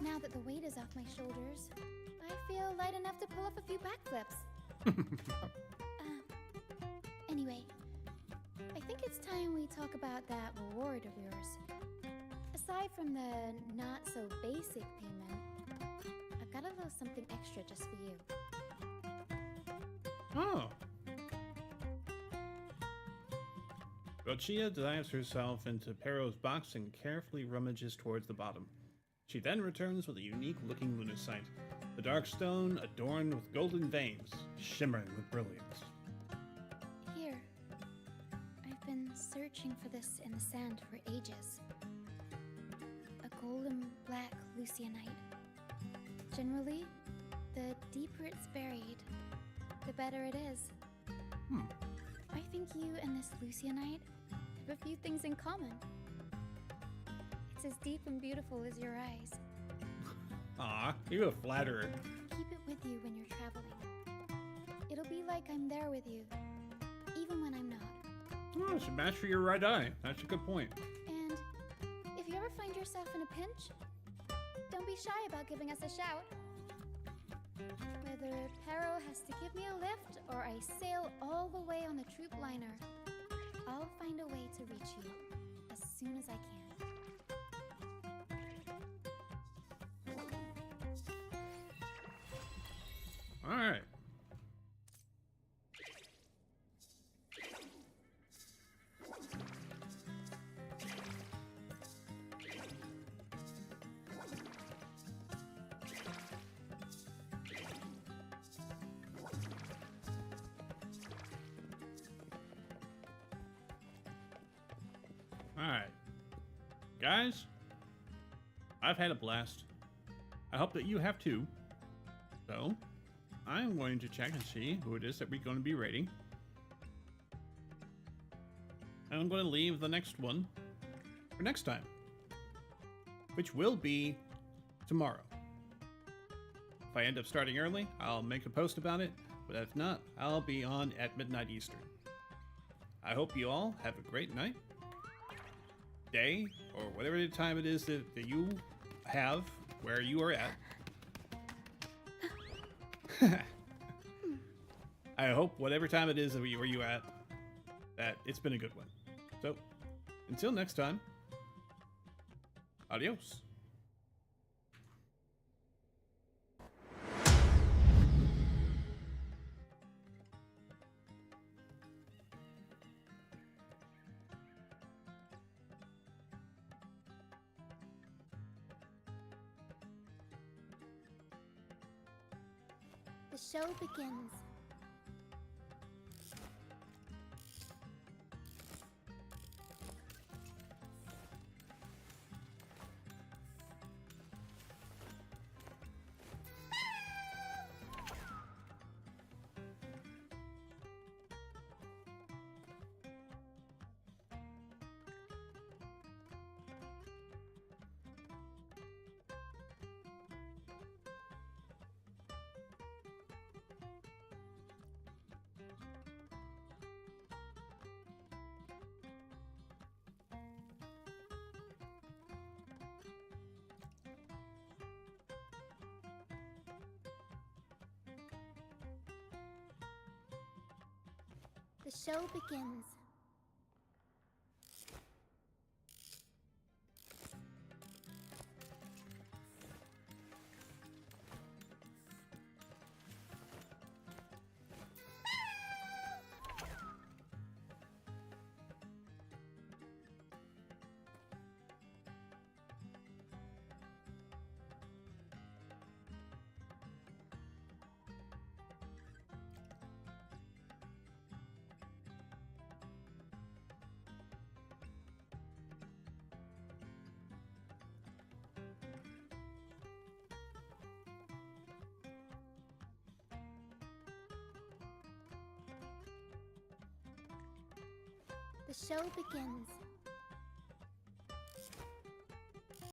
Now that the weight is off my shoulders, I feel light enough to pull off a few backflips. Anyway, I think it's time we talk about that reward of yours. Aside from the not-so-basic payment, I've got a little something extra just for you. Oh. Rochia dives herself into Pero's box and carefully rummages towards the bottom. She then returns with a unique-looking lunacite, the dark stone adorned with golden veins, shimmering with brilliance. Here. I've been searching for this in the sand for ages. A golden black Lucianite. Generally, the deeper it's buried, the better it is. I think you and this Lucianite have a few things in common. It's as deep and beautiful as your eyes. Aw, you're a flatterer. Keep it with you when you're traveling. It'll be like I'm there with you, even when I'm not. Oh, it's a match for your right eye. That's a good point. And if you ever find yourself in a pinch, don't be shy about giving us a shout. Whether Perro has to give me a lift or I sail all the way on the troop liner, I'll find a way to reach you as soon as I can. All right. All right. Guys, I've had a blast. I hope that you have too. So, I'm going to check and see who it is that we're going to be rating. And I'm going to leave the next one for next time, which will be tomorrow. If I end up starting early, I'll make a post about it, but if not, I'll be on at midnight Eastern. I hope you all have a great night, day, or whatever the time it is that you have where you are at. I hope whatever time it is where you at, that it's been a good one. So, until next time, adios. The show begins. The show begins. The show begins.